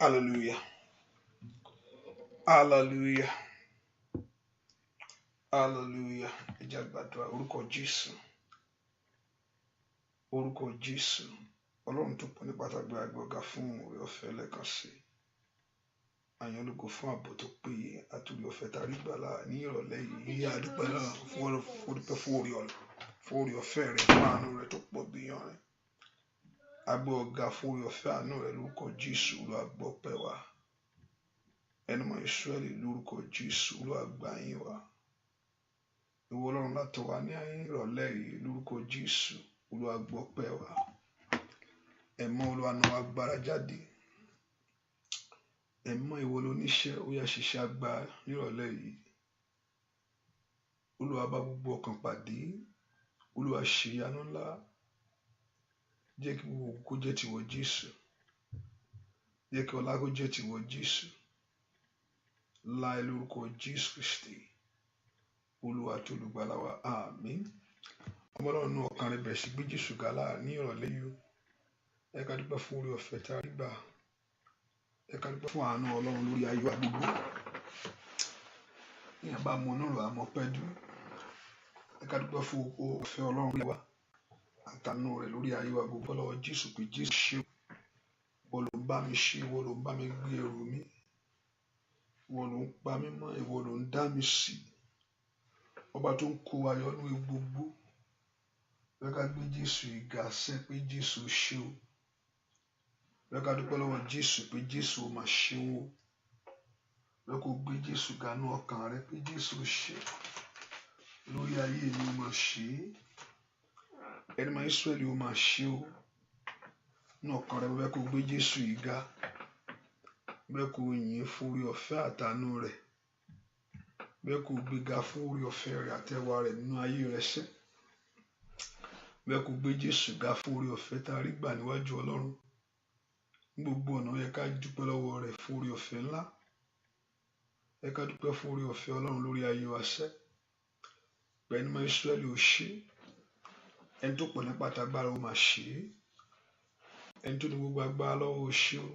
Hallelujah. Hallelujah. Hallelujah. Ẹ jẹ́ gbàdúrà orúkọ Jésù. Orúkọ Jésù. Ọlọ́run tó pọ̀ ní pàtàkì àgbọ̀gá fún oore ọ̀fẹ́ lẹ́ẹ̀kan sí. Àyàn ológo fún ààbò tó péye àti oore ọ̀fẹ́ tá a rí gbà ní ìrọ̀lẹ́ yìí. Yíyá àdúpẹ́ náà fún oore ọ̀fẹ́ rẹ̀ fún àánú rẹ̀ tó pọ̀ gbìyàn rẹ̀. Agbé ọ̀gá fún oore ọ̀fẹ́ àánú rẹ̀ lórúkọ Jésù Olúwa gbọ́ ọpẹ́ wa. Ẹni mọ̀ Ísírẹ́lì lórúkọ Jésù Olúwa gbà yín wa. Ìwọ Ọlọ́run láti wá ní ìrọ̀lẹ́ yìí lórúkọ Jésù Olúwa gbọ́ ọpẹ́ wa. Ẹ̀mọ́ Olúwa náà wá gbára jáde. Ẹ̀mọ́ ìwọ lóníṣẹ́ ó yá ṣiṣẹ́ agbára nírọ̀lẹ́ yìí. Olúwa bá gbogbo ọkàn pàdé. Olúwa ṣe ìyanu ńlá. Jẹ́ kí gbogbo kó jẹ́ tìwọ Jésù. Jẹ́ kí ọlá kó jẹ́ tìwọ Jésù. Láì lórúkọ Jésù Kristi. Olúwa tó olùgbàlà wa, àmín. Ọmọ Ọlọ́run nú ọkàn rẹ bẹ̀rẹ̀ sí gbé Jésù ga ní ìrọ̀lẹ́ yìí. Ẹ ká dúpẹ́ fún oore ọ̀fẹ́ tá a rí gbà. Ẹ ká dúpẹ́ fún àánú Ọlọ́run lórí ayé wa gbogbo. Ìyẹn bá mọ náà lọ àmọ́ pẹ́ dùn. Ẹ ká dúpẹ́ fún ọ̀fẹ́ Ọlọ́run lórí wa. Àtànú rẹ̀ lórí ayé wa gbogbo lọ́wọ́ Jésù pé Jésù ṣe ìwọ ló ń bá mi ṣe, ìwọ ló ń bá mi gbé ẹrù mi. Ìwọ ló ń pa mí mọ́, ìwọ ló ń dá mi sí. Ọba tó ń kó wa yọ nínú ewu gbogbo. Ẹ ká gbé Jésù ìga sẹ́ pé Jésù ṣe o. Ẹ ká dúpẹ́ lọ́wọ́ Jésù pé Jésù ó máa ṣe o. Ẹ kó gbé Jésù ga nínú ọkàn rẹ pé Jésù ṣe. Lórí ayé mi ó máa ṣe. Ẹni máa Ísírẹ́lì ó máa ṣe o. Nínú ọkàn rẹ bẹ́ẹ̀ kó gbé Jésù ìga. Bẹ́ẹ̀ kó yìn fún oore ọ̀fẹ́ àtànú rẹ̀. Bẹ́ẹ̀ kó gbéga fún oore ọ̀fẹ́ rẹ̀ àtẹwà rẹ̀ nínú ayé rẹ̀ sẹ́. Bẹ́ẹ̀ kó gbé Jésù ga fún oore ọ̀fẹ́ tá a rí gbà níwájú Ọlọ́run. Gbogbo ọ̀nà yẹ ká dúpẹ́ lọ́wọ́ rẹ̀ fún oore ọ̀fẹ́ ńlá. Ẹ ká dúpẹ́ fún oore ọ̀fẹ́ Ọlọ́run lórí ayé wa sẹ́. Ẹni máa Ísírẹ́lì ó ṣe. Ẹni tó pọ̀ nípa tagbára ó máa ṣe. Ẹni tó ní gbogbo agbára lọ́wọ́ ó ṣe o.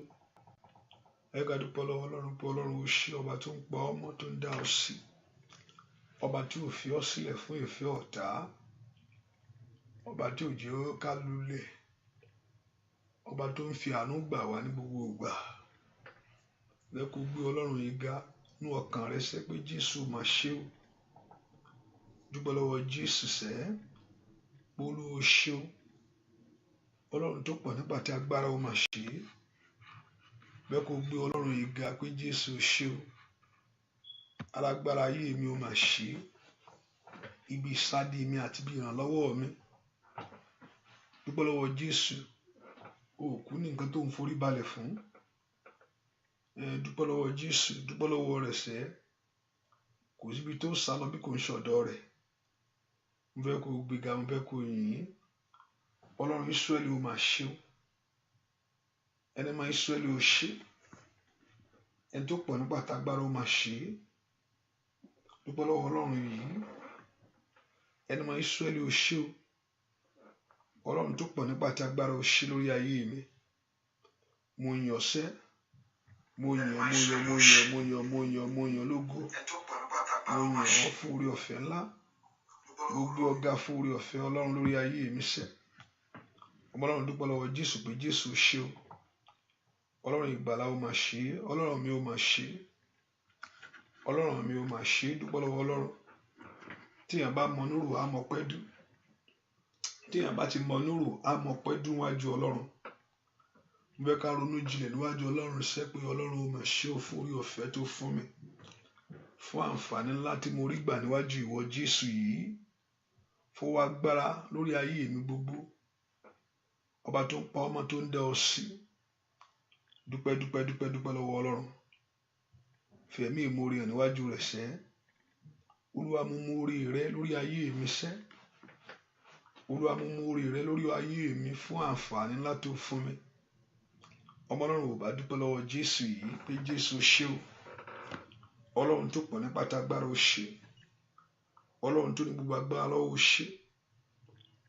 Ẹ ká dúpẹ́ lọ́wọ́ Ọlọ́run pé Ọlọ́run ó ṣe ọba tó ń pa ọmọ tó ń dá ọ sí. Ọba tí ò fi ọ sílẹ̀ fún ìfẹ́ ọ̀tá. Ọba tí ò jẹ́ ó ká lulẹ̀. Ọba tó ń fi àánú gbà wá ní gbogbo ìgbà. Ẹ kó gbé Ọlọ́run yìí ga nú ọkàn rẹ sẹ́ pé Jésù mà ṣe o. Dúpẹ́ lọ́wọ́ Jésù sẹ́, Olúwa o ṣé o. Ọlọ́run tó pọ̀ nípa tí agbára ó mà ṣe é. Bẹ́ẹ̀ kó gbé Ọlọ́run yìí ga pé Jésù ṣe o. Alágbára ayé mi ó mà ṣe é. Ibi ìsádi mi àti ibi ìrànlọ́wọ́ mi. Dúpẹ́ lọ́wọ́ Jésù. O kú ní nǹkan tó ń forí balẹ̀ fún. Dúpẹ́ lọ́wọ́ Jésù, dúpẹ́ lọ́wọ́ rẹ̀ sẹ́. Kò síbi tó sá lọ bí kò ń ṣọ̀dọ̀ rẹ̀. Mo fẹ́ kó gbéga, mo fẹ́ kó yìn. Ọlọ́run Ísírẹ́lì ó mà ṣe o. Ẹni máa Ísírẹ́lì ó ṣe. Ẹni tó pọ̀ nípa tágbára ó mà ṣe é. Dúpẹ́ lọ́wọ́ Ọlọ́run yìí. Ẹni máa Ísírẹ́lì ó ṣe o. Ọlọ́run tó pọ̀ nípa tágbára ó ṣe lórí ayé mi. Mo yìn ọ́ sẹ́. Mo yìn lógo. Mo yìn ọ́ fún oore ọ̀fẹ́ ńlá. Mo gbé ọ̀gá fún oore ọ̀fẹ́ Ọlọ́run lórí ayé mi sẹ́. Ọlọ́run dúpẹ́ lọ́wọ́ Jésù pé Jésù ṣe o. Ọlọ́run ìgbàlà ó mà ṣe é. Ọlọ́run mi ó mà ṣe é. Ọlọ́run mi ó mà ṣe é. Dúpẹ́ lọ́wọ́ Ọlọ́run. Tí èèyàn bá mọ núrò á mọ pẹ́ dùn. Tí èèyàn bá ti mọ núrò á mọ pẹ́ dùn wájú Ọlọ́run. Mo fẹ́ ká ronú jinlẹ̀ níwájú Ọlọ́run sẹ́ pé Ọlọ́run ó mà ṣe o fún oore ọ̀fẹ́ tó fún mi. Fún àǹfààní ńlá tí mo rí gbà níwájú ìwọ Jésù yìí. Fún agbára lórí ayé mi gbogbo. Ọba tó ń pa ọmọ tó ń dá ọ sí. Dúpẹ́ lọ́wọ́ Ọlọ́run. Fẹ̀mí ìmoore hàn níwájú rẹ̀ sẹ́. Olúwa mú oore rẹ lórí ayé mi sẹ́. Olúwa mú oore rẹ lórí ayé mi fún àǹfààní ńlá tó fún mi. Ọmọ Ọlọ́run ò bá dúpẹ́ lọ́wọ́ Jésù yìí pé Jésù ṣe o. Ọlọ́run tó pọ̀ nípa tágbára ó ṣe. Ọlọ́run tó ní gbogbo agbára lọ́wọ́ ó ṣe.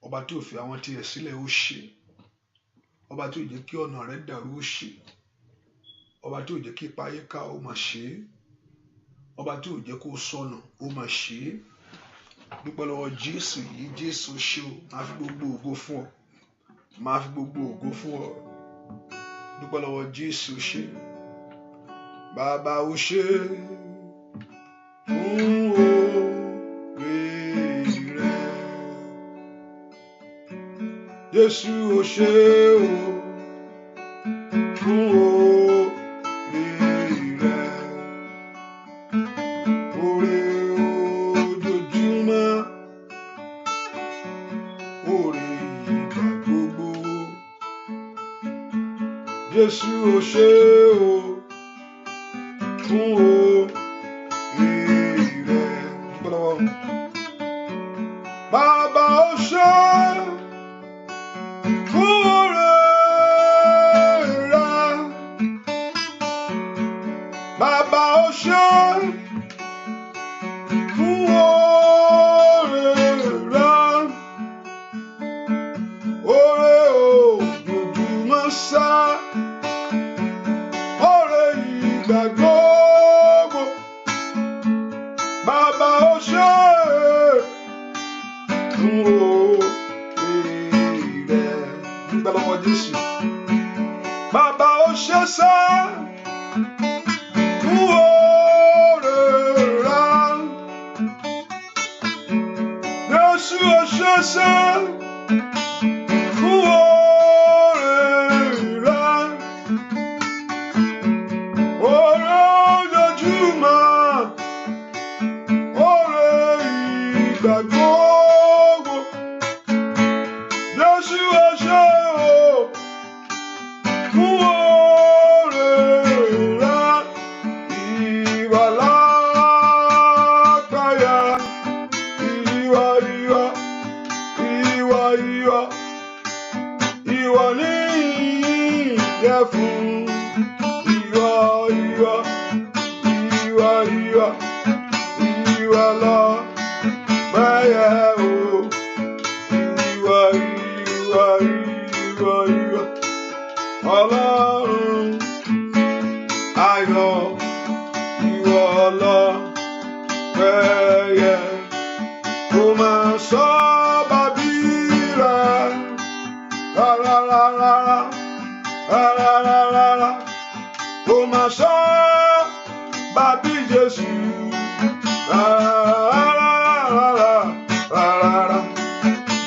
Ọba tí ò fi àwọn tiẹ̀ sílẹ̀ ó ṣe. Ọba tí ò jẹ́ kí ọ̀nà rẹ̀ dàrú ó ṣe. Ọba tí ò jẹ́ kí ipa ayé ká ó mà ṣe é. Ọba tí ò jẹ́ kó sọnù ó mà ṣe é. Dúpẹ́ lọ́wọ́ Jésù yìí. Jésù ṣe o. Máa fi gbogbo ògo fún ọ. Máa fi gbogbo ògo fún ọ. Dúpẹ́ lọ́wọ́ Jésù ṣe. Bàbá ó ṣe fún oore rẹ̀. Jésù ó ṣe o fún oore rẹ̀. Oore ojoojúmọ́, oore ìgbà gbogbo. Jésù ó ṣe o fún oore rẹ̀. Bàbá ó ṣe fún oore rẹ̀. Bàbá ó ṣe fún oore rẹ̀. Oore ojoojúmọ́ sá. Oore ìgbà gbogbo. Bàbá ó ṣe fún oore rẹ̀. Dúpẹ́ lọ́wọ́ Jésù. Bàbá ó ṣe sá fún oore rẹ̀. Jésù ó ṣe sá fún oore rẹ̀. Oore ojoojúmọ́, oore ìgbà gbogbo. Jésù ó ṣe o fún oore rẹ̀. Ìwà lágbára, ìwà ní ìyẹ̀fun. Ìwà lọ bẹ́yẹ̀ o. Ìwà Ọlọ́run ayọ̀. Ìwà lọ bẹ́yẹ̀. Kò máa sọ bàbí rẹ̀ rárá. Kò máa sọ bàbí Jésù.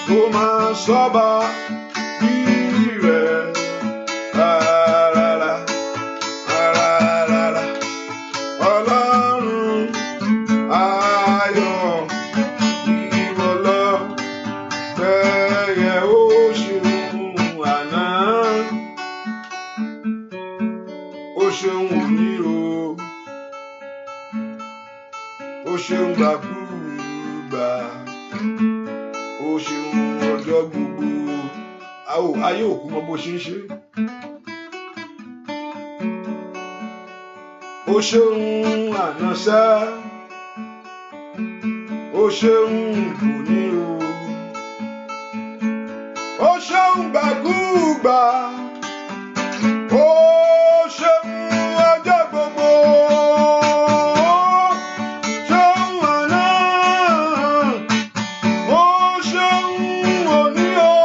Kò máa sọ́ba bí rẹ̀. Ọlọ́run ayọ̀ ìwọlọ́ bẹ́yẹ ó ṣeun àná, ó ṣeun òní o, ó ṣeun gbàkúgbà, ó ṣeun ọjọ́ gbogbo. Ayé òkú mọ bó ṣe ń ṣe. Ó ṣeun ànásẹ́, ó ṣeun òní o, ó ṣeun gbàkúgbà, ó ṣeun ọjọ́ gbogbo. Ṣeun àná, ó ṣeun òní o,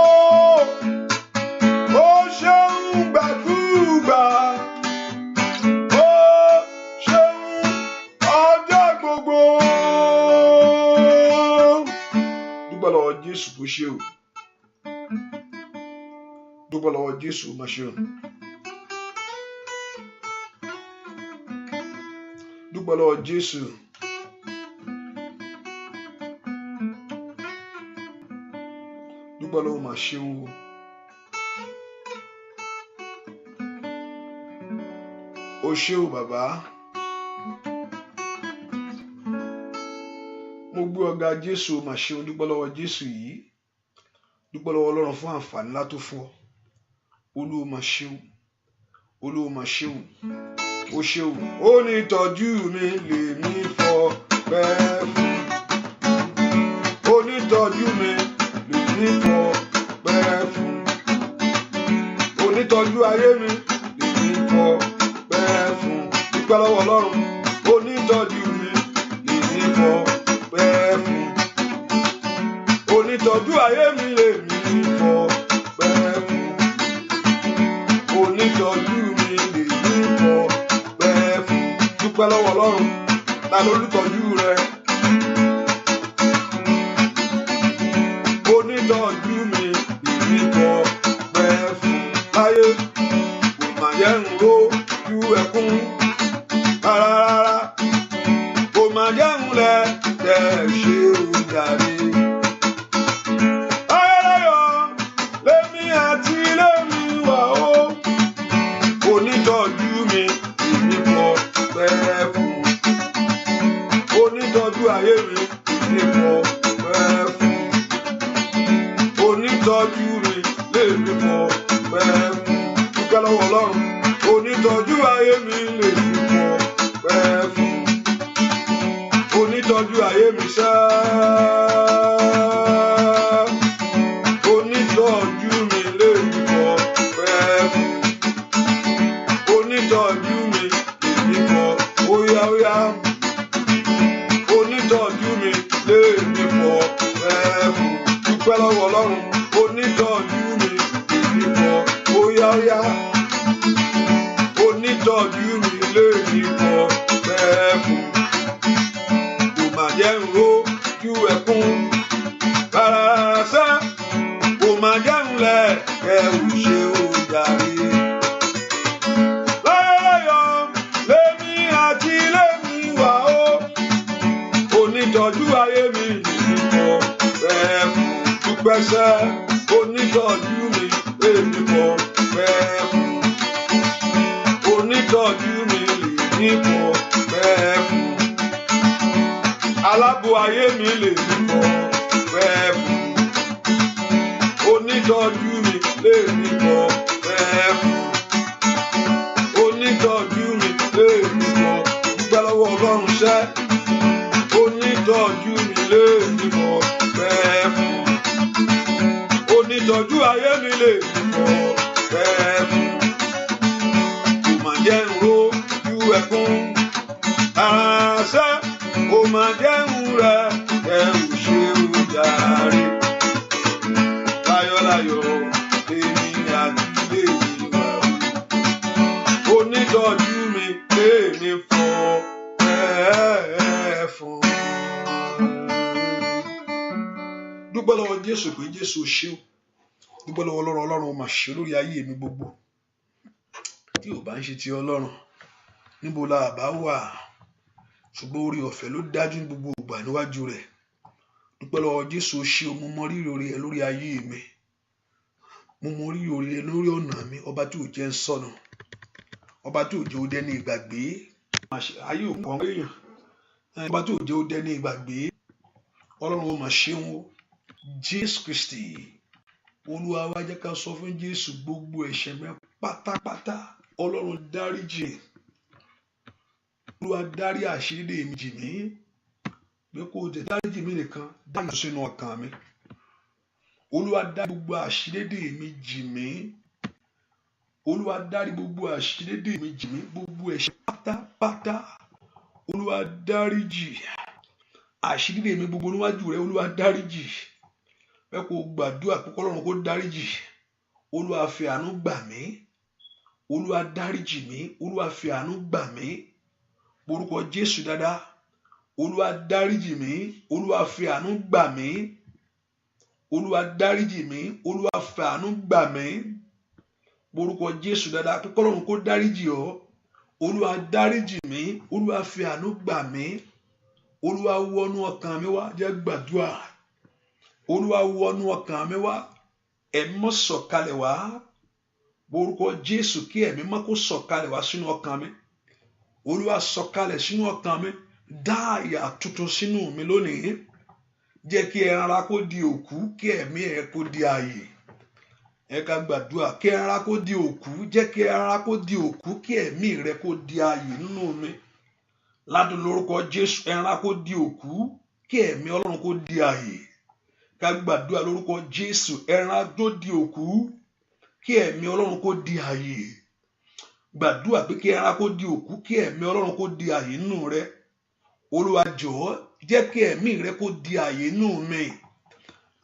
ó ṣeun gbàkúgbà, ó ṣeun ọjọ́ gbogbo. Dúpẹ́ lọ́wọ́ Jésù kò ṣe o. Dúpẹ́ lọ́wọ́ Jésù má ṣe o. Dúpẹ́ lọ́wọ́ Jésù. Dúpẹ́ lọ́wọ́ má ṣe o. O ṣé o bàbá. Mo gbé ọ̀gá Jésù má ṣe o. Dúpẹ́ lọ́wọ́ Jésù yìí. Dúpẹ́ lọ́wọ́ Ọlọ́run fún àǹfààní ńlá tó fún ọ. Olúwa má ṣe o. Olúwa má ṣe o. O ṣé o. Ó ní ìtọ́jú mi lèmi fọpẹ́ fún. Ó ní ìtọ́jú mi lèmi fọpẹ́ fún. Ó ní ìtọ́jú ayé mi lèmi fọpẹ́ fún. Dúpẹ́ lọ́wọ́ Ọlọ́run. Ó ní ìtọ́jú mi lèmi fọpẹ́ fún. Ó ní ìtọ́jú ayé mi lèmi fọpẹ́ fún. Ó ní ìtọ́jú mi lèmi fọpẹ́ fún. Dúpẹ́ lọ́wọ́ Ọlọ́run. Ta ló olùtọ́jú rẹ? Ó ní ìtọ́jú mi lèmi fọpẹ́ fún. Láyé kò má jẹ́ n rójú ẹkún rárá. Kò má jẹ́ n lẹ́tẹ̀ ṣe òjàre. Ayọ̀láyọ̀ lèmi àti lèmi wà ó. Onítọ́jú mi lèmi fọpẹ́ fún. Onítọ́jú ayé mi lèmi fọpẹ́ fún. Onítọ́jú mi lèmi fọpẹ́ fún. Dúpẹ́ lọ́wọ́ Ọlọ́run. Onítọ́jú ayé mi lèmi fọpẹ́ fún. Onítọ́jú ayé mi ṣá. Onítọ́jú mi lèmi fọpẹ́ fún. Onítọ́jú mi lèmi fọpẹ́ fún. Óyá. Onítọ́jú mi lèmi fọpẹ́ fún. Dúpẹ́ lọ́wọ́ Ọlọ́run. Onítọ́jú mi lèmi fọpẹ́. Óyá. Onítọ́jú mi lèmi fọpẹ́ fún. Kò má jẹ́ n rójú ẹkún rárá sá. Kò má jẹ́ n lẹ́kẹ̀ ṣe òjàre. Láyọ̀ lèmi àti lèmi wà ó. Onítọ́jú ayé mi lèmi fọpẹ́ fún. Dúpẹ́ sẹ́. Onítọ́jú mi lèmi fọpẹ́ fún. Onítọ́jú mi lèmi fọpẹ́ fún. Alábò ayé mi lèmi fọpẹ́ fún. Onítọ́jú mi lèmi fọpẹ́ fún. Onítọ́jú mi lèmi fọpẹ́. Dúpẹ́ lọ́wọ́ Ọlọ́run ṣẹ́. Onítọ́jú mi lèmi fọpẹ́ fún. Onítọ́jú ayé mi lèmi fọpẹ́ fún. Kò má jẹ́ n rójú ẹkún àṣẹ. Kò má jẹ́ n rẹ̀ ẹ̀rù ṣe òjàre. Láyọ̀láyọ̀ èmi àti lèmi wà ó. Onítọ́jú mi lèmi fọpẹ́ Jésù pé Jésù ṣé o. Dúpẹ́ lọ́wọ́ Ọlọ́run, Ọlọ́run máa ṣe lórí ayé mi gbogbo. Tí ò bá ń ṣe ti Ọlọ́run, níbo la bá wà? Ṣùgbọ́n orí ọ̀fẹ́ ló dájú ní gbogbo ìgbà níwájú rẹ̀. Dúpẹ́ lọ́wọ́ Jésù ṣé o. Mo mọ rírì oore ẹ lórí ayé mi. Mo mọ rírì oore ẹ lórí ọ̀nà mi. Ọba tí ò jẹ́ ń sọnù. Ọba tí ò jẹ́ ó dẹni ìgbàgbé. Ayé ò kàn èèyàn. Ọba tí ò jẹ́ ó dẹni ìgbàgbé. Ọlọ́run ó máa ṣeun o. Jésù Kristi. Olúwa wa jẹ́ ká sọ fún Jésù gbogbo ẹ̀ṣẹ̀ mi pátápátá. Ọlọ́run dáríjì. Olúwa dárí àṣírí mi jì mí. Pé kó jẹ́ dáríjì mi nìkan, dárí sínú ọkàn mi. Olúwa dárí gbogbo àṣírí mi jì mí. Olúwa dárí gbogbo àṣírí mi jì mí. Gbogbo ẹ̀ṣẹ̀ pátápátá. Olúwa dáríjì. Àṣírí mi gbogbo níwájú rẹ̀, Olúwa dáríjì. Bẹ́ẹ̀ kó gbàdúrà pé Ọlọ́run kó dáríjì. Olúwa fi àánú gbà mí. Olúwa dáríjì mí. Olúwa fi àánú gbà mí. Orúkọ Jésù dáadáa. Olúwa dáríjì mí. Olúwa fi àánú gbà mí. Olúwa dáríjì mí. Olúwa fi àánú gbà mí. Orúkọ Jésù dáadáa pé Ọlọ́run kó dáríjì ọ́. Olúwa dáríjì mí. Olúwa fi àánú gbà mí. Olúwa wọnú ọkàn mi wá, jẹ́ gbàdúrà. Olúwa wọnú ọkàn mi wá. Ẹ̀mí mọ́ sọ̀kalẹ̀ wá. Orúkọ Jésù kí ẹ̀mí mọ́ kó sọ̀kalẹ̀ wá sínú ọkàn mi. Olúwa sọ̀kalẹ̀ sínú ọkàn mi. Dá àyà tuntun sínú mi lónìí. Jẹ́ kí ẹran ara kó di òkú, kí ẹ̀mí ẹ kó di ààyè. Ẹ ká gbàdúrà. Kí ẹran ara kó di òkú. Jẹ́ kí ẹran ara kó di òkú, kí ẹ̀mí rẹ kó di ààyè nínú mi. Ládùn lórúkọ Jésù, ẹran ara kó di òkú, kí ẹ̀mí Ọlọ́run kó di ààyè. Ká gbàdúrà lórúkọ Jésù. Ẹran ara tó di òkú, kí ẹ̀mí Ọlọ́run kó di ààyè. Gbàdúrà pé kí ẹran ara kó di òkú, kí ẹ̀mí Ọlọ́run kó di ààyè nínú rẹ. Olúwa jọ̀ọ́ jẹ́ kí ẹ̀mí rẹ kó di ààyè nínú mi.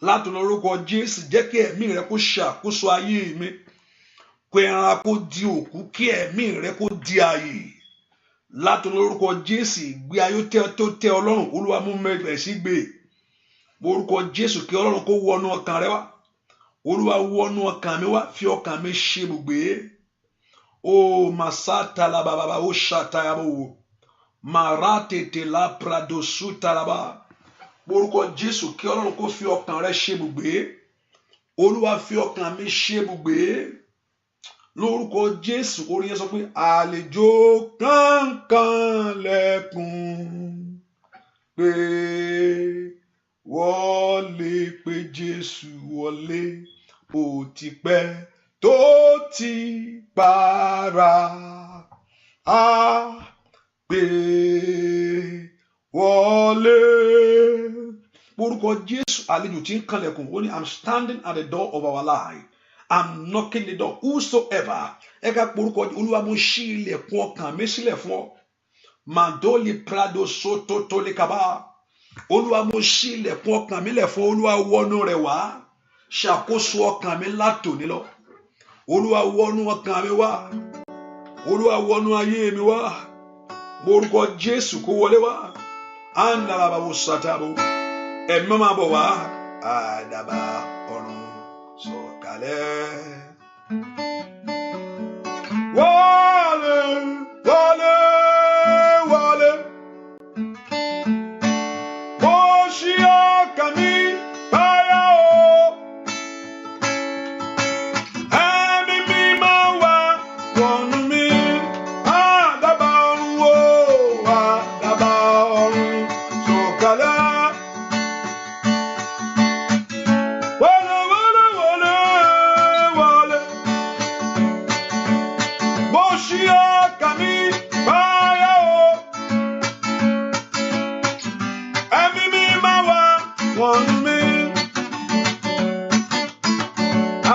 Ládùn lórúkọ Jésù, jẹ́ kí ẹ̀mí rẹ kó ṣàkóso ayé mi. Kí ẹran ara kó di òkú, kí ẹ̀mí rẹ kó di ààyè. Ládùn lórúkọ Jésù, ìgbé ayé tó tẹ́ Ọlọ́run, Olúwa mú mẹ́gbẹ̀ẹ́ sí gbé. Orúkọ Jésù, kí Ọlọ́run kó wọnú ọkàn rẹ wá. Olúwa wọnú ọkàn mi wá, fi ọkàn mi ṣe ibùgbé. O masata la baba o shatayabo. Maratete la prado sutalaba. Orúkọ Jésù, kí Ọlọ́run kó fi ọkàn rẹ ṣe ibùgbé. Olúwa fi ọkàn mi ṣe ibùgbé. Lórúkọ Jésù, orin yẹn sọ pé àlejò kankan lẹ́kùn pé wọlé, pé Jésù wọlé. Ó ti pẹ́ tó ti para. A pé wọlé. Orúkọ Jésù, àlejò tí ń kanlẹ̀kùn. Ó ní I'm standing at the door of our life. I'm knocking the door. Whosoever. Ẹ ká porúkọ Olúwa, mo ṣí ilẹ̀kùn ọkàn mi sílẹ̀ fún ọ. Mandoli prado soto tolikaba. Olúwa, mo ṣí ilẹ̀kùn ọkàn mi lẹ̀ fún ọ. Olúwa wọnú rẹ̀ wá. Ṣàkóso ọkàn mi látòní lọ. Olúwa wọnú ọkàn mi wá. Olúwa wọnú ayé mi wá. Orúkọ Jésù kó wọlé wá. Andalababo satabo. Ẹ̀mí máa bọ̀ wá. Àdàbà ọ̀run sọ̀kalẹ̀. Wọlé, wọlé, wọlé. Ó ṣí ọkàn mi páyà o. Ẹ̀mí mi máa wá wọnú mi. Àdàbà ọ̀run o, àdàbà ọ̀run sọ̀kalẹ̀. Wọlé, wọlé, wọlé, wọlé. Bó ṣí ọkàn mi páyà o. Ẹ̀mí mi máa wá wọnú mi.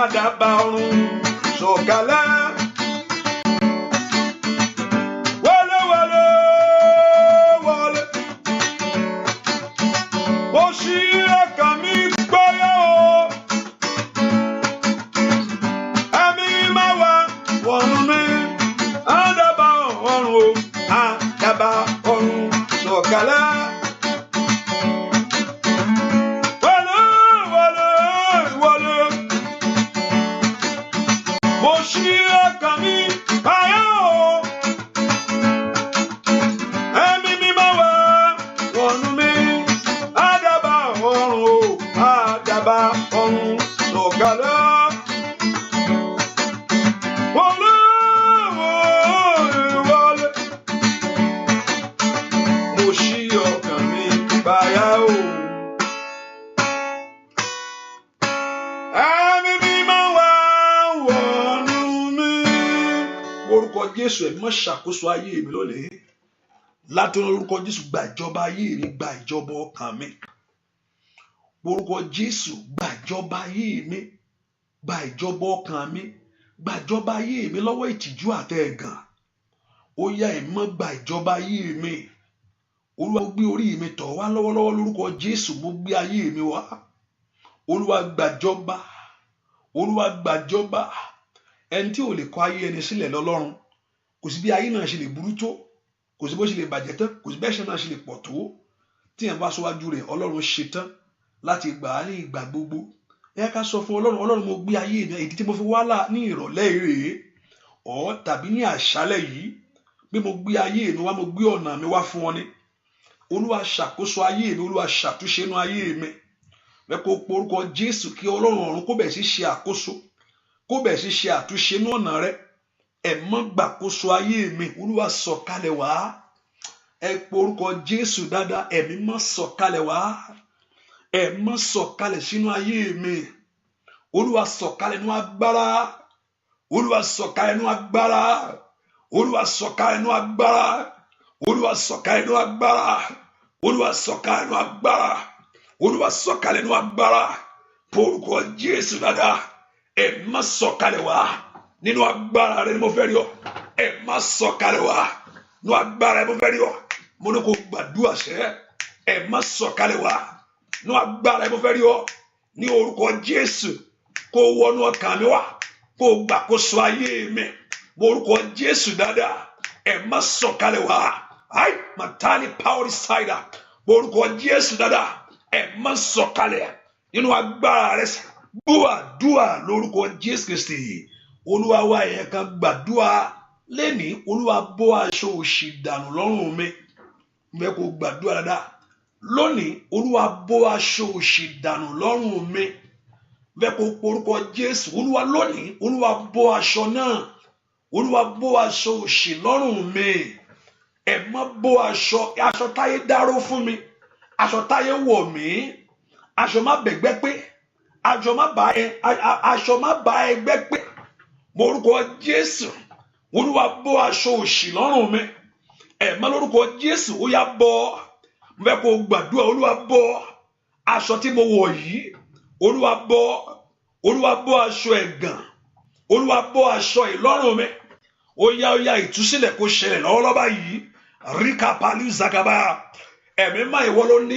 Àdàbà ọ̀run sọ̀kalẹ̀. Wọlé, wọlé, wọlé. Bó ṣí ọkàn mi páyà o. Ẹ̀mí máa wá wọnú mi. Àdàbà ọ̀run o, àdàbà ọ̀run sọ̀kalẹ̀. Wọlé, wọlé, ọkàn mi payá o. Ẹ̀mí mímọ́ wá wọnú mi. Àdàbà ọ̀run o, àdàbà ọ̀run sọ̀kalẹ̀. Jésù ẹ̀ mọ́ ṣàkóso ayé mi lónìí. Láti orúkọ Jésù gba ìjọba ayé mi, gba ìjọba ọkàn mi. Orúkọ Jésù gba ìjọba ayé mi, gba ìjọba ọkàn mi, gba ìjọba ayé mi lọ́wọ́ ìtìjú àti ẹ̀gàn. Ó yá ẹ̀ mọ́ gba ìjọba ayé mi. Olúwa gbé orí mi tọ̀ wá lọ́wọ́lọ́wọ́ lórúkọ Jésù, mo gbé ayé mi wá. Olúwa gbàjọba, Olúwa gbàjọba. Ẹni tí ò lè kọ ayé ẹni sílẹ̀ lọ́lọ́run. Kò sí bí ayé náà ṣe lè burú tó, kò sí bó ṣe lè bàjẹ́ tán, kò sí bẹ́ẹ̀ ṣe náà ṣe lè pọ̀ tó. Tí ẹ̀ ń bá síwájú rẹ̀, Ọlọ́run ṣe tán láti gbà á ní ìgbà gbogbo. Ẹ ká sọ fún Ọlọ́run, Ọlọ́run mo gbé ayé mi, ìdí tí mo fi wá là ní ìrọ̀lẹ́ rèé tàbí ní àṣálẹ́ yìí, bí mo gbé ayé mi wá, mo gbé ọ̀nà mi wá fún ọ ní. Olúwa ṣàkóso ayé mi, Olúwa ṣàtúnṣe inú ayé mi. Bẹ́ẹ̀ kó porúkọ Jésù kí Ọlọ́run ọ̀run kó bẹ̀ sí ṣe àkóso, kó bẹ̀ sí ṣe àtúnṣe inú ọ̀nà rẹ. Ẹ mọ́ gbàkóso ayé mi, Olúwa sọ̀kalẹ̀ wá. Ẹ porúkọ Jésù dáadáa, ẹ̀mí mọ́ sọ̀kalẹ̀ wá. Ẹ mọ́ sọ̀kalẹ̀ sínú ayé mi. Olúwa sọ̀kalẹ̀ nínú agbára. Olúwa sọ̀kalẹ̀ nínú agbára. Olúwa sọ̀kalẹ̀ nínú agbára. Olúwa sọ̀kalẹ̀ nínú agbára. Olúwa sọ̀kalẹ̀ nínú agbára. Olúwa sọ̀kalẹ̀ nínú agbára. Porúkọ Jésù dáadáa, ẹ mọ́ sọ̀kalẹ̀ wá. Nínú agbára rẹ ni mo fẹ́ rí ọ. Ẹ má sọ̀kalẹ̀ wá. Nínú agbára rẹ mo fẹ́ rí ọ. Mo ní kó gbàdúrà sẹ́. Ẹ má sọ̀kalẹ̀ wá. Nínú agbára rẹ mo fẹ́ rí ọ. Ní orúkọ Jésù, kó wọnú ọkàn mi wá. Kó gbàkóso ayé mi. Mo orúkọ Jésù dáadáa. Ẹ má sọ̀kalẹ̀ wá. Ai matali power side. Mo orúkọ Jésù dáadáa. Ẹ má sọ̀kalẹ̀. Nínú agbára rẹ gbàdúrà lórúkọ Jésù Kristi. Olúwa wa ẹ̀yẹ kan gbàdúrà lẹ́ni. Olúwa bọ́ aṣọ òṣì dànù lọ́rùn mi. Mo fẹ́ kó gbàdúrà dáadáa. Lónìí, Olúwa bọ́ aṣọ òṣì dànù lọ́rùn mi. Mo fẹ́ kó porúkọ Jésù. Olúwa lónìí, Olúwa bọ́ aṣọ náà. Olúwa bọ́ aṣọ òṣì lọ́rùn mi. Ẹ má bọ́ aṣọ táyé dáró fún mi. Aṣọ táyé wọ̀ mí. Aṣọ má bẹ̀gbẹ́ pé. Aṣọ má bá ẹgbẹ́ pé. Morúkọ Jésù, Olúwa bọ́ aṣọ òṣì lọ́rùn mi. Ẹ má lórúkọ Jésù, ó yá bọ́. Mo fẹ́ kó gbàdúrà, Olúwa bọ́ aṣọ tí mo wọ̀ yìí. Olúwa bọ́. Olúwa bọ́ aṣọ ẹ̀gàn. Olúwa bọ́ aṣọ ìlọ́rùn mi. Ó yá ìtúsílẹ̀ kó ṣẹlẹ̀ lọ́wọ́lọ́wọ́ yìí. Ríkà pálí zakaba. Ẹ̀mí má ìwọ ló ní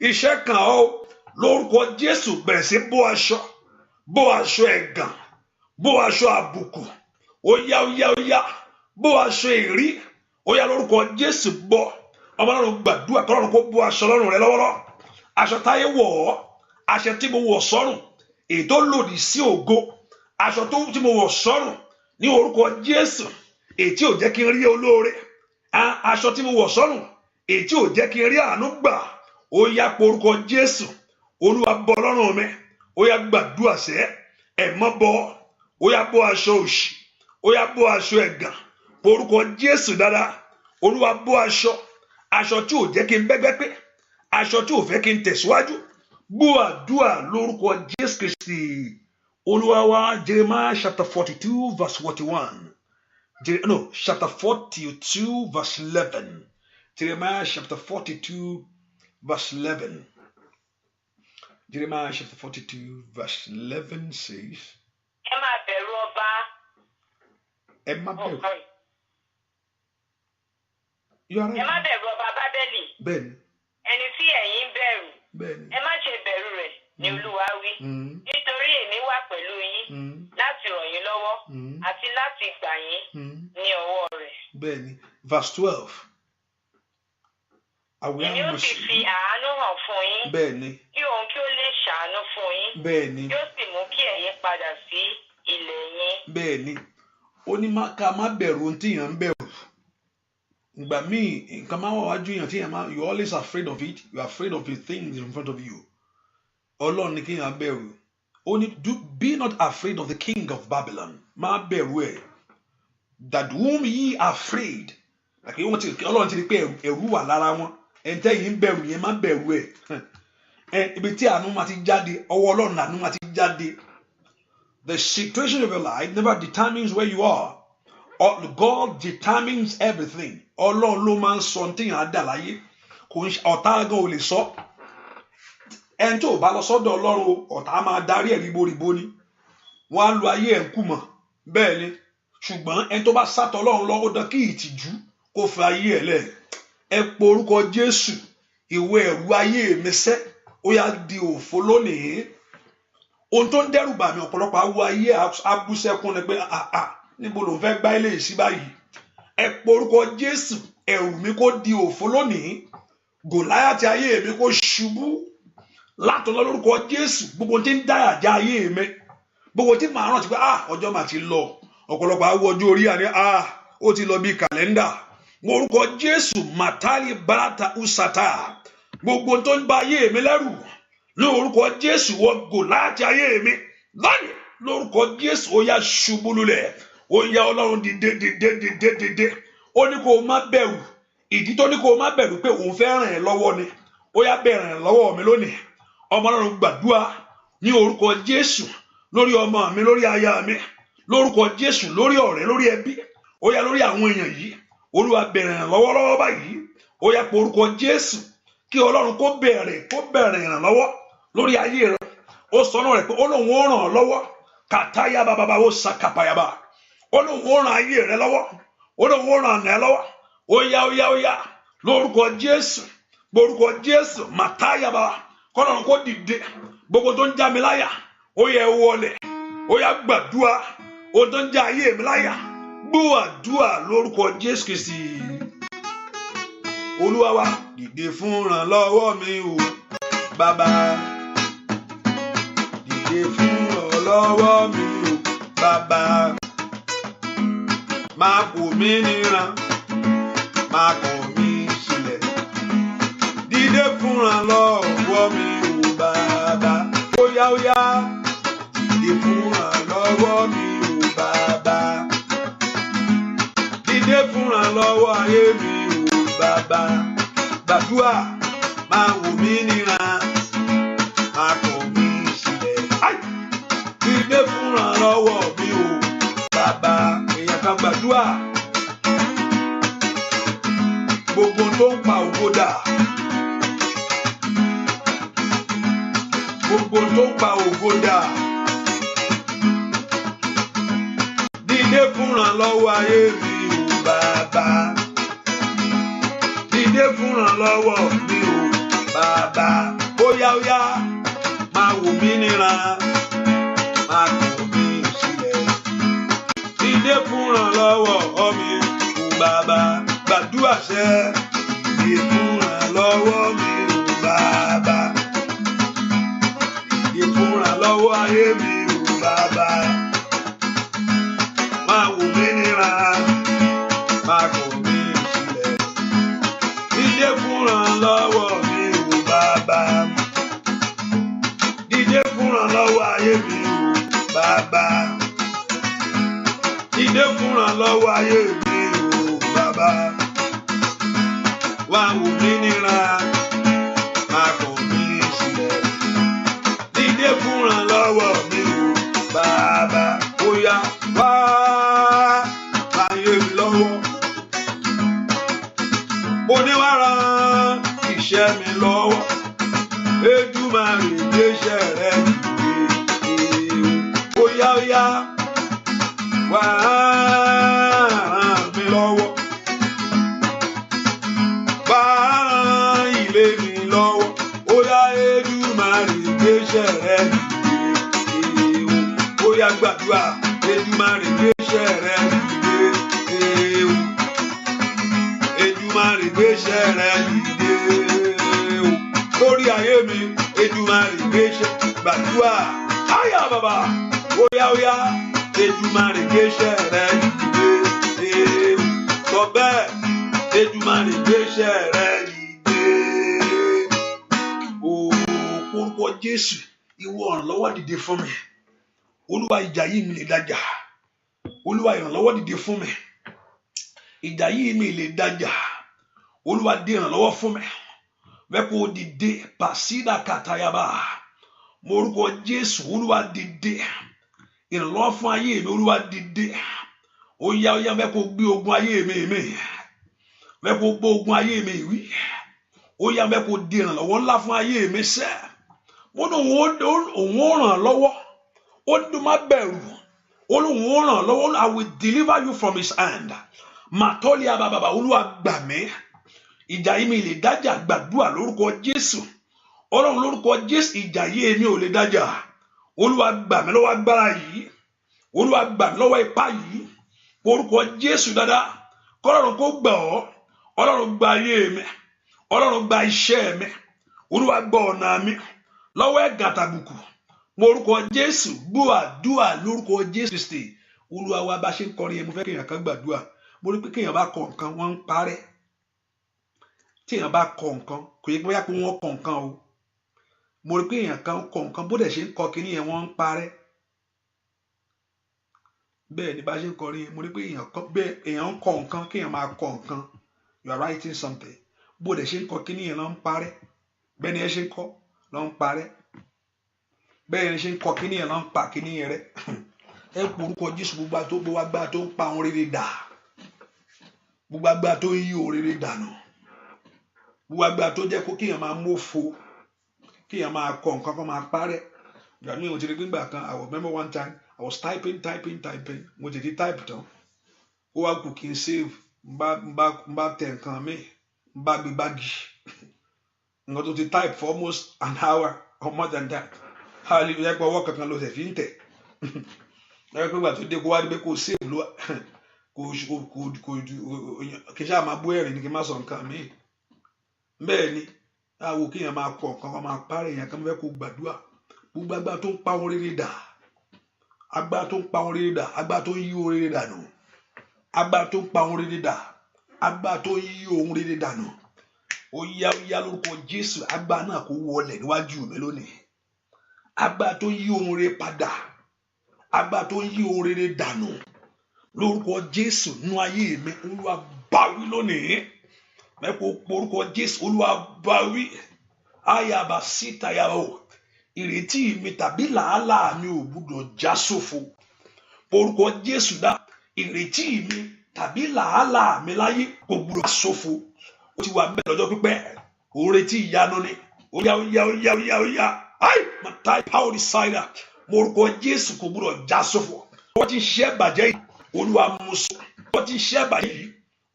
iṣẹ́ kan ọ́. Lórúkọ Jésù bẹ̀rẹ̀ sí bọ́ aṣọ ẹ̀gàn. Bó aṣọ àbùkù, ó yá, bó aṣọ èrí, ó yá lórúkọ Jésù bọ́. Ọmọ Ọlọ́run gbàdúrà kọ́lọ́run kó bọ́ aṣọ lọ́rùn rẹ lọ́wọ́lọ́. Aṣọ táyé wọ̀ ọ́, aṣọ tí mo wọ̀ sọ́rùn, èyí tó lòdì sí ògo, aṣọ tí mo wọ̀ sọ́rùn ní orúkọ Jésù, èyí tí ò jẹ́ kí n rí olóore, aṣọ tí mo wọ̀ sọ́rùn, èyí tí ò jẹ́ kí n rí àánú gbà, ó yá po orúkọ Jésù. Olúwa bọ́ lọ́rùn mi, ó yá gbàdúrà sẹ́, ẹ mọ́ bọ́. Ó yá bọ́ aṣọ òṣì, ó yá bọ́ aṣọ ẹ̀gàn. Orúkọ Jésù dáadáa. Olúwa bọ́ aṣọ tí ò jẹ́ kí n bẹ́gbẹ́ pé, aṣọ tí ò fẹ́ kí n tẹ̀síwájú. Gbọ́ àdúrà lórúkọ Jésù Kristi. Olúwa wa. Jeremiah chapter 42 verse 41. Chapter 42 verse 11. Jeremiah chapter 42 verse 11. Jeremiah chapter 42 verse 11 says, ẹ má bẹ̀rù ọba. Ẹ má bẹ̀rù. Ẹ má bẹ̀rù ọba Bábélì. Bẹ́ẹ̀ni. Ẹni tí ẹ̀yin bẹ̀rù. Bẹ́ẹ̀ni. Ẹ má ṣe bẹ̀rù rẹ̀ ni Olúwa wí. Nítorí èmi wà pẹ̀lú yín láti ràn yín lọ́wọ́ àti láti gbà yín ní ọwọ́ rẹ̀. Bẹ́ẹ̀ni. Verse 12. Èmi ó sì fi àánú hàn fún yín. Bẹ́ẹ̀ni. Kí òun kí ó lè ṣàánú fún yín. Bẹ́ẹ̀ni. Yóò sì mú kí ẹ̀yin padà sí ilẹ̀ yín. bẹ́ẹ̀ ni ó ní ká má bẹ̀rù ohun tí èèyàn ń bẹ̀rù ìgbà míì nǹkan máa wà wájú èèyàn tí èèyàn máa you always afraid of it, you are afraid of the things in front of you. Ọlọ́run ní kí èèyàn bẹ̀rù ó ní be not afraid of the king of Babylon, má bẹ̀rù ẹ̀, that whom ye are afraid. Ọlọ́run ti rí pé ẹ̀rù wà lára wọn ẹ̀ńtẹ́ yìí ń bẹ̀rù yẹn má bẹ̀rù ẹ̀ ibi tí àánú máa ti jáde ọwọ́ Ọlọ́run àánú máa ti jáde. The situation of your life never determines where you are. God determines everything. Ọlọ́run ló máa ń sọ tí yàn á dà láyé kò ń ọ̀tá gan ò lè sọ ẹni tó bá lọ sọ́dọ̀ Ọlọ́run ọ̀tá máa darí ẹ̀ ríboríbo ni wọ́n á lo ayé ẹ̀ ń kú mọ̀ bẹ́ẹ̀ ni ṣùgbọ́n ẹni tó bá sátọ̀ Ọlọ́run lọ́wọ́ dán kí ìtìjú kó fi ayé ẹ̀ lẹ̀ ẹ po orúkọ Jésù ìwé ẹ̀rù ayé mi sẹ́ ó yá di òfo lónìí. Ohun tó ń dẹ́rù bà mí ọ̀pọ̀lọpọ̀ awọ ayé abúsẹ́kún ni pé níbo ló ń fẹ́ gbá ilé yìí sí báyìí. Ẹ po orúkọ Jésù ẹ̀rù mi kó di òfo lónìí. Gòláyátì ayé mi kó ṣubú látọ̀lọ́ lórúkọ Jésù. Gbogbo tí ń dáyà já ayé mi gbogbo tí màá rántí pé ọjọ́ mà ti lọ ọ̀pọ̀lọpọ̀ awọ ọjọ́ orí àní ó ti lọ bí kàlẹ́ndà. Mo orúkọ Jésù màtálì bàràtà usata gbogbo tó ń ba ayé mi lẹ́rù ní orúkọ Jésù wọ Gòláyátì ayé mi lónìí lórúkọ Jésù ó yá ṣubú lulẹ̀ ó yá Ọlọ́run dìde ó ní kó o má bẹ̀rù ìdí tó ní kó o má bẹ̀rù pé òun fẹ́ ràn ẹ́ lọ́wọ́ ni ó yá bẹ̀rẹ̀ ràn lọ́wọ́ mi lónìí. Ọmọ Ọlọ́run gbàdúrà ní orúkọ Jésù lórí ọmọ mi lórí aya mi lórúkọ Jésù lórí ọ̀rẹ́ lórí ẹbí ó yá lórí àwọn èèyàn yìí Olúwa bẹ̀rẹ̀ ràn lọ́wọ́ báyìí ó yá pé orúkọ Jésù kí Ọlọ́run kó bẹ̀rẹ̀ ìrànlọ́wọ́ lórí ayé rẹ. Ó sọ náà rẹ̀ pé ó lóun ó ràn ọ́ lọ́wọ́ kàtáyà bàbá ó sàkàpàyàbà ó lóun ó ràn ayé rẹ lọ́wọ́ ó lóun ó ràn ẹ́ lọ́wọ́ ó yá lórúkọ Jésù lórúkọ Jésù màtáyà bàbá kọ́lọ́run kó dìde gbogbo tó ń já mi láyà ó yẹ wọlé ó yá gbàdúrà ó tó ń já ayé mi láyà gbọ́ àdúrà lórúkọ Jésù Kristi Olúwa wa. Dìde fún ìrànlọ́wọ́ mi o bàbá dìde fún ìrànlọ́wọ́ mi o bàbá má kò mí níran má kọ̀ mí sílẹ̀ dìde fún ìrànlọ́wọ́ mi o bàbá ó yá dìde fún ìrànlọ́wọ́ mi o bàbá dìde fún ìrànlọ́wọ́ ayé mi o bàbá gbàdúrà máa wò mí níran máa kọ̀ mí sílẹ̀ dìde fún ìrànlọ́wọ́ mi o bàbá. Èèyàn kan gbàdúrà gbogbo tó ń pa ògo dà gbogbo tó ń pa ògo dà dìde fún ìrànlọ́wọ́ ayé mi o bàbá dìde fún ìrànlọ́wọ́ mi o bàbá ó yá máa wò mí níran máa kọ̀ mí sílẹ̀ dìde fún ìrànlọ́wọ́ mi o bàbá gbàdúrà sẹ́ dìde fún ìrànlọ́wọ́ mi o bàbá dìde fún ìrànlọ́wọ́ ayé mi o bàbá máa wò mí níran máa kọ̀ mí sílẹ̀ dìde fún ìrànlọ́wọ́ mi o bàbá dìde fún ìrànlọ́wọ́ ayé mi o bàbá dìde fún ìrànlọ́wọ́ ayé mi o bàbá wá wò mí níran máa kọ̀ mí sílẹ̀ dìde fún ìrànlọ́wọ́ mi o bàbá ó yá wá ayé mi lọ́wọ́ mo ní wá ran iṣẹ́ mi lọ́wọ́ Èdùmàrè gbéṣẹ́ rẹ̀ dìde ó yá wá ràn mí lọ́wọ́ wá ràn ilé mi lọ́wọ́ ó yá Èdùmàrè gbéṣẹ́ rẹ̀ dìde ó yá gbàdúrà Èdùmàrè gbéṣẹ́ rẹ̀ dìde Èdùmàrè gbéṣẹ́ rẹ̀ dìde lórí ayé mi Èdùmàrè gbéṣẹ́ gbàdúrà áyà bàbá ó yá Èdùmàrè gbé Jésù ìwọ ìrànlọ́wọ́ dìde fún mi. Olúwa ìjà yìí mi lè dájà. Olúwa ìrànlọ́wọ́ dìde fún mi. Ìjà yìí mi lè dájà. Olúwa dé ìrànlọ́wọ́ fún mi. Mẹ́kò dìde pàṣídà kàtàyàbá. Mo orúkọ Jésù Olúwa dìde. Ìrànlọ́wọ́ fún ayé mi Olúwa dìde. Ó yá mẹ́kò gbé ogun ayé mi. Mẹ́kò gbé ogun ayé mi wí. Ó yá mẹ́kò dé ìrànlọ́wọ́ ńlá fún ayé mi sẹ́. Mo ní òun ó ràn lọ́wọ́. Ó dùn má bẹ̀rù. Olóhùn ó ràn lọ́wọ́. I will deliver you from his hand. Màtọ́lì àbàbàbà Olúwa gbà mí. Ìjà yìí mi lè dájà gbàdúrà lórúkọ Jésù. Ọlọ́run lórúkọ Jésù ìjà yìí èmi ò lè dájà. Olúwa gbà mí lọ́wọ́ agbára yìí. Olúwa gbà mí lọ́wọ́ ipá yìí. Orúkọ Jésù dáadáa. Kọ́lọ́run kó gbà ọ́. Ọlọ́run gba ayé mi. Ọlọ́run gba iṣẹ́ mi. Olúwa gba ọ̀nà mi. Lọ́wọ́ ẹ̀gàn tàbùkù. Mo orúkọ Jésù gbọ́ àdúrà lórúkọ Jésù Kristi. Olúwa wa bá ṣe ń kọrin yẹn mo fẹ́ kéèyàn kan gbàdúrà. Mo rí pé kéèyàn bá kọ nǹkan wọ́n ń parẹ́. Tí èèyàn bá kọ nǹkan kò yẹ bóyá pé wọ́n kọ nǹkan o. Mo rí pé èèyàn kan kọ nǹkan bó dẹ̀ ṣe ń kọ kíní yẹn wọ́n ń parẹ́. Bẹ́ẹ̀ ni bá ṣe ń kọrin yẹn mo rí pé èèyàn ń kọ nǹkan kéèyàn máa kọ nǹkan. You are writing something. Bó dẹ̀ ṣe ń kọ kíní yẹn ló ń parẹ́. Bẹ́ẹ̀ ni ẹ ṣe ń kọ ló ń parẹ́. Bẹ́ẹ̀ ni ṣe ń kọ kíní yẹn ló ń pa kíní yẹn rẹ́. Ẹ kú orúkọ Jésù gbogbo agbára tó ń pa ohun rere dà. Gbogbo agbára tó ń yí ohun rere dànù. Gbogbo agbára tó jẹ́ kó kéèyàn máa mófo. Kéèyàn máa kọ nǹkan kan máa parẹ́. Ìgbà mi ò ti rí gbígbà kan I remember one time I was typing. Mo ti di type tán. Ó wá kù kí n save. N bá tẹ nǹkan mi. N bá gbé báàgì. Nǹkan tó ti type for almost an hour or more than that. Hallelujah pé ọwọ́ kankan ló ṣe fi ń tẹ̀. Ẹ pé ìgbà tó dé kó wá dé kó save ló kì í ṣáà máa bú ẹ̀rín ni kí n má sọ nǹkan mi. Bẹ́ẹ̀ ni àwò kéèyàn máa kọ nǹkan kan máa parẹ́ èèyàn kan fẹ́ kó gbàdúrà. Gbogbo agbára tó ń pa ohun rere dà. Agbára tó ń pa ohun rere dà. Agbára tó ń yí ohun rere dànù. Agbára tó ń pa ohun rere dà. Agbára tó ń yí ohun rere dànù. Ó yá lórúkọ Jésù agbára náà kó wọlẹ̀ níwájú mi lónìí. Agbára tó ń yí ohun rere padà. Agbára tó ń yí ohun rere dànù. Lórúkọ Jésù nú ayé mi Olúwa bá wí lónìí. Mẹ́kọ̀ọ́ orúkọ Jésù Olúwa bá wí. Ayaba síta yàwó. Ìrètí mi tàbí làálàá mi ò gbúdọ̀ já sófo. Orúkọ Jésù dá ìrètí mi tàbí làálàá mi láyé kò gbúdọ̀ já sófo. Ó ti wà bẹ́ẹ̀ lọ́jọ́ pípẹ́. Ó retí ìyanu ni. Ó yá. Ai màtá ìpáwọ̀ ní sáyà. Orúkọ Jésù kò gbúdọ̀ já sófo. Wọ́n ti ṣiṣẹ́ bàjẹ́ yìí. Olúwa mú so. Wọ́n ti ṣiṣẹ́ bàjẹ́ yìí.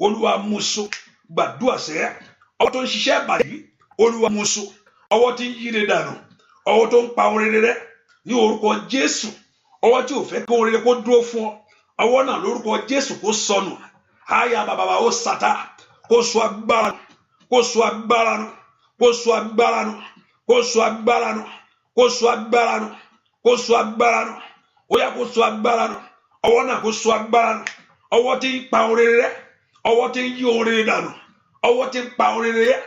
Olúwa mú so. Gbàdúrà sẹ́. Ọwọ́ tó ń ṣiṣẹ́ bàjẹ́ yìí. Olúwa mú so. Ọwọ́ tí ń yíre dànù. Ọwọ́ tó ń pa ohun rere rẹ́ ní orúkọ Jésù. Ọwọ́ tí ò fẹ́ kí ohun rere kó dúró fún ọ. Ọwọ́ náà lórúkọ Jésù kó sọnù. Aya bàbá ó sàtà. Kó so agbára nù. Kó so agbára nù. Kó so agbára nù. Kó so agbára nù. Kó so agbára nù. Kó so agbára nù. Ó yá kó so agbára nù. Ọwọ́ náà kó so agbára nù. Ọwọ́ tí ń pa ohun rere rẹ́. Ọwọ́ tí ń yí ohun rere dànù. Ọwọ́ tí ń pa ohun rere rẹ́.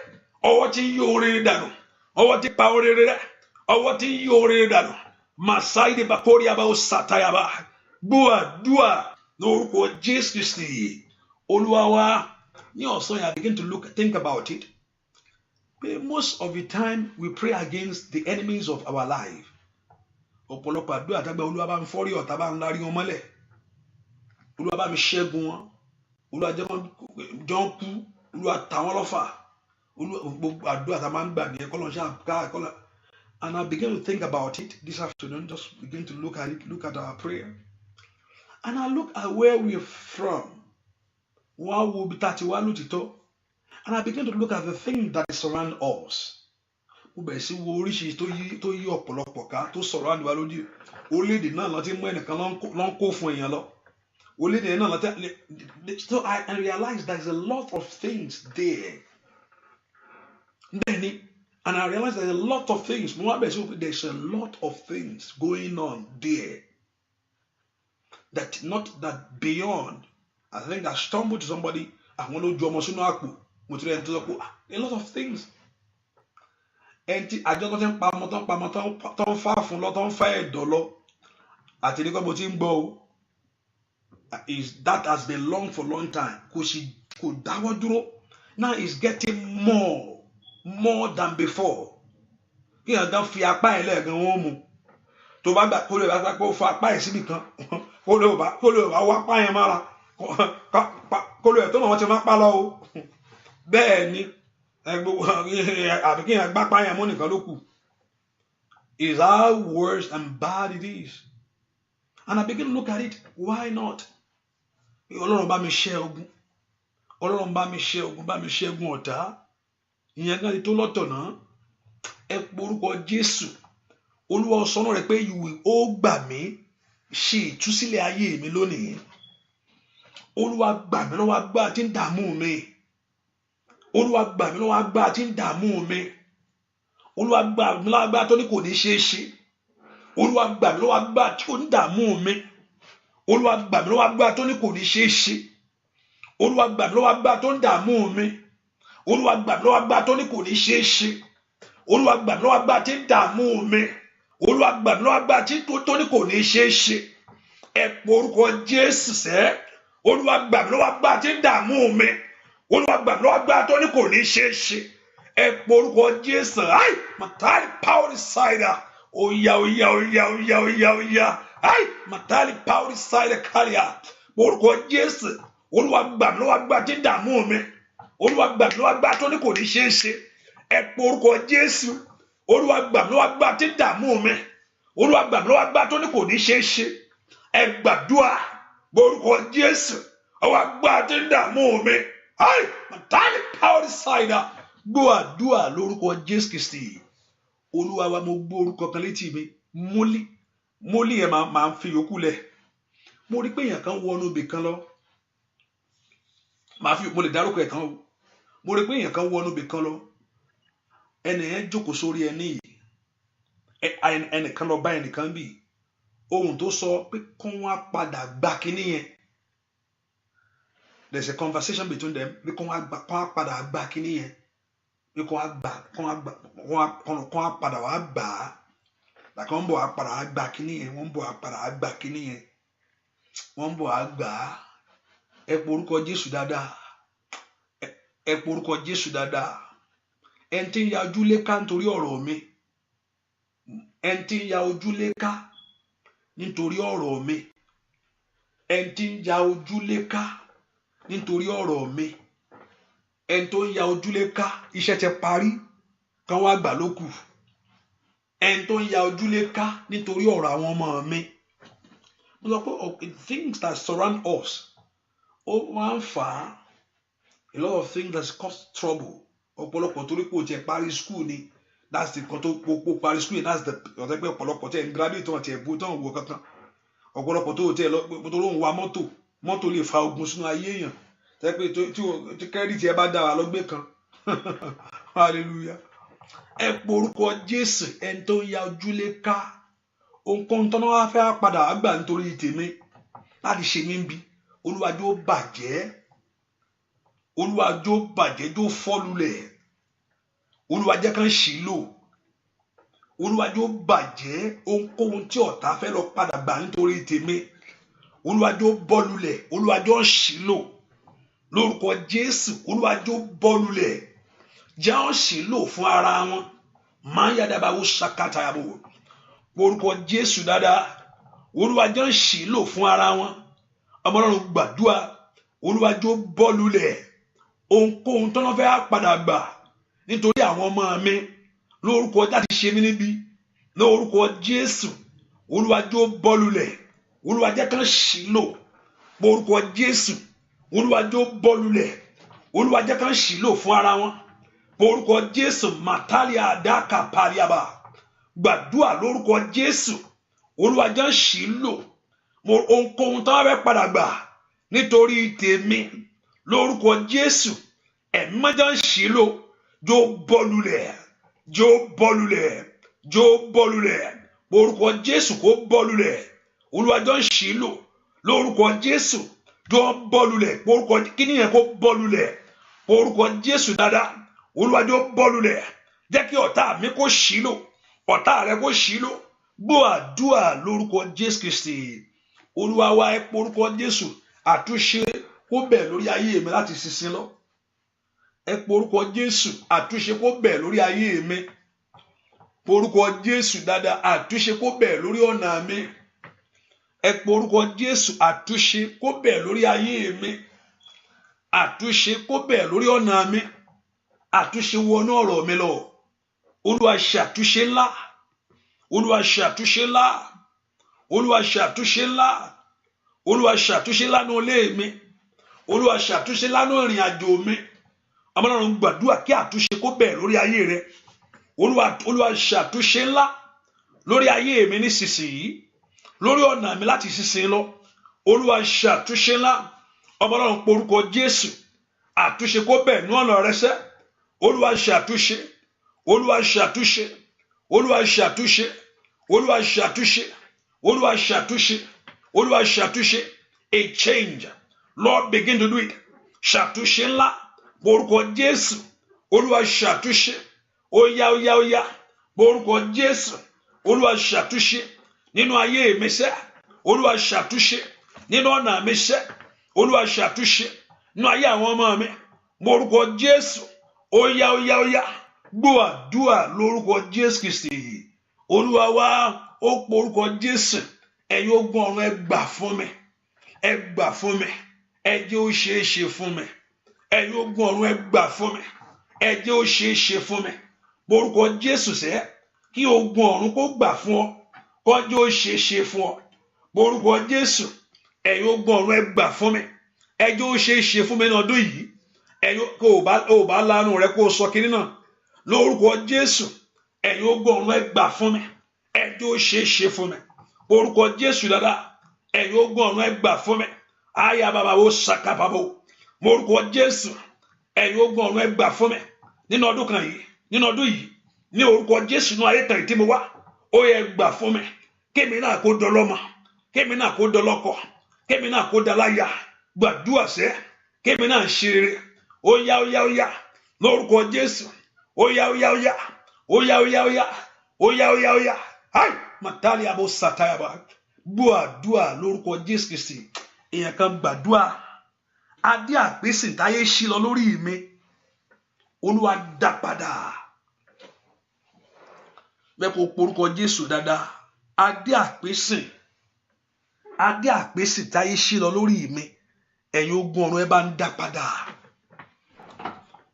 Ọwọ́ tí ń yí ohun rere dànù. Ọwọ́ tí ń pa ohun rere rẹ́. Ọwọ́ tí ń yí ohun rere dànù. Masaide bakori aba o satayaba. Gbúàdúà lórúkọ Jésù Kristi. Olúwa wa ní ọ̀sán yẹn I begin to think about it. But most of the time we pray against the enemies of our life. Ọ̀pọ̀lọpọ̀ àdúrà tàgbà Olúwa bá ń fọ́rí ọ̀tá bá ń lárí wọn mọ́lẹ̀. Olúwa bá mi ṣẹ́gun wọn. Olúwa jẹ́ wọn jọ ń kú. Olúwa ta wọn lọ́fà. Olúwa gbogbo àdúrà tá máa ń gbà nìyẹn kọ́lọ́ ṣáà ká kọ́lọ́. And I began to think about it this afternoon, just begin to look at it, look at our prayer. And I look at where we're from. And I began to look at the things that surround us. So I realized there's a lot of things there. And I realized there's a lot of things. There's a lot of things going on there. That not that beyond. I think I stumbled to somebody. A lot of things. ẹni tí àjọ tó ti ń pamọ́ tó ń fà fún lọ tó ń fà ẹ̀dọ̀ lọ àti ní kọ́ mo ti ń gbọ́ o that has been long for long time kò dáwọ́ dúró now is getting more than before kí ẹ̀ gan fi apá ẹ̀ lẹ́ẹ̀gan wọ́n mu tó bá gbà kó lè bá pé ó fa apá ẹ̀ síbì kan kó lè bá wá apá yẹn mára kó lè tó mọ̀ wọ́n ti máa pa lọ o bẹ́ẹ̀ ni àbí kí ẹ̀ gbá apá yẹn mú nìkan ló kù is how worse and bad it is and I begin to look at it why not Ọlọ́run bá mi ṣẹ́ ogun Ọlọ́run bá mi ṣẹ́gun ọ̀tá ìyẹn gan ni tó lọ́tọ̀ náà ẹ porúkọ Jésù Olúwa sọ́nà rẹ̀ pé ó gbà mí ṣe ìtúsílẹ̀ ayé mi lónìí Olúwa gbà mí lọ́wọ́ agbára tí ń dààmú mi Olúwa gbà mí lọ́wọ́ agbára tí ń dààmú mi Olúwa gbà mí lọ́wọ́ agbára tó ní kò ní ṣeé ṣe Olúwa gbà mí lọ́wọ́ agbára tí ó ń dààmú mi Olúwa gbà mí lọ́wọ́ agbára tó ní kò ní ṣeé ṣe Olúwa gbà mí lọ́wọ́ agbára tó ń dààmú mi Olúwa gbà mí lọ́wọ́ agbára tó ní kò ní ṣeé ṣe Olúwa gbà mí lọ́wọ́ agbára tí ń dààmú mi Olúwa gbà mí lọ́wọ́ agbára tí tó ní kò ní ṣeé ṣe ẹ pọ orúkọ Jésù sẹ́ Olúwa gbà mí lọ́wọ́ agbára tí ń dààmú mi Olúwa gbà mí lọ́wọ́ agbára tó ní kò ní ṣeé ṣe ẹ pọ orúkọ Jésù ai matali power cider oya ai matali power cider káríà orúkọ Jésù Olúwa gbà mí lọ́wọ́ agbára tí ń dààmú mi Olúwa gbà mí lọ́wọ́ agbára tó ní kò ní ṣeé ṣe ẹ pọ orúkọ Jésù Olúwa gbà mí lọ́wọ́ agbára tí ń dààmú mi Olúwa gbà mí lọ́wọ́ agbára tó ní kò ní ṣeé ṣe ẹ gbàdúrà orúkọ Jésù ọwọ́ agbára tí ń dààmú mi ai matali power cider gbọ́ àdúrà lórúkọ Jésù Kristi Olúwa wa mo gbọ́ orúkọ kan létí mi mólí ẹ máa ń fi yòókù lẹ̀ mo rí pé èèyàn kan wọnú ibì kan lọ mo lè dárúkọ ẹ̀ kan o mo rí pé èèyàn kan wọnú ibì kan lọ ẹnì yẹn jókòó sórí ẹni yìí ẹnìkan lọ bá ẹnìkan bì ohun tó sọ pé kó wọn padà gba kínní yẹn there's a conversation between them pé kó wọn padà gba kínní yẹn pé kó wọn padà wá gbà á làkàn wọn bọ̀ wá padà wá gba kínní yẹn wọn bọ̀ wá padà wá gba kínní yẹn wọn bọ̀ wá gbà á ẹ pọ orúkọ Jésù dáadáa ẹ pọ orúkọ Jésù dáadáa ẹni tí ń ya ojúlé ká nítorí ọ̀rọ̀ mi ẹni tí ń ya ojúlé ká nítorí ọ̀rọ̀ mi ẹni tí ń ya ojúlé ká nítorí ọ̀rọ̀ mi ẹni tó ń ya ojúlé ká iṣẹ́ ti parí kán wá gbà lókù ẹni tó ń ya ojúlé ká nítorí ọ̀rọ̀ àwọn ọmọ mi mo sọ pé things that surround us ó máa ń fà á a lot of things that cause trouble ọ̀pọ̀lọpọ̀ torí pé o tiẹ̀ parí school ni that's the kan tó po parí school that's the ọ̀tẹ́ pé ọ̀pọ̀lọpọ̀ tiẹ̀ ń graduate tán tiẹ̀ bó tán wò kankan ọ̀pọ̀lọpọ̀ tó tiẹ̀ lọ tó ló ń wa mọ́tò lè fa ogun sínú ayé èèyàn tẹ́ pé tí kẹ́rìtì ẹ bá dá wa lọ́gbẹ́ kan hallelujah ẹ porúkọ Jésù ẹni tó ń ya ojúlé ká ohunkóhun tán náà wá fẹ́ padà wá gbà nítorí tèmi láti ṣe mí bí Olúwa jọ̀ọ́ bàjẹ́ Olúwa jọ̀ọ́ bàjẹ́ jọ̀ọ́ fọ́ lulẹ̀ Olúwa jẹ́ kán ṣì lò Olúwa jọ̀ọ́ bàjẹ́ ohunkóhun tí ọ̀tá fẹ́ lọ padà gbà nítorí tèmi Olúwa jọ̀ọ́ bọ́ lulẹ̀ Olúwa jọ̀ọ́ ṣì lò lórúkọ Jésù Olúwa jọ̀ọ́ bọ́ lulẹ̀ jẹ́ ọ́n ṣì lò fún ara wọn máa ń yàdàbà ó ṣàkàtà àbò orúkọ Jésù dáadáa Olúwa jẹ́ ọ́n ṣì lò fún ara wọn ọmọ Ọlọ́run gbàdúrà Olúwa jọ̀ọ́ bọ́ lulẹ̀ ohunkóhun tó náà fẹ́ padà gbà nítorí àwọn ọmọ mi lórúkọ láti ṣe mí níbi lórúkọ Jésù Olúwa jọ̀ọ́ bọ́ lulẹ̀ Olúwa jẹ́ kán ṣì lò lórúkọ Jésù Olúwa jọ̀ọ́ bọ́ lulẹ̀ Olúwa jẹ́ kán ṣì lò fún ara wọn lórúkọ Jésù matalia adaka pariaba gbàdúrà lórúkọ Jésù Olúwa jẹ́ ṣì lò ohunkóhun tó fẹ́ padà gbà nítorí tèmi lórúkọ Jésù ẹ̀mí máa ń ṣì lò jọ̀ọ́ bọ́ lulẹ̀ jọ̀ọ́ bọ́ lulẹ̀ jọ̀ọ́ bọ́ lulẹ̀ lórúkọ Jésù kó bọ́ lulẹ̀ Olúwa jọ̀ọ́ ń ṣì lò lórúkọ Jésù jọ̀ọ́ bọ́ lulẹ̀ lórúkọ kíní yẹn kó bọ́ lulẹ̀ lórúkọ Jésù dáadáa Olúwa jọ̀ọ́ bọ́ lulẹ̀ jẹ́ kí ọ̀tá mi kó ṣílò, ọ̀tá rẹ kó ṣílò. Gbọ́ àdúrà lórúkọ Jésù Kristi. Olúwa wa, ẹ porúkọ Jésù, àtúnṣe kó bẹ̀ lórí ayé mi láti sísin lọ. Ẹ porúkọ Jésù, àtúnṣe kó bẹ̀ lórí ayé mi. Porúkọ Jésù dáadáa, àtúnṣe kó bẹ̀ lórí ọ̀nà mi. Ẹ porúkọ Jésù, àtúnṣe kó bẹ̀ lórí ayé mi. Àtúnṣe kó bẹ̀ lórí ọ̀nà mi. Àtúnṣe wọnú ọ̀rọ̀ mi lọ. Olúwa ṣàtúnṣe ńlá. Olúwa ṣàtúnṣe ńlá. Olúwa ṣàtúnṣe ńlá. Olúwa ṣàtúnṣe ńlá nínú ilé mi. Olúwa ṣàtúnṣe ńlá nínú ìrìn àjò mi. Ọmọlọ́run gbàdúrà kí àtúnṣe kó bẹ̀ lórí ayé rẹ. Olúwa ṣàtúnṣe ńlá lórí ayé mi nísinsìnyí, lórí ọ̀nà mi láti sísin lọ. Olúwa ṣàtúnṣe ńlá. Ọmọlọ́run porúkọ Jésù, àtúnṣe kó bẹ̀ ní ọ̀nà rẹ sẹ́. Olúwa ṣàtúnṣe. Olúwa ṣàtúnṣe. Olúwa ṣàtúnṣe. Olúwa ṣàtúnṣe. Olúwa ṣàtúnṣe. Olúwa ṣàtúnṣe. A change. Lord, begin to do it. Ṣàtúnṣe ńlá. Porúkọ Jésù. Olúwa ṣàtúnṣe. Óyá, óyá, óyá. Porúkọ Jésù. Olúwa ṣàtúnṣe nínú ayé mi sẹ́. Olúwa ṣàtúnṣe nínú ọ̀nà mi sẹ́. Olúwa ṣàtúnṣe nínú ayé àwọn ọmọ mi. Porúkọ Jésù. Óyá, óyá, óyá. Gbọ́ àdúrà lórúkọ Jésù Kristi. Olúwa wa, ó porúkọ Jésù. Ẹ̀yin ogun ọ̀run, ẹ gbà fún mi. Ẹ gbà fún mi. Ẹ jẹ́ ó ṣeé ṣe fún mi. Ẹ̀yin ogun ọ̀run, ẹ gbà fún mi. Ẹ jẹ́ ó ṣeé ṣe fún mi. Porúkọ Jésù sẹ́, kí ogun ọ̀run kó gbà fún ọ. Kó jẹ́ ó ṣeé ṣe fún ọ. Porúkọ Jésù, ẹ̀yin ogun ọ̀run, ẹ gbà fún mi. Ẹ jẹ́ ó ṣeé ṣe fún mi ní ọdún yìí. Ẹ̀yin kò bá lánàá rẹ kó sọ kiri náà. Lórúkọ Jésù, ẹ̀yin ogun ọ̀run, ẹ gbà fún mi. Ẹ jẹ́ ó ṣeé ṣe fún mi. Orúkọ Jésù dáadáa, ẹ̀yin ogun ọ̀run, ẹ gbà fún mi. Aya bàbá wo ṣàkàbàbò. Orúkọ Jésù, ẹ̀yin ogun ọ̀run, ẹ gbà fún mi. Nínú ọdún kan yìí, nínú ọdún yìí, ní orúkọ Jésù ní ayé kan tí mo wá, ó yẹ gbà fún mi. Kémi náà kó dọlọ́mọ, kémi náà kó dọlọ́kọ, kémi náà kó daláya. Gbàdúrà sẹ́, kémi náà ṣe rere. Óyá, óyá, óyá. Lórúkọ Jésù. Óyá, óyá, óyá. Óyá, óyá, óyá. Óyá, óyá, óyá. Ai, matali abo satayaba. Gbọ́ àdúrà lórúkọ Jésù Kristi. Èèyàn kan gbàdúrà. Adé àpèsè táyé ṣí lọ lórí mi. Olúwa dá padà. Bẹ́ẹ̀ kó porúkọ Jésù dáadáa. Adé àpèsè. Adé àpèsè táyé ṣí lọ lórí mi. Ẹ̀yin ogun ọ̀run, ẹ bá ń dá padà.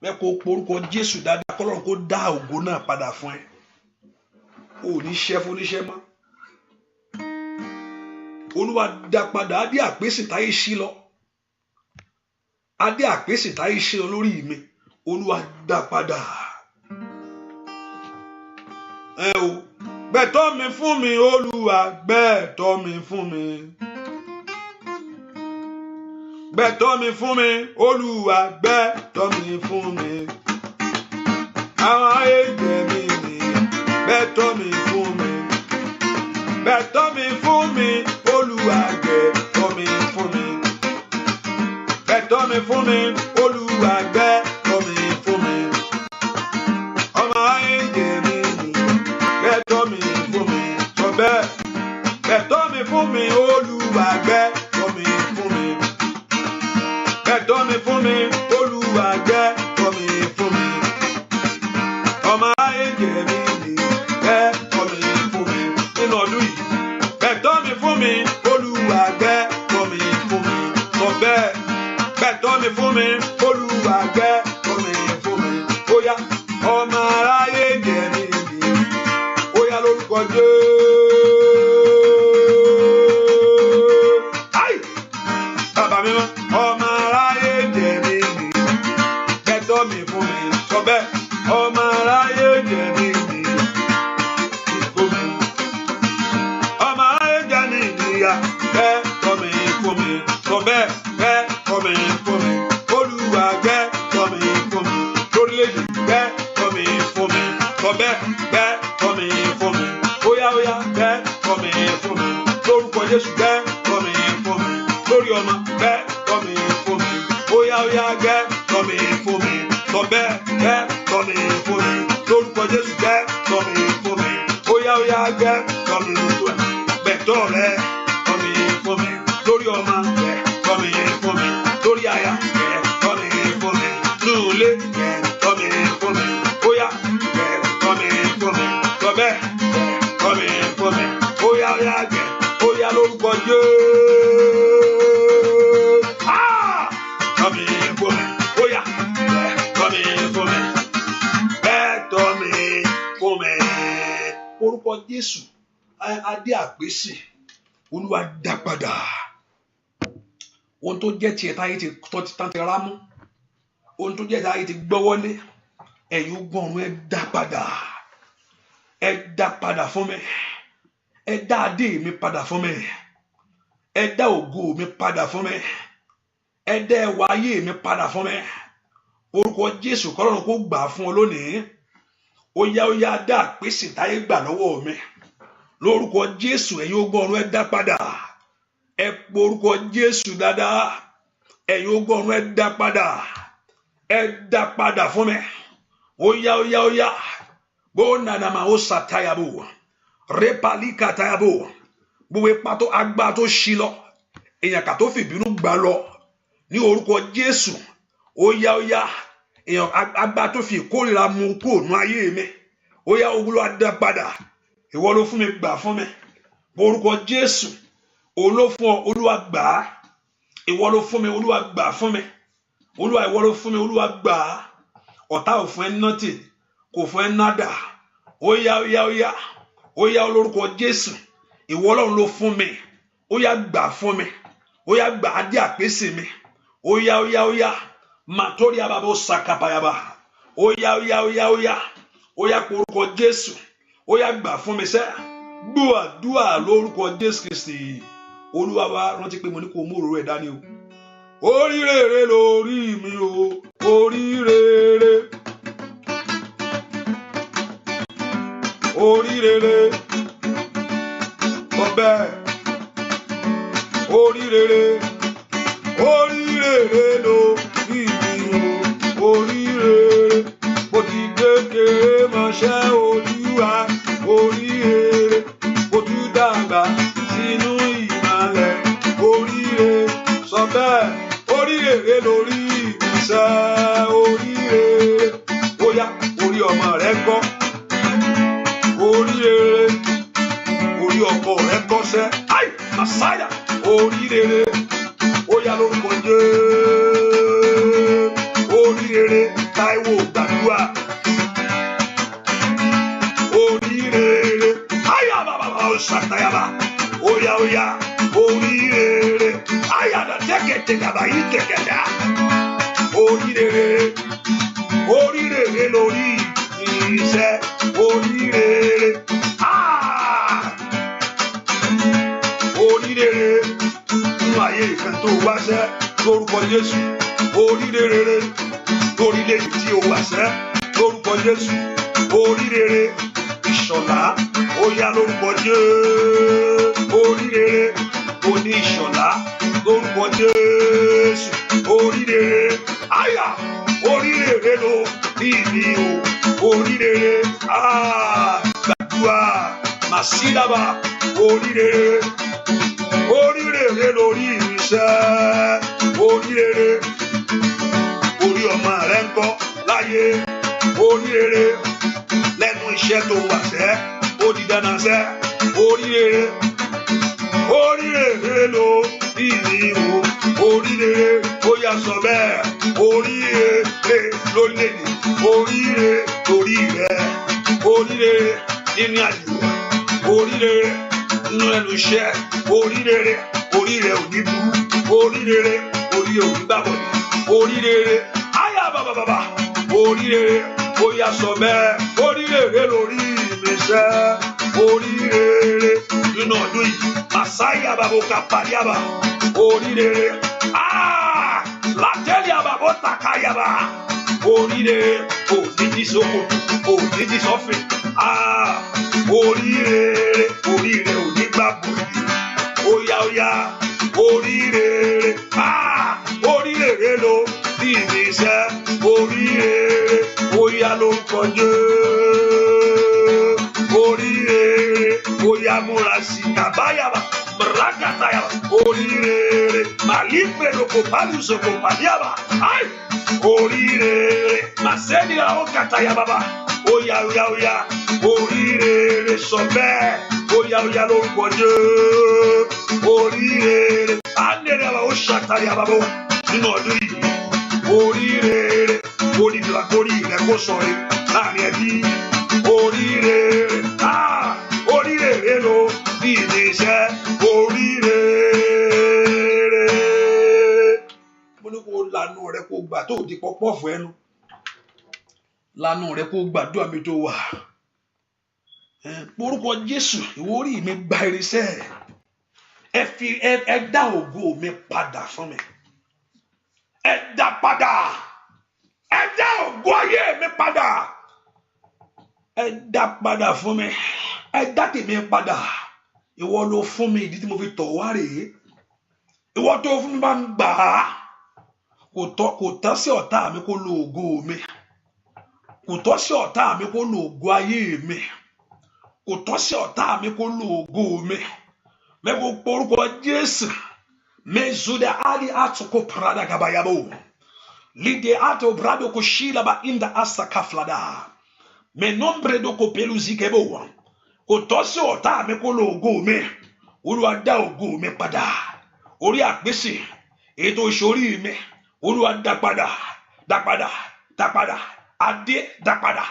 Bẹ́ẹ̀ kó porúkọ Jésù dáadáa. Kọ́lọ́run kó dá ògo náà padà fún ẹ. O ní ṣẹ́ fún oníṣẹ́ mọ́. Olúwa dá padà. Adé àpèsè táyé ṣí lọ. Adé àpèsè táyé ṣí lọ lórí mi. Olúwa dá padà. Ẹ o, gbẹ̀tọ́ mi fún mi, Olúwa, gbẹ̀tọ́ mi fún mi. Gbẹ̀tọ́ mi fún mi, Olúwa, gbẹ̀tọ́ mi fún mi. Àwọn ayé jẹ mí nìyẹn, gbẹ̀tọ́ mi fún mi. Gbẹ̀tọ́ mi fún mi, Olúwa, gbẹ̀tọ́ mi fún mi. Gbẹ̀tọ́ mi fún mi, Olúwa, gbẹ̀tọ́ mi fún mi. Ọmọ ayé jẹ mí nìyẹn, gbẹ̀tọ́ mi fún mi. Sọ bẹ́ẹ̀, gbẹ̀tọ́ mi fún mi, Olúwa, gbẹ̀tọ́ mi fún mi. Gbẹ̀tọ́ mi fún mi, Olúwa, gbẹ̀tọ́ mi fún mi. Ọmọ ayé jẹ mí nìyẹn, gbẹ̀tọ́ mi fún mi. Nínú ọdún yìí, gbẹ̀tọ́ mi fún mi, Olúwa, gbẹ̀tọ́ mi fún mi. Sọ bẹ́ẹ̀, gbẹ̀tọ́ mi fún mi, Olúwa, gbẹ̀tọ́ mi fún mi. Ó yá, ọmọ aráyé jẹ mí nìyẹn. Ó yá lórúkọ Jésù. Ai! Bàbá mi mọ́, ọmọ aráyé jẹ mí nìyẹn. Gbẹ̀tọ́ mi fún mi. Sọ bẹ́ẹ̀, ọmọ aráyé jẹ mí nìyẹn. Fún mi. Ọmọ aráyé jẹ mí nìyẹn. Gbẹ̀tọ́ mi fún mi. Sọ bẹ́ẹ̀, gbẹ̀tọ́ mi fún mi. Olúwa, gbẹ̀tọ́ mi fún mi. Lórílẹ̀-èdè, gbẹ̀tọ́ mi fún mi. Sọ bẹ́ẹ̀, gbẹ̀tọ́ mi fún mi. Óyá, óyá, gbẹ̀tọ́ mi fún mi. Lórúkọ Jésù, gbẹ̀tọ́ mi fún mi. Lórí ọmọ, gbẹ̀tọ́ mi fún mi. Óyá, óyá, gbẹ̀tọ́ mi fún mi. Sọ bẹ́ẹ̀, gbẹ̀tọ́ mi fún mi. Lórúkọ Jésù adé àpèsè Olúwa dá padà ohun tó jẹ́ tiẹ̀ táyé ti tán ti rámú ohun tó jẹ́ táyé ti gbọ́wọ́lé ẹ̀yin ogun ọ̀run ẹ dá padà fún mi ẹ dá adé mi padà fún mi ẹ dá ògo mi padà fún mi ẹ dá ẹwà ayé mi padà fún mi orúkọ Jésù kọ́lọ́run kó gbà fún ọ lónìí ó yá dá àpèsè táyé gbà lọ́wọ́ mi lórúkọ Jésù ẹ̀yin ogun ọ̀run ẹ dá padà ẹ pọ orúkọ Jésù dáadáa ẹ̀yin ogun ọ̀run ẹ dá padà fún mi ó yá gbónàdàmà ó sàtàyàbò rẹpàlíkà tàyàbò gbogbo ipa tó agbá tó ṣí lọ èèyàn kà tó fìbínú gbà lọ ní orúkọ Jésù ó yá èèyàn agbá tó fi ìkórìíra mú kúrò nú ayé mi ó yá Olúwa dá padà ìwọ ló fún mi gbà fún mi orúkọ Jésù òun ló fún ọ Olúwa gbà á ìwọ ló fún mi Olúwa gbà fún mi Olúwa ìwọ ló fún mi Olúwa gbà á ọ̀tá ò fún ẹ nọ́tì kò fún ẹ nádà ó yá olórúkọ Jésù ìwọ Ọlọ́run ló fún mi ó yá gbà fún mi ó yá gbà á dé àpèsè mi ó yá màtórí àbàbò sàkàpàyàbà ó yá orúkọ Jésù ó yá gbà fún mi sẹ́ gbúàdúà lórúkọ Jésù Kristi Olúwa wa rántí pé mo ní kó mú òróró ẹ̀ dání o oríire lórí mi o oríire ọbẹ̀ oríire lórí mi o oríire mo ti kékeré mọṣẹ́ Olúwa oríire mo tún dàgbà sínú ìmọ̀lẹ̀ oríire sọ bẹ́ẹ̀ oríire lórí ìṣẹ́ oríire ó yá orí ọmọ rẹ gbọ́ oríire orí ọkọ rẹ gbọ́sẹ́ ai Màsáyà oríire ó yá lórúkọ Jésù oríire Táíwò gbàdúrà oríire ayà bàbá ṣàtàyàbà ó yá oríire ayà dà tẹ́kẹ̀tẹ̀ dàbà yìí tẹ̀kẹ̀dà oríire lórí iṣẹ́ oríire nínú ayé ìfẹ́ tó wáṣẹ́ lórúkọ Jésù oríire lórílẹ̀-èdè tí o wáṣẹ́ lórúkọ Jésù oríire Ìṣọ̀lá ó yá lórúkọ Jésù oríire oní Ìṣọ̀lá lórúkọ Jésù oríire àyà oríire ló ní ìní o oríire gbàdúrà màsídàbà oríire lórí ìrìnsẹ́ oríire orí ọmọ rẹ ń kọ́ láyé oríire lẹ́nu iṣẹ́ tó wà sẹ́ ó di dáná sẹ́ oríire ló ìní o oríire ó yá sọ bẹ́ẹ̀ oríire lórílẹ̀-èdè oríire torí rẹ oríire nínú àjò oríire nínú ẹnu iṣẹ́ oríire orí rẹ ò ní burú oríire orí ò ní gbàbọ̀dé oríire ayá bàbà oríire ó yá sọ bẹ́ẹ̀ oríire lórí ìmẹ̀ṣẹ́ oríire nínú ọdún yìí Màsáyà bàbá kàpàdéàbà oríire látẹ́lẹ̀ àbàbọ̀ tàkàyàbà oríire òdìdí sóko òdìdí sọ́fìn oríire ò ní gbàbọ̀dé ó yá oríire ló bí ìmísẹ́ oríire ó yá ló ń kọjú oríire ó yá múra sí kàbáyàbá mrakatayaba oríire màlífẹ̀lòkò pálùsòkò pàdéàbà oríire màsẹ́ni àwọn kàtàyàbàbà ó yá oríire sọ bẹ́ẹ̀ ó yá lórúkọ Jésù oríire àndẹ̀rẹ̀wà ó ṣàtàyàbàbà nínú ọdún yìí oríire onídìrà kórì rẹ kó sọ̀rọ̀ láàrin ẹbí oríire mo ní kó lanu rẹ kó gbà tó di pọpọ́ọ̀fù ẹnu lanu rẹ kó gbàdúrà mi tó wà orúkọ Jésù ìwọ orí mi gba irisẹ́ ẹ dá ògo mi padà fún mi ẹ dá padà ẹ dá ògo ayé mi padà ẹ dá padà fún mi ẹ dá tèmi padà ìwọ ló fún mi ìdí tí mo fi tọ̀ wá rèé ìwọ tó fún mi bá ń gbà á kò tọ́ sí ọ̀tá mi kó lo ògo mi kò tọ́ sí ọ̀tá mi kó lo ògo ayé mi kò tọ́ sí ọ̀tá mi kó lo ògo mi mẹ́kò porúkọ Jésù mẹ́zúdà áli àtúkò parada gabayabo lídé àtò brado kò ṣílaba inda asakaflada mẹ́nọ́mbrẹ́ dọ́kọ̀ pẹ̀lú zikebo kò tọ́ sí ọ̀tá mi kó lo ògo mi Olúwa dá ògo mi padà orí àpèsè ètò ìṣòrí mi Olúwa dá padà dá padà dá padà adé dá padà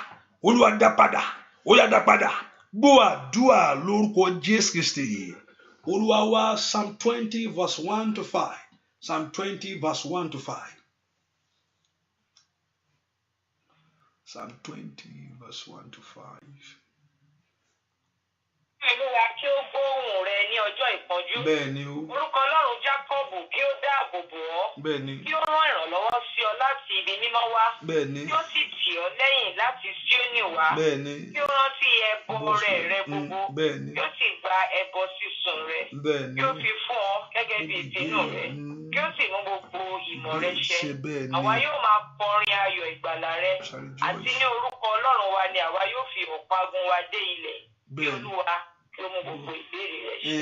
Olúwa dá padà ó yá dá padà gbọ́ àdúrà lórúkọ Jésù Kristi Olúwa wá Psalm 20 verse 1 to 5 Psalm 20 verse 1 to 5 Psalm 20 verse 1 to 5. Olúwa kí ó gbóhùn rẹ ní ọjọ́ ìpọ́njú. Bẹ́ẹ̀ni o. Orúkọ Ọlọ́run Jákọ́bù kí ó dáàbò bò ọ́. Bẹ́ẹ̀ni. Kí ó rán ìrànlọ́wọ́ sí ọ láti ibi mímọ́ wá. Bẹ́ẹ̀ni. Kí ó sì tì ọ́ lẹ́yìn láti Síónì wá. Bẹ́ẹ̀ni. Kí ó rántí ẹbọ rẹ gbogbo. Bẹ́ẹ̀ni. Kí ó sì gba ẹbọ sísun rẹ. Bẹ́ẹ̀ni. Kí ó fi fún ọ gẹ́gẹ́ bí ìdínú rẹ. Kí ó sì mú gbogbo ìmọ̀ rẹ ṣẹ. Àwa yóò máa kọrin ayọ̀ ìgbàlà rẹ. Àti ní orúkọ Ọlọ́run wa ni àwa yóò fi ọ̀págun wa dé ilẹ̀. Kí Olúwa kí ó mú gbogbo ìbéèrè rẹ ṣẹ.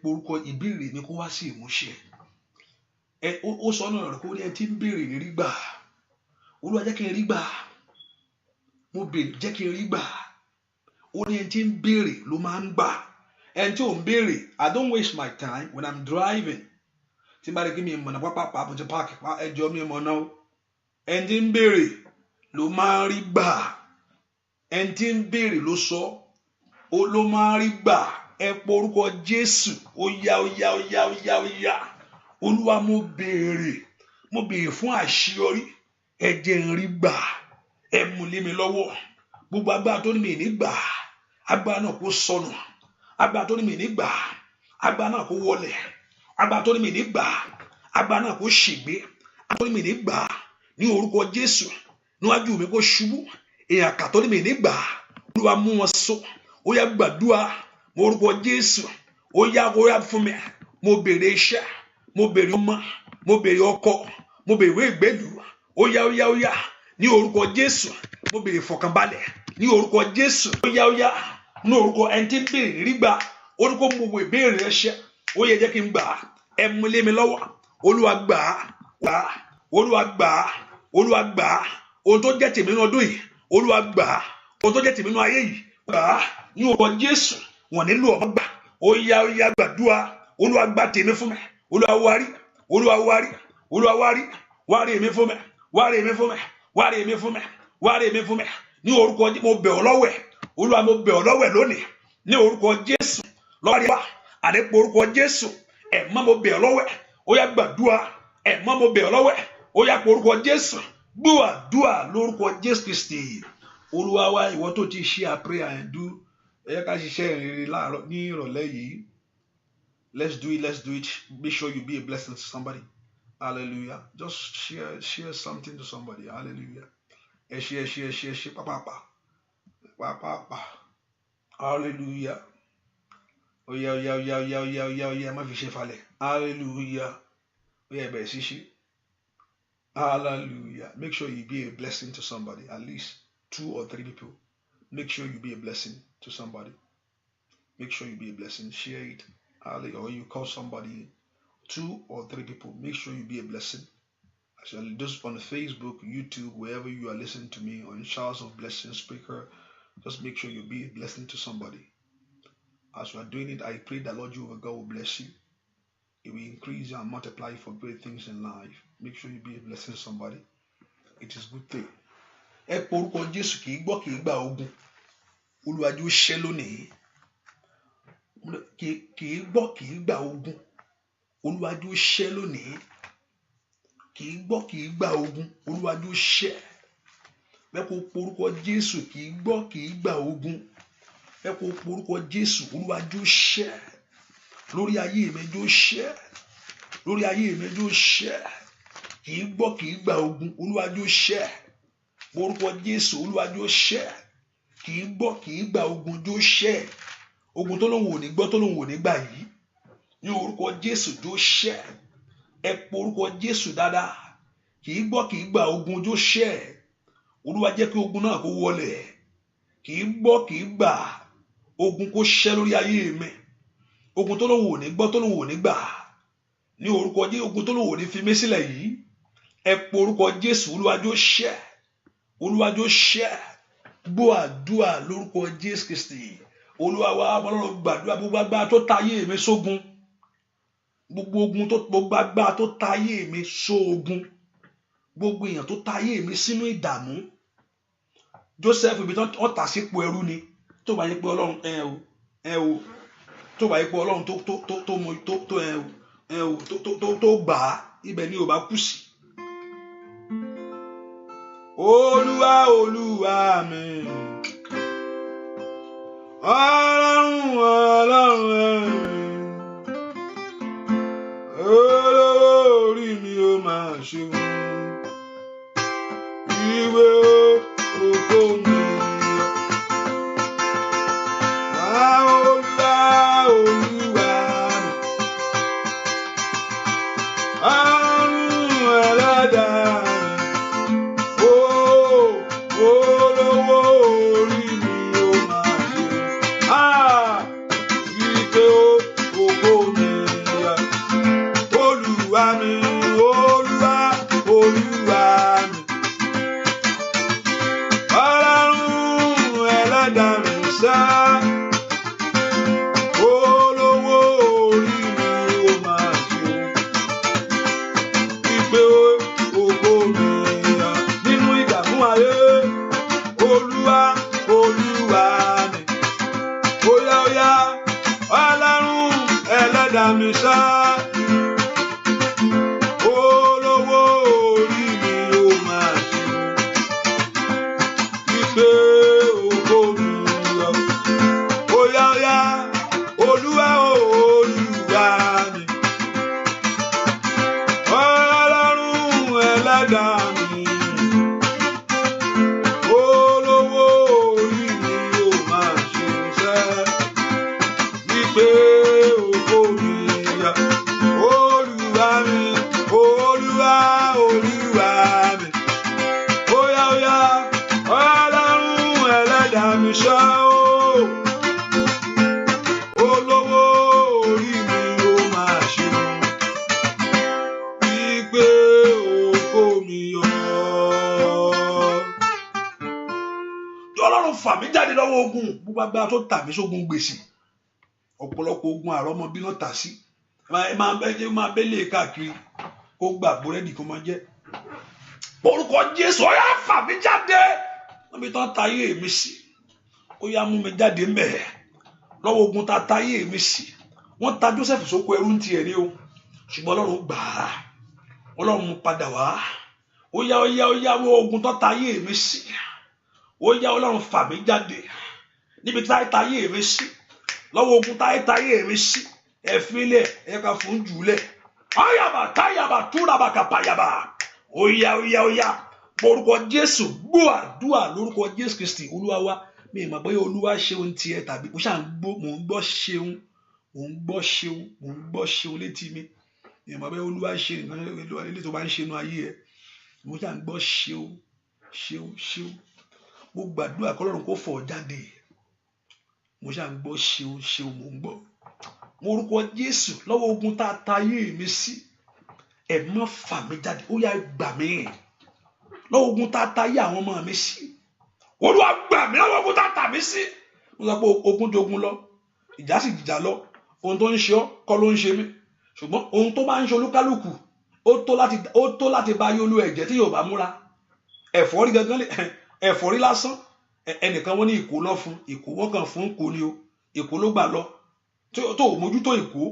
Porúkọ ìbéèrè mi kó wá sí ìmúṣẹ. Ó sọ náà rẹ̀ kó ní ẹ ti ń béèrè ní rí gbà. Olúwa jẹ́ kí n rí gbà. Mo béèrè jẹ́ kí n rí gbà. Ó ní ẹ ti ń béèrè ló máa ń gbà. Ẹni tí ò ń béèrè, I don't waste my time when I'm driving. Tí n bá rí kí mi mọ̀nà pápá mo ti páàkì pa ẹjọ́ mi mọ̀ náà. Ẹni tí ń béèrè ló máa ń rí gbà. Ẹni tí ń béèrè ló sọ ó ló máa ń rí gbà. Ẹ porúkọ Jésù ó yá ó yá ó yá ó yá ó yá. Olúwa mo béèrè fún àṣeyọrí ẹ jẹ́ n rí gbà ẹ mú lé mi lọ́wọ́ gbogbo agbára tó ní mi ní gbà agbára náà kó sọnù agbára tó ní mi ní gbà agbára náà kó wọlẹ̀ agbára tó ní mi ní gbà agbára náà kó ṣègbé agbára tó ní mi ní gbà ní orúkọ Jésù níwájú mi kó ṣubú èèyàn kà tó ní mi ní gbà Olúwa mú wọn so ó yá gbàdúrà mo orúkọ Jésù ó yá fún mi mo béèrè iṣẹ́ mo béèrè ọmọ mo béèrè ọkọ mo béèrè ìwé ìgbélú ó yá ní orúkọ Jésù mo béèrè ìfọ̀kànbalẹ̀ ní orúkọ Jésù ó yá ní orúkọ ẹni tí ń béèrè rí gbà orúkọ gbogbo ìbéèrè rẹ ṣẹ ó yẹ jẹ́ kí n gbà ẹ mú lé mi lọ́wọ́ Olúwa gbà Olúwa gbà ohun tó jẹ́ tèmi nínú ọdún yìí Olúwa gbà ohun tó jẹ́ tèmi nínú ayé yìí gbà ní orúkọ Jésù wọ́n nílò ọmọ gbà ó yá gbàdúrà Olúwa gbà tèmi fún mi Olúwa wárí èmi fún mi wárí èmi fún mi ní orúkọ mo bẹ̀ ọ́ lọ́wọ́ ẹ̀ Olúwa mo bẹ̀ ọ́ lọ́wọ́ ẹ̀ lónìí ní orúkọ Jésù lọ́wọ́ wa àdépò orúkọ Jésù ẹ̀ mọ́ mo bẹ̀ ọ́ lọ́wọ́ ẹ̀ ó yá gbàdúrà ẹ̀ mọ́ mo bẹ̀ ọ́ lọ́wọ́ ẹ̀ ó yá pé orúkọ Jésù gbàdúrà lórúkọ Jésù Kristi Olúwa wa ìwọ tó ti ṣe prayer and do ẹ ká ṣiṣẹ́ ìrere láàárọ̀ ní ìrọ̀lẹ́ yìí. Let's do it. Be sure you be a blessing to somebody. Hallelujah. Just share something to somebody. Hallelujah. Share. Papa. Hallelujah. Oh yeah. Ma fi ṣe falẹ̀. Hallelujah. Oh yeah, bẹ́ẹ̀ ṣíṣe. Hallelujah. Make sure you be a blessing to somebody. At least 2 or 3 people. Make sure you be a blessing to somebody. Make sure you be a blessing. Share it. Or you call somebody, 2 or 3 people. Make sure you be a blessing. Actually, just on Facebook, YouTube, wherever you are listening to me, on Showers of Blessing Speaker, just make sure you be a blessing to somebody. As you are doing it, I pray that Lord Jehovah God will bless you. It will increase you and multiply you for great things in life. Make sure you be a blessing to somebody. It is good thing. Ẹ porúkọ Jésù kì í gbọ́ kì í gbà ogun. Olúwa jẹ́ ó ṣẹ́ lónìí. Kì í gbọ́ kì í gbà ogun. Olúwa jẹ́ ó ṣẹ́ lónìí. Kì kì í gbọ́ kì í gba ogun Olúwa jọ̀ọ́ ṣẹ́ bẹ́ẹ̀ kó porúkọ Jésù kì í gbọ́ kì í gba ogun bẹ́ẹ̀ kó porúkọ Jésù Olúwa jọ̀ọ́ ṣẹ́ lórí ayé mi jọ̀ọ́ ṣẹ́ lórí ayé mi jọ̀ọ́ ṣẹ́ kì í gbọ́ kì í gba ogun Olúwa jọ̀ọ́ ṣẹ́ porúkọ Jésù Olúwa jọ̀ọ́ ṣẹ́ kì í gbọ́ kì í gba ogun jọ̀ọ́ ṣẹ́ ogun tó lóun ò ní gbọ́ tó lóun ò ní gbà yìí ní orúkọ Jésù jọ̀ọ́ ṣẹ́ ẹ porúkọ Jésù dáadáa kì í gbọ́ kì í gba ogun jọ̀ọ́ ṣẹ́ Olúwa jẹ́ kí ogun náà kó wọlé kì í gbọ́ kì í gbà ogun kó ṣẹ́ lórí ayé mi ogun tó lóun ò ní gbọ́ tó lóun ò ní gbà ní orúkọ Jésù ogun tó lóun ò ní fi mí sílẹ̀ yìí ẹ porúkọ Jésù Olúwa jọ̀ọ́ ṣẹ́ Olúwa jọ̀ọ́ ṣẹ́ gbọ́ àdúrà lórúkọ Jésù Kristi Olúwa wa Ọlọ́run gbàdúrà gbogbo agbára tó tayé mi sógun gbogbo ogun tó gbogbo agbára tó tayé mi sógun gbogbo èèyàn tó tayé mi sínú ìdààmú Joseph ibi tó wọ́n tà sípò ẹrú ni tó bá yẹ pé Ọlọ́run tó bá yẹ pé Ọlọ́run tó gbà á ibẹ̀ ni ò bá kú sí. Olúwa Olúwa mi Ọlọ́run olórí mi ó máa ṣe ìwé ògo mi Olúwa Olúwa mi Ẹlẹ́dàá mi olówó orí mi ó máa ṣe ìwé ògo mi Olúwa mi Olúwa Olúwa mi Ọlọ́run Ẹlẹ́dàá mi sá olówó orí mi ó máa ṣe ìpè ògo mi nínú ìdààmú ayé Olúwa Olúwa mi óyá óyá Ọlọ́run Ẹlẹ́dàá mi sá. Ogun gbogbo agbára tó tà mí sógun gbèsè ọ̀pọ̀lọpọ̀ ogun àrọ́mọbí náà tà sí máa bẹ́lẹ̀ káàkiri kó gbà búrẹ́dì kó máa jẹ́ orúkọ Jésù ó yá fà mí jáde níbi tó ń tayé mi sí ó yá mú mi jáde mẹ́ẹ̀ lọ́wọ́ ogun tá tayé mi sí wọ́n ta Joseph sóko ẹrú ń tiẹ̀ ní o ṣùgbọ́n Ọlọ́run gbà á Ọlọ́run mú padà wá ó yá ogun tó tayé mi sí ó yá Ọlọ́run fà mí jáde níbi táyé tayé mi sí lọ́wọ́ ogun táyé mi sí ẹ̀fílẹ̀ ẹ̀ka fún jùlẹ̀ ayaba táyaba túraba kàpáyaba ó yá orúkọ Jésù gbọ́ àdúrà lórúkọ Jésù Kristi Olúwa wa mi ìmọ̀ bóyá Olúwa ṣeun tiẹ̀ tàbí mo ṣáà mò ń gbọ́ ṣeun létí mi ìmọ̀ bóyá Olúwa ṣe nǹkan ilé tó bá ń ṣe inú ayé ẹ̀ mo ṣáà ń gbọ́ ṣeun mo gbàdúrà kọ́lọ́run kó fọ̀ jáde mo ṣáà ń gbọ́ ṣeun mo ń gbọ́ mo orúkọ Jésù lọ́wọ́ ogun tá a tayé mi sí ẹ̀mí má fà mí jáde ó yá gbà mí lọ́wọ́ ogun tá a tayé àwọn ọmọ mi sí Olúwa gbà mí lọ́wọ́ ogun tá a tà mí sí mo sọ pé ogun jogun lọ ìjà sì jìjà lọ ohun tó ń ṣe ọ́ kọ́ ló ń ṣe mí ṣùgbọ́n ohun tó bá ń ṣe olúkálùkù ó tó láti bá yólú ẹ̀jẹ̀ tí yóò bá múra ẹ̀fọ́rí gangan ẹ̀fọ́rí lásán ẹnìkan wọ́n ní ìkó lọ fún ìkó wọ́n kàn fún ìkó ni o ìkó ló gbà lọ tó o mójútó ìkó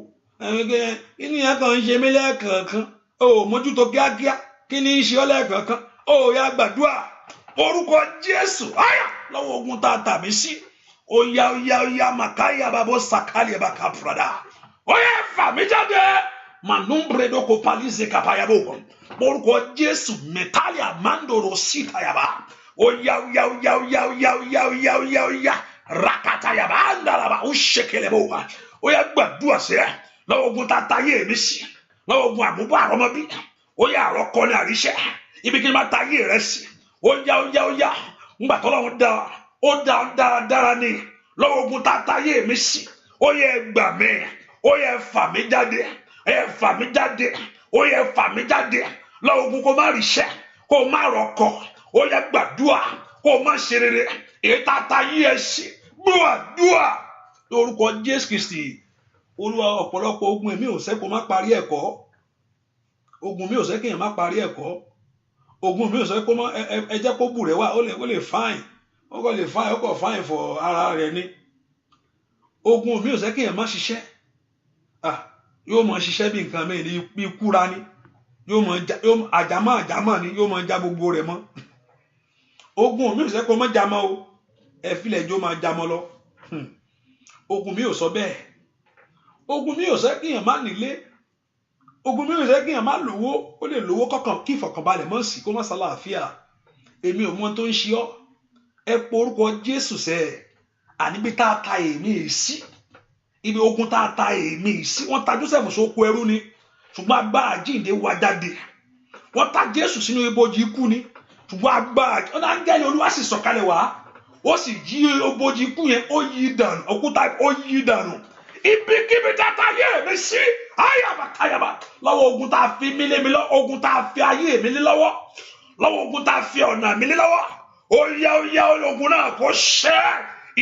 inú yẹn kàn ń ṣe mí lẹ́ẹ̀kọ̀ọ̀kan o mójútó kíákíá kí ni í ṣe ọ́ lẹ́ẹ̀kọ̀ọ̀kan ó yá gbàdúrà orúkọ Jésù àyà lọ́wọ́ ogun tá a tà mí sí ó yá màkáyà bàbá sàkálì ẹ̀bà kàpùràdà ó yá fà mí jáde manumbredo kò palize kàpáyàbò orúkọ Jésù mẹtálíà mandoro sítàyàbà ó yá rakatayàbà àndàlàbà ó ṣèkèlè bò wá ó yá gbàdúrà sí ẹ lọ́wọ́ ogun tá a tayé mi sí lọ́wọ́ ogun àmúbọ̀ àrọ́mọbí ó yá àrọ́kọ ní àríṣẹ́ ibi kí n má tayé rẹ sí ó yá ńgbà tọ́lọ́run dá ó dá dáradára ní lọ́wọ́ ogun tá a tayé mi sí ó yẹ gbà mí ó yẹ fà mí jáde ó yẹ fà mí jáde lọ́wọ́ ogun kó má ríṣẹ́ kó má rọ́kọ ó yẹ gbàdúrà kó má ṣe rere èyí tá a tayé ẹ sí gbàdúrà lórúkọ Jésù Kristi Olúwa. Ọ̀pọ̀lọpọ̀ ogun èmi ò sẹ́ kó má parí ẹ̀kọ́, ogun mi ò sẹ́ kéèyàn má parí ẹ̀kọ́, ogun mi ò sẹ́ kó má ẹ jẹ́ kó bù rẹ̀ wá ó lè fine ó kọ́ lè fine ó kọ́ fine for ara rẹ̀ ni. Ogun mi ò sẹ́ kéèyàn má ṣiṣẹ́ yóò mọ ṣiṣẹ́ bí nǹkan mi ní bí kúra ni yóò mọ àjámọ́ ni yóò mọ já gbogbo rẹ̀ mọ́. Ogun mi ò sẹ́ kó má jámọ́ o ẹ filẹ̀ jó máa jámọ́ lọ. Ogun mi ò sọ bẹ́ẹ̀. Ogun mi ò sẹ́ kéèyàn má nílé, ogun mi ò sẹ́ kéèyàn má lówó, ó lè lówó kọ̀ọ̀kan kí ìfọ̀kànbalẹ̀ mọ́ sí kó má ṣàlàáfíà. Èmi ò mọ tó ń ṣe ọ́, ẹ po orúkọ Jésù sẹ́ àníbi tá a ta èmi sí, ibi ogun tá a ta èmi sí. Wọ́n ta Joseph sóko ẹrú ni ṣùgbọ́n agbára jíǹde wá jáde. Wọ́n ta Jésù sínú ibojì ikú ni ṣùgbọ́n agbára ọ̀nà áńgẹ́lì Olúwa sì sọ̀kalẹ̀ wá ó sì yí ibojì ikú yẹn ó yí dànù, òkúta ó yí dànù. Ibikíbi tá a ta ayé mi sí ayaba lọ́wọ́ ogun tá a fi mí lé mi lọ́wọ́, ogun tá a fi ayé mi lé lọ́wọ́, lọ́wọ́ ogun tá a fi ọ̀nà mi lé lọ́wọ́ ó yá ogun náà kó ṣẹ́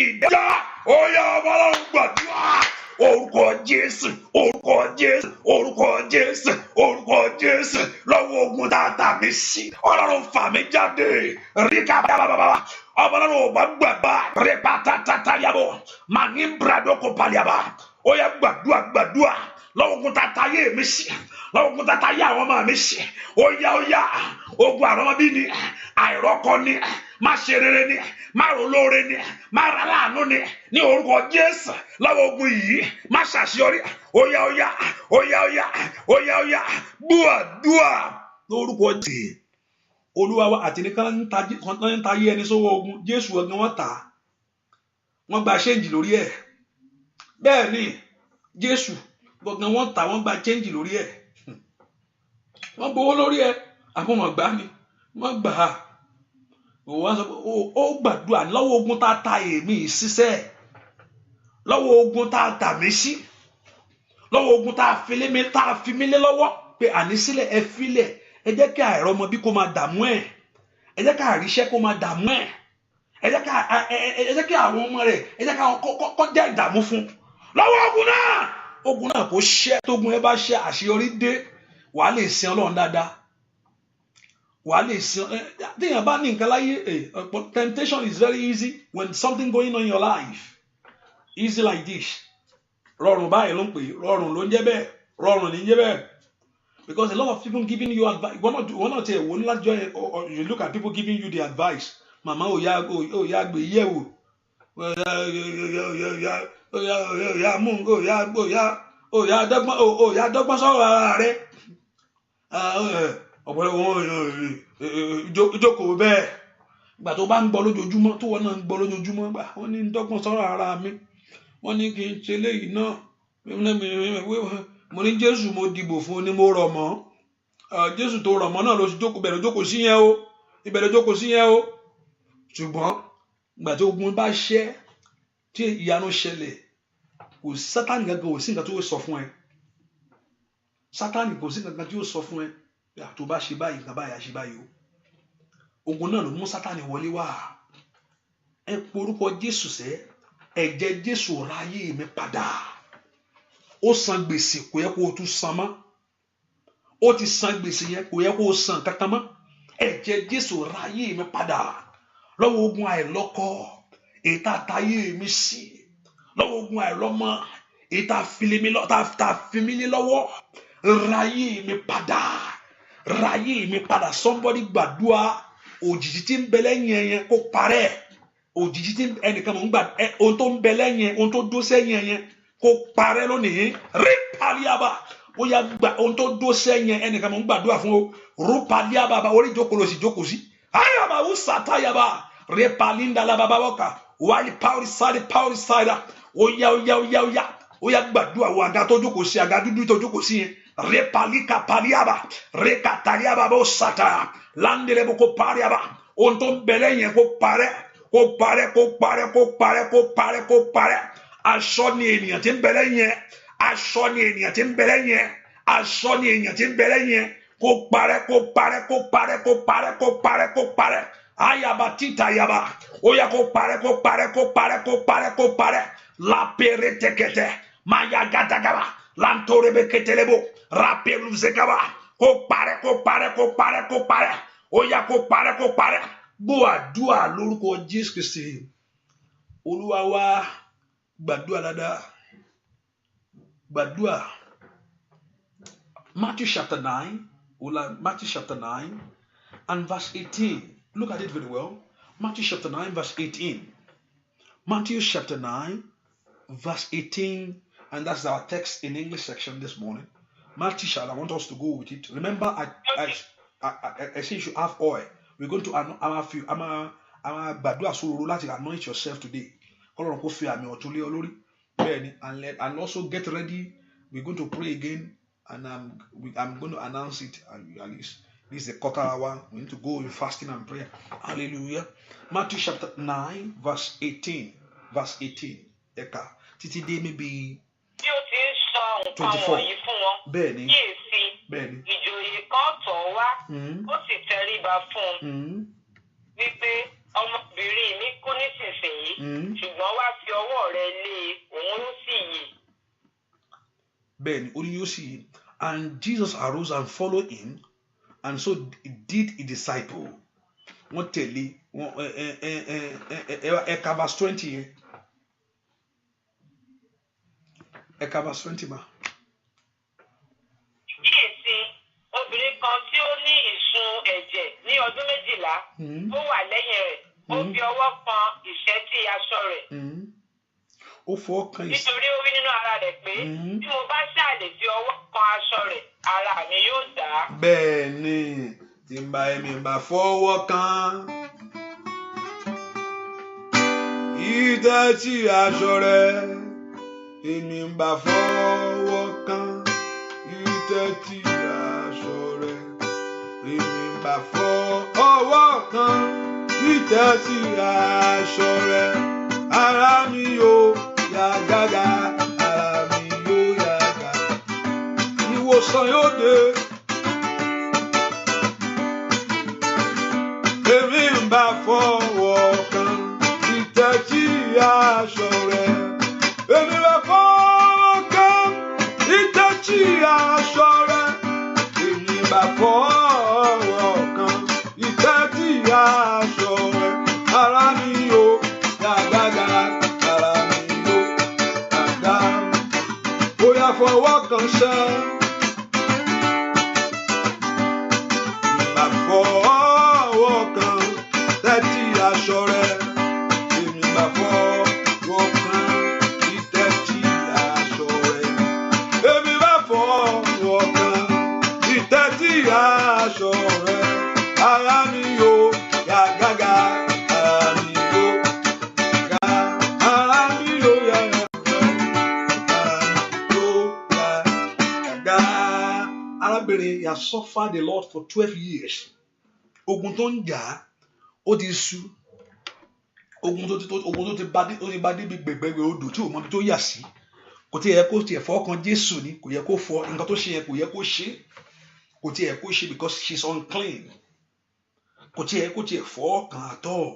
ìdá ó yá ọmọ Ọlọ́run gbàdúrà orúkọ Jésù lọ́wọ́ ogun tá a tà mí sí Ọlọ́run fà mí jáde ríkà bàbà ọmọ Ọlọ́run ò bá gbàgbà rẹpàtàtàtà yàbọ̀ màní bradoko paliaba ó yá gbàdúrà lọ́wọ́ ogun tá a ta ayé mi sí lọ́wọ́ ogun tá a ta ayé àwọn ọmọ mi sí ó yá ogun àrọ́mọbí ni àìrọ́kọ ni má ṣe rere ni má rolóore ni má ra láàánú ni ní orúkọ Jésù lọ́wọ́ ogun yìí má ṣàṣeyọrí ó yá gbàdúrà lórúkọ Jésù. Olúwa wa àti nìkan ń ta ayé ẹni sówó ogun Jésù ọgbọ́n wọn tà wọ́n gba ṣéǹjì lórí ẹ̀. Bẹ́ẹ̀ ni Jésù gbọ̀ngàn wọn tà wọ́n gba ṣéǹjì lórí ẹ̀. Wọ́n gbowó lórí ẹ̀ àmọ́ wọ́n gbà ní wọ́n gbà á. Wọ́n sọ pé ó gbàdúrà lọ́wọ́ ogun tá a ta èmi ṣiṣẹ́, lọ́wọ́ ogun tá a tà mí sí, lọ́wọ́ ogun tá a fi mí lé lọ́wọ́ pé àní sílẹ̀ ẹ filẹ̀ ẹ jẹ́ kí àìrọ́mọbí kó máa dààmú ẹ̀, ẹ jẹ́ kí àríṣẹ́ kó máa dààmú ẹ̀, ẹ jẹ́ kí àwọn ọmọ rẹ̀ ẹ jẹ́ kí àwọn kọ́ jẹ́ ìdààmú fún. Lọ́wọ́ ogun náà kò ṣẹ́, tógun ẹ bá ṣẹ́ àṣeyọrí dé wàá lè sin Ọlọ́run dáadáa, wàá lè sin. Téèyàn bá ní nǹkan láyé temptation is very easy when something going on in your life easy like this. Rọrùn báyìí ló ń pè, rọrùn ló ń jẹ́ bẹ́ẹ̀, rọrùn ní ń jẹ́ bẹ́ẹ̀. Because a lot of people giving you advice. One not here. One not joy. Or you look at people giving you the advice. Mama, oh yeah, be yeah, dogma so are. Jókòó bẹ́ẹ̀. Ìgbà tó bá ń gbọ́ lójoojúmọ́, tó wọ́n náà ń gbọ́ lójoojúmọ́, gbà wọ́n ní dọ́gbọ́n sọ̀rọ̀ ara mi. Wọ́n ní kí n ṣe léyìí náà. Mo ní Jésù mo dìbò fún ni mo rọ̀ mọ́. Jésù tó rọ̀ mọ́ náà ló bẹ̀rẹ̀ jókòó sí yẹn o. Ìbẹ̀rẹ̀ jókòó sí yẹn o. Ṣùgbọ́n ìgbà tí ogun bá ṣẹ́, tí ìyanu ṣẹlẹ̀, kò Sátánì gangan ò sí nǹkan tó sọ fún ẹ. Sátánì kò sí nǹkan tí ó sọ fún ẹ. Tó bá ṣe báyìí, nǹkan báyìí á ṣe báyìí o. Ogun náà ló mú Sátánì wọlé wá. Ẹ porúkọ Jésù sẹ́, ẹ̀jẹ̀ Jésù ra ayé mi padà. Ó san gbèsè kò yẹ kó o tún san mọ́. Ó ti san gbèsè yẹn kò yẹ kó o san kankan mọ́. Ẹ̀jẹ̀ Jésù ra ayé mi padà. Lọ́wọ́ ogun àìlọ́kọ, èyí tá a ta ayé mi sí. Lọ́wọ́ ogun àìlọ́mọ, èyí tá a fi mí lé lọ́wọ́. Ra ayé mi padà. ráyé mi padà. Somebody gbàdúrà òjìji tí ń bẹ lẹ́yìn yẹn kó parẹ́. Òjìji tí ẹnìkan mọ̀ ń gbà ohun tó ń bẹ lẹ́yìn ohun tó dó sẹ́yìn yẹn kó parẹ́ lónìí. Rí paliaba ó yá gba ohun tó dó sẹ́yìn ẹnìkan mọ̀ ń gbàdúrà fún o. Rú paliaba bá orí ìjókòó lọ sí jókòó sí. Ayaba ó sàtáyaba. Rí palinda la bàbá wọ́kà. Wáyé power side. Ó yá gbàdúrà wo àga tó jókòó sí àga dúdú tó jókòó sí yẹn. Repalika paliaba. Rekataliaba bó sàtà. Láńdẹ̀lẹ̀ bó kó pariaba. Ohun tó ń bẹ lẹ́yìn kó parẹ́. Kó parẹ́. Aṣọ ni ènìyàn tí ń bẹ lẹ́yìn. Aṣọ ni ènìyàn tí ń bẹ lẹ́yìn. Aṣọ ni ènìyàn tí ń bẹ lẹ́yìn. Kó parẹ́. Ayaba tita yaba. Ó yá kó parẹ́. La pere tekete. Maya gatagaba. Lantore beketelebo. Rapelu zegaba. Kó parẹ́. Ó yá kó parẹ́. Gbọ́ àdúrà lórúkọ Jésù Kristi. Olúwa wa gbàdúrà dáadáa. Gbàdúrà. Matthew chapter 9 and verse 18. Look at it very well. Matthew chapter 9 verse 18. Matthew chapter 9 verse 18. And that's our text in English section this morning. Matthew chapter, I want us to go with it. Remember, I say you should have oil. We're going to anoint yourself today. And also get ready. We're going to pray again, and I'm going to announce it at least. This is the quarter hour. We need to go in fasting and prayer. Hallelujah. Matthew chapter 9, verse 18. Verse 18. Títí dé maybe 24. Bẹ́ẹ̀ni. Ìjòyè kan tọ̀ wá, ó sì tẹríba fún un. Wípé ọmọbìnrin mi kú nísinsìnyí, ṣùgbọ́n wá fi ọwọ́ rẹ̀ lé òun ó sì yè. Bẹ́ẹ̀ni, ó ní yóò sì yè. And Jesus arose and followed him, and so did his disciple. Wọ́n tẹ̀lé ẹ̀ka verse 20 yẹn. Ẹ̀ka verse 20 ma. Obìnrin kan tí ó ní ìsun ẹ̀jẹ̀ ní ọdún 12, ó wà lẹ́yìn rẹ̀, ó fi ọwọ́ kan ìṣẹ́tí aṣọ rẹ̀. Ó fọwọ́ kan nítorí ó wí nínú ara rẹ̀ pé bí mo bá ṣàlè fi ọwọ́ kan aṣọ rẹ̀, ara mi yóò dá. Bẹ́ẹ̀ ni, tí n bá fọwọ́ kan ìdẹ̀tí aṣọ rẹ̀, èmi ń bá fọwọ́ kan ìdẹ̀tí aṣọ rẹ̀, èmi ń bá fọwọ́ kan ìdẹ̀tí aṣọ rẹ̀, ara mi yóò yá gágá, ara mi yóò yá gágá, ìwòsàn yóò dé. Èmi ń bá fọwọ́ kan ìdẹ̀tí aṣọ rẹ̀, èmi bá fọwọ́ kan ìdẹ̀tí aṣọ rẹ̀, èmi bá fọwọ́ kan ìdẹ̀tí aṣọ rẹ̀, ara mi yóò yá gágá, ara mi yóò yá gágá. Bóyá fọwọ́ kan ṣẹ́, ìbá fọwọ́ kan ìdẹ̀tí aṣọ rẹ̀, èmi bá fọwọ́ kan ìdẹ̀tí aṣọ rẹ̀, èmi bá fọwọ́ kan ìdẹ̀tí aṣọ rẹ̀, ara mi yóò yá gágá, ara mi yóò yá gágá, ara mi yóò yá gágá, ara mi yóò yá gágá. Arábìnrin, you have suffered the Lord for 12 years. Ogun tó ń jà ó ti sú. Ogun tó ti bá débi gbẹ̀gbẹ̀gbẹ̀ odò tí ò mọ ibi tó yà sí. Kò tí yẹ kó tiẹ̀ fọ́ kan Jésù ni, kò yẹ kó fọ nǹkan tó ṣe yẹn, kò yẹ kó ṣe. Kò tí yẹ kó ṣe because she is unclean. Kò tí yẹ kó tiẹ̀ fọ́ kan at all.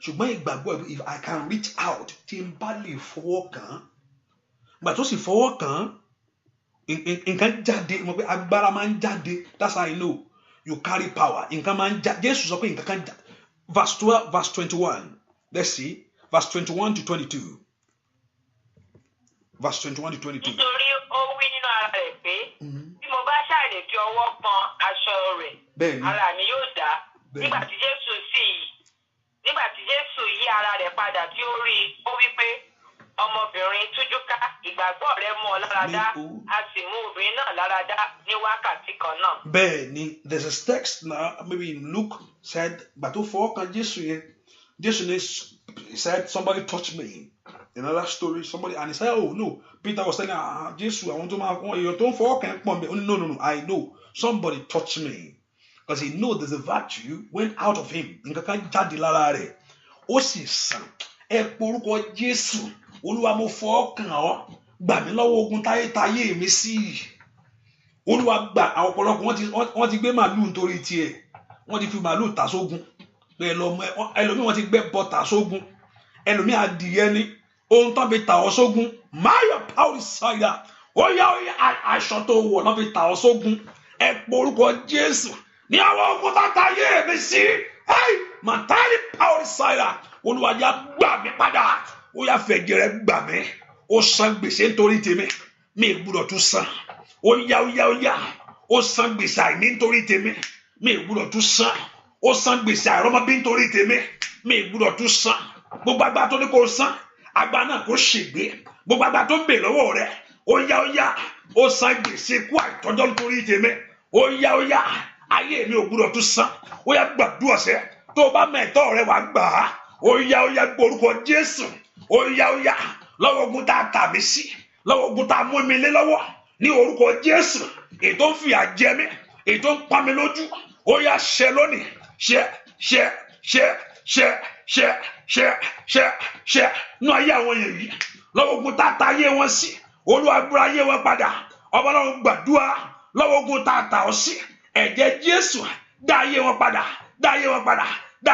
Ṣùgbọ́n ìgbàgbọ́, if I can reach out, tí n bá lè fọwọ́ kan. Ìgbà tó sì fọwọ́ kan, nǹkan jáde, mo pé agbára máa ń jáde. That's how I know you carry power. Nǹkan máa ń jáde. Jésù sọ pé nǹkan kan jáde. Verse 12, verse 21. Let's see. Verse 21 to 22. Verse 21 to 22. Nítorí ó wí nínú ara rẹ̀ pé bí mo bá ṣàlè fi ọwọ́ kan aṣọ rẹ̀ ara mi yóò dá. Nígbà tí Jésù yí ara rẹ̀ padà tí ó rí i, ó wí pé ọmọbìnrin tújúká, ìgbàgbọ́ rẹ̀ mú ọ lára dá, a sì mú obìnrin náà lára dá ní wákàtí kan náà. Bẹ́ẹ̀ni, there's a text now, maybe in Luke said, "Bàtó fọwọ́ kan Jésù yẹn, Jésù said, somebody touched me." Another story, somebody, and he said, "Oh no," Peter was telling, "Jésù, àwọn tó máa yọ tó ń fọwọ́ kan pọ̀ mbẹ́." No, I know, somebody touched me, because he knows there's a virtue went out of him. Nǹkan kan jáde lára rẹ̀, ó sì sàn. Ẹ porúkọ Jésù. Olúwa mo fọwọ́ kàn ọ́, gbà mí lọ́wọ́ ogun táyé mi sí. Olúwa gbà, àwọn ọ̀pọ̀lọpọ̀ wọ́n ti gbé màálù nítorí tiẹ̀, wọ́n ti fi màálù tà sógun, ẹlòmíì wọ́n ti gbé bọ tà sógun, ẹlòmíì adìyẹ ni ohun tó fi tà ọ́ sógun. Máyọ̀ Paul ṣáyà ó yá aṣọ tó wọ̀ lọ́ fi tà ọ́ sógun. Ẹ porúkọ Jésù ní àwọn ogun táyé mi sí. Màtáìlì Paul ṣáyà, Olúwa yá gbà mí padà. Ó yá fẹ̀jẹ̀ rẹ̀ gbà mí, ó san gbèsè nítorí tèmi, mi gbọ́dọ̀ tún san. Ó yá, ó san gbèsè àìní nítorí tèmi, mi gbọ́dọ̀ tún san. Ó san gbèsè àìrọ́mọbí nítorí tèmi, mi gbọ́dọ̀ tún san. Gbogbo agbára tó ní kó san, agbára náà kó ṣègbé. Gbogbo agbára tó ń bè lọ́wọ́ rẹ̀, ó yá, ó san gbèsè ikú àìtọ́jọ́ nítorí tèmi. Ó yá, ayé mi ò gbọ́dọ̀ tún san. Ó yá gbàdúrà sẹ́, tó o bá mẹ́tọ́ rẹ̀ wá gbà á. Ó yá, gbórúkọ Jésù. Ó yá, lọ́wọ́ ogun tá a tà mí sí, lọ́wọ́ ogun tá a mú mi lé lọ́wọ́, ní orúkọ Jésù, ètò ń fìyà jẹ mí, ètò ń pa mi lójú, ó yá ṣẹ lónìí, ṣẹ nú ayé àwọn èèyàn yìí, lọ́wọ́ ogun tá a ta ayé wọn sí, Olúwa gbà ayé wọn padà. Ọba Ọlọ́run gbàdúrà, lọ́wọ́ ogun tá a tà ọ́ sí, ẹ̀jẹ̀ Jésù dá ayé wọn padà, gbà ayé wọn lọ́dẹ̀, gbà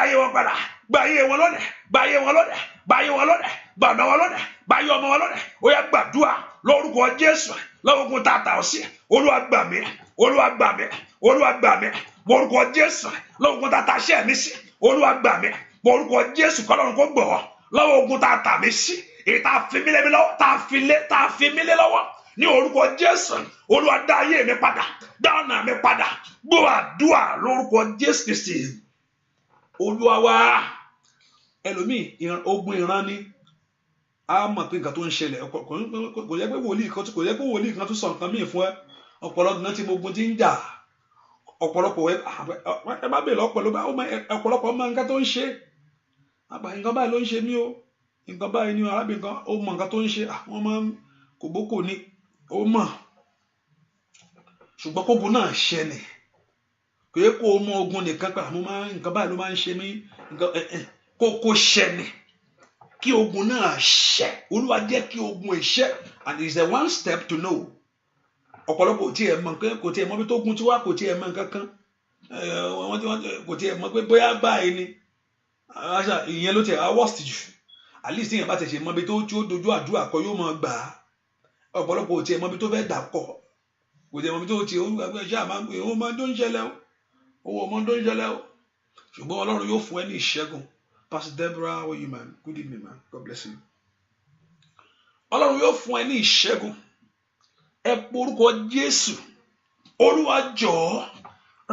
ayé wọn lọ́dẹ̀, gbà ọmọ wọn lọ́dẹ̀. Ó yá gbàdúrà lórúkọ Jésù, lọ́wọ́ ogun tá a tà ọ́ sí, Olúwa gbà mí, lórúkọ Jésù, lọ́wọ́ ogun tá a tà ṣẹ́ mi sí, Olúwa gbà mí, lórúkọ Jésù, kọ́lọ́run kó gbọ́ lọ́wọ́ ogun tá a tà mí sí, èyí tá a fi mí lé lọ́wọ́, ní orúkọ Jésù, Olúwa dá ayé mi padà, dá ọ̀nà mi padà, gbọ́ àdúrà lórúkọ Jésù Kristi Olúwa wa. Ẹlòmíì ogun ìran ni a mọ̀ pé nǹkan tó ń ṣẹlẹ̀, kò yẹ pé wòlíì kan tó sọ nǹkan míì fún ẹ. Ọ̀pọ̀lọpọ̀ náà tí ogun ti ń jà, ọ̀pọ̀lọpọ̀ ẹ bá bèèrè ọ̀pọ̀lọpọ̀ mọ nǹkan tó ń ṣe. Nǹkan báyìí ló ń ṣe mí o, nǹkan báyìí ni arábìnrin kan ó mọ nǹkan tó ń ṣe, wọ́n máa ń kòbókò ni ó mọ̀, ṣùgbọ́n kógun náà ṣẹlẹ̀, kò yẹ kó o mọ ogun nìkan pé nǹkan báyìí ló máa ń ṣe mí, kókó ṣẹlẹ̀ kí ogun náà ṣẹ. Olúwa jẹ́ kí ogun ìṣẹ́, and it is the one step to know. Ọ̀pọ̀lọpọ̀ kò tiẹ̀ mọ̀ bí tó gun tí wá, kò tiẹ̀ mọ̀ nǹkan kan, kò tiẹ̀ mọ̀ pé bóyá báyìí ni, ìyẹn ló tiẹ̀ worst jù. At least ìyẹn bá tẹ̀ ṣe mọ̀ bí tó dojú àdúrà kọ yóò mọ̀ gbà á. Ọ̀pọ̀lọpọ̀ kò tiẹ̀ mọ̀ bí tó fẹ́ dà kọ̀, kò tiẹ̀ mọ̀ bí tó tiẹ̀ ó máa tó ń ṣẹlẹ̀ o, ṣùgbọ́n Ọlọ́run yóò fún ẹ ní ìṣẹ́gun. Pastor Deborah, how are you, man? Good evening, man. God bless you. Ọlọ́run yóò fún ẹ ní ìṣẹ́gun. Ẹ porúkọ Jésù. Olúwa jọ̀ọ́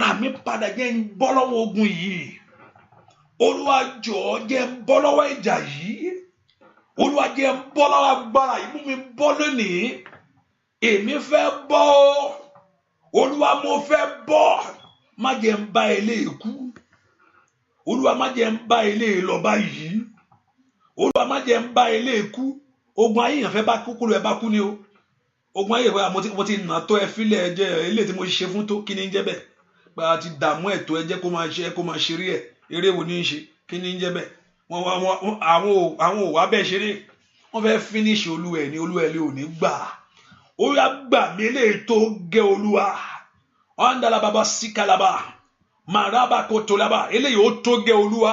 rà mí padà, jẹ́ n bọ́ lọ́wọ́ ogun yìí. Olúwa jọ̀ọ́ jẹ́ n bọ́ lọ́wọ́ ìjà yìí. Olúwa jẹ́ n bọ́ lọ́wọ́ agbára yìí, mú mi bọ́ lónìí. Èmi fẹ́ bọ́. Olúwa mo fẹ́ bọ́. Má jẹ́ n bá eléyìí kú. Olúwa má jẹ́ n bá eléyìí lọ báyìí. Olúwa má jẹ́ n bá eléyìí kú. Ogun ayé yẹn fẹ́ bá kú, kúrò ẹ bá kú ni o. Ogun ayé wa mo ti nà tó ẹ fílẹ̀ ẹ jẹ́ eléyìí tí mo ṣe fún tó, kí ni ń jẹ́ bẹ́ẹ̀? Pé a ti dààmú ẹ̀ tó ẹ jẹ́ kó máa ṣeré ẹ̀. Eré wo ni ń ṣe? Kí ni ń jẹ́ bẹ́ẹ̀? Àwọn ò wá bẹ́ẹ̀ ṣeré. Wọ́n fẹ́ finish olúwa ẹ̀ ní olúwa ẹ̀ lé òní gbà. Ó yá gbà mí eléyìí tó gẹ́ Olúwa. Ọ̀ndàlà bàbá síkàlàbà. Màràbà kò tó lábà. Eléyìí ó tó gẹ́ Olúwa.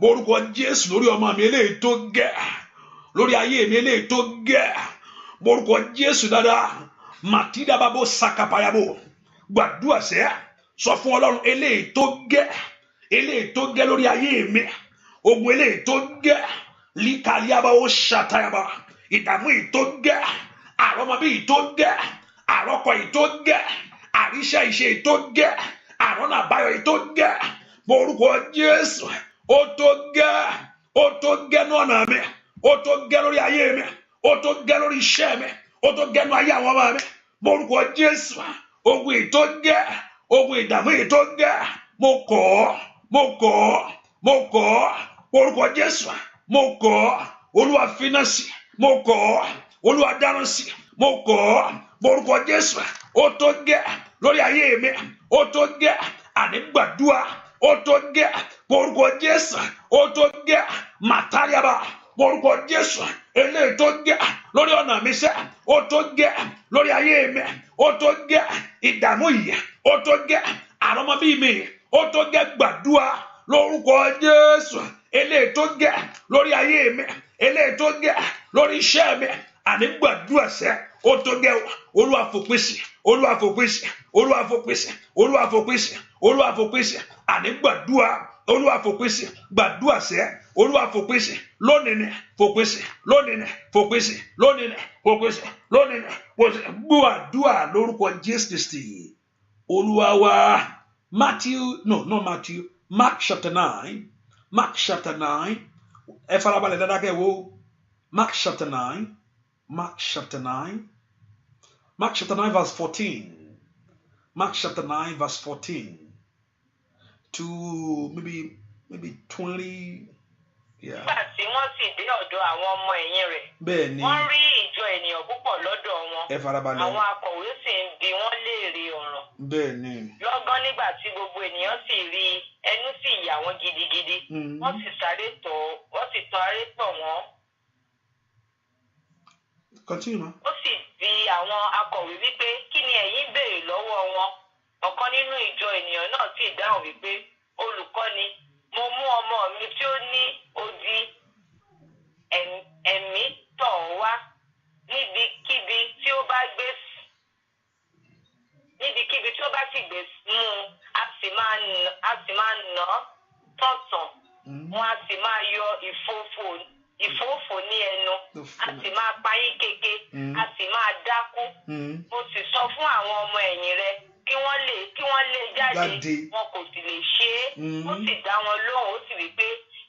Orúkọ Jésù lórí ọmọ mi eléyìí tó gẹ́. Lórí ayé mi eléyìí tó gẹ́. Orúkọ Jésù dáadáa. Màtídà bàbá sàkàpàyàbò. Gbàdúrà sẹ́. Sọ fún Ọlọ́run eléyìí tó gẹ́. Eléyìí tó gẹ́ lórí ayé mi. Ogun eléyìí tó gẹ́. Líkàlíàbà ó ṣàtàyàbà. Ìdààmú yìí tó gẹ́. Àrọ́mọbí yìí tó gẹ́. Àrọ́kọ yìí tó gẹ́. àríṣẹ́ ìṣe tó gẹ́ àrọ́nà àbáyọ tó gẹ́ orúkọ Jésù ó tó gẹ́ ní ọ̀nà mi ó tó gẹ́ lórí ayé mi ó tó gẹ́ lórí iṣẹ́ mi ó tó gẹ́ ní ayé àwọn ọmọ mi orúkọ Jésù ogun ìtó gẹ́ ogun ìdààmú ìtó gẹ́ mo kọ̀ orúkọ Jésù mo kọ̀ Olúwa fínàsì mo kọ̀ Olúwa dáná sí mo kọ̀ orúkọ Jésù ó tó gẹ́ lórí ayé mi ó tó gẹ́ ànígbàdúrà ó tó gẹ́ orúkọ Jésù ó tó gẹ́ màtáríàbà orúkọ Jésù eléyìí tó gẹ́ lórí ọ̀nà mi sẹ́ ó tó gẹ́ lórí ayé mi ó tó gẹ́ ìdààmú yìí ó tó gẹ́ àrọ́mọbí mi ó tó gẹ́ gbàdúrà lórúkọ Jésù eléyìí tó gẹ́ lórí ayé mi eléyìí tó gẹ́ lórí iṣẹ́ mi ànígbàdúrà sẹ́ ó tó gẹ́ Olúwa fòpin sí ànígbàdúrà Olúwa fòpin sí gbàdúrà sẹ́ Olúwa fòpin sí lónìí fòpin sí gbàdúrà lórúkọ Jésù Kristi Olúwa wa. Mark chapter 9 ẹ farabalẹ̀ dáadáa kẹ́ wo Mark chapter 9 verse 14. Mark chapter 9 verse 14 to maybe 20. Yeah. Nígbà tí wọ́n sì dé ọ̀dọ̀ àwọn ọmọ ẹ̀yìn rẹ̀, wọ́n rí ìjọ ènìyàn púpọ̀ lọ́dọ̀ wọn. Àwọn akọ̀wé sì ń bi wọ́n léèrè ọ̀rọ̀. Bẹ́ẹ̀ni. Lọ́gán nígbà tí gbogbo ènìyàn sì rí ẹnu sì yà wọ́n gidigidi. Wọ́n sì sáré tọ̀ wọ́n. Continue. Ó sì bi àwọn akọ̀wé wípé kí ni ẹ̀yin béèrè lọ́wọ́ wọn? Ọ̀kan nínú ìjọ ènìyàn náà sì dáhùn wípé olùkọ́ni, mo mú ọmọ mi tí ó ní odi ẹ̀mí tọ̀ wá níbikíbi tí ó bá sì gbé mú a sì máa nà tọ̀tàn wọn a sì máa yọ ìfófò ní ẹnu a sì máa payín keke a sì máa dákú. Mo sì sọ fún àwọn ọmọ ẹ̀yìn rẹ̀ kí wọ́n lè jáde wọn kò sì lè ṣe é. Ó sì dá wọn lóhùn ó sì wí pé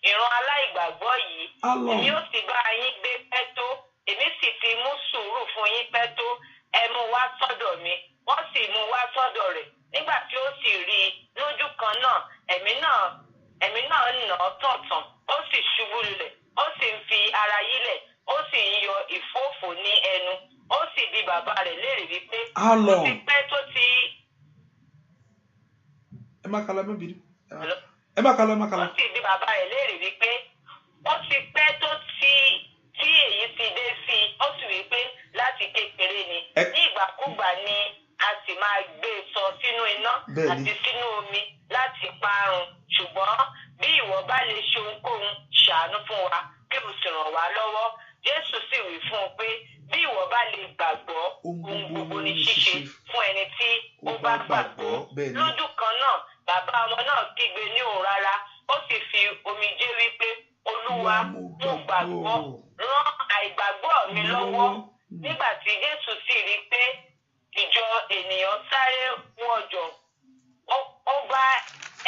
ìran aláìgbàgbọ́ yìí èmi ó sì bá yín gbé pẹ́ tó èmi sì ti mú sùúrù fún yín pẹ́ tó ẹ mú wá sọ́dọ̀ mi. Wọ́n sì mú wá sọ́dọ̀ rẹ̀ nígbà tí ó sì rí i lójú kan náà ẹ̀mí náà nà án tọ̀tàn ó sì ṣubú lulẹ̀ ó sì ń fi ara yílẹ̀ ó sì ń yọ ìfófò ní ẹnu ó sì bi bàbá rẹ̀ léèrè wípé ó ti pẹ́ tó ti. Ẹ má kálọ. Ó sì bi bàbá rẹ̀ léèrè wípé ó ti pẹ́ tó tí èyí ti dé sí i ó sì wípé láti kékeré ni ní ìgbàkúgbà ni a sì máa gbé sọ sínú iná àti sínú omi láti parun ṣùgbọ́n bí ìwọ bá lè ṣe ohunkóhun ṣàánú fún wa kí o sì ràn wá lọ́wọ́. Jésù sì wí fún un pé bí ìwọ bá lè gbàgbọ́ ohun gbogbo ní ṣíṣe fún ẹni tí ó bá gbàgbọ́. Lójú kan náà bàbá ọmọ náà kígbe ní òun rárá ó sì fi omijé wípé Olúwa mo gbàgbọ́ ràn àìgbàgbọ́ mi lọ́wọ́. Nígbà tí Jésù sì rí i pé ìjọ ènìyàn sáré wọ̀jọ̀ ó bá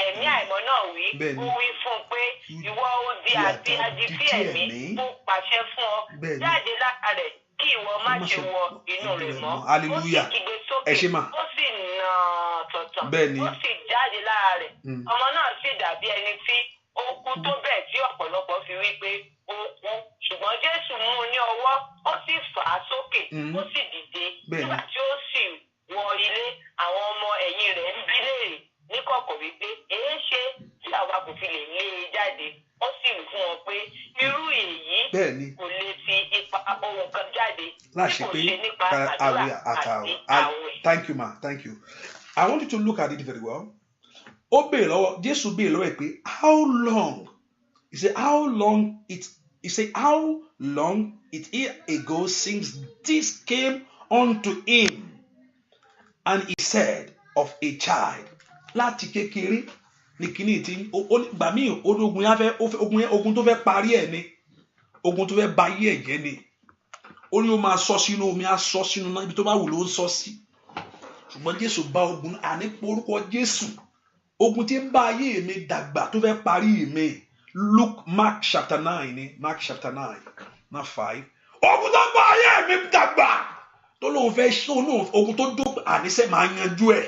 ẹ̀mí àìmọ́ náà wí ó wí fún un pé ìwọ odi àti adití ẹ̀mí mo pàṣẹ fún ọ jáde lára rẹ̀ kí ìwọ má ṣe wọ inú rẹ̀ mọ́. Ó sì kígbe sókè ó sì nà tọ̀tàn ó sì jáde lára rẹ̀. Ọmọ náà sì dàbí ẹni tí ó kú tó bẹ́ẹ̀ tí ọ̀pọ̀lọpọ̀ fi wí pé ó kú ṣùgbọ́n Jésù mú un ní ọwọ́ ó sì fà á sókè ó sì dìde. Nígbà tí ó sì wọ ilé àwọn ọmọ ẹ̀yìn rẹ̀ ń bi léèrè níkọ̀kọ̀ wípé èé ṣe tí àwa kò fi lè lé e jáde. Ó sì wí fún wọn pé irú èyí kò lè fi ipa ohun kan jáde tí kò ṣe nípa àdúrà àti àwẹ̀. Thank you, ma. Thank you. I want you to look at it very well. Ó béèrè lọ́wọ́ Jésù béèrè lọ́wọ́ ẹ̀ pé how long? He said how long it ago since this came unto him, and he said of a child. Láti kékeré ní kíní tí gbà mí ogun tó fẹ́ parí ẹ̀ ni ogun tó fẹ́ ba ayé ẹ̀ jẹ́ ni ó ní ó máa sọ sínú omi á sọ sínú náà ibi tó bá wù ló ń sọ sí ṣùgbọ́n Jésù bá ogun àní orúkọ Jésù ogun tí ń bá ayé mi dàgbà tó fẹ́ parí mi. Mark chapter 9 ni Mark chapter 9 not 5. Ogun tó ń bá ayé mi dàgbà tó lóun fẹ́ ṣó náà ogun tó dó àníṣe máa yanjú ẹ̀.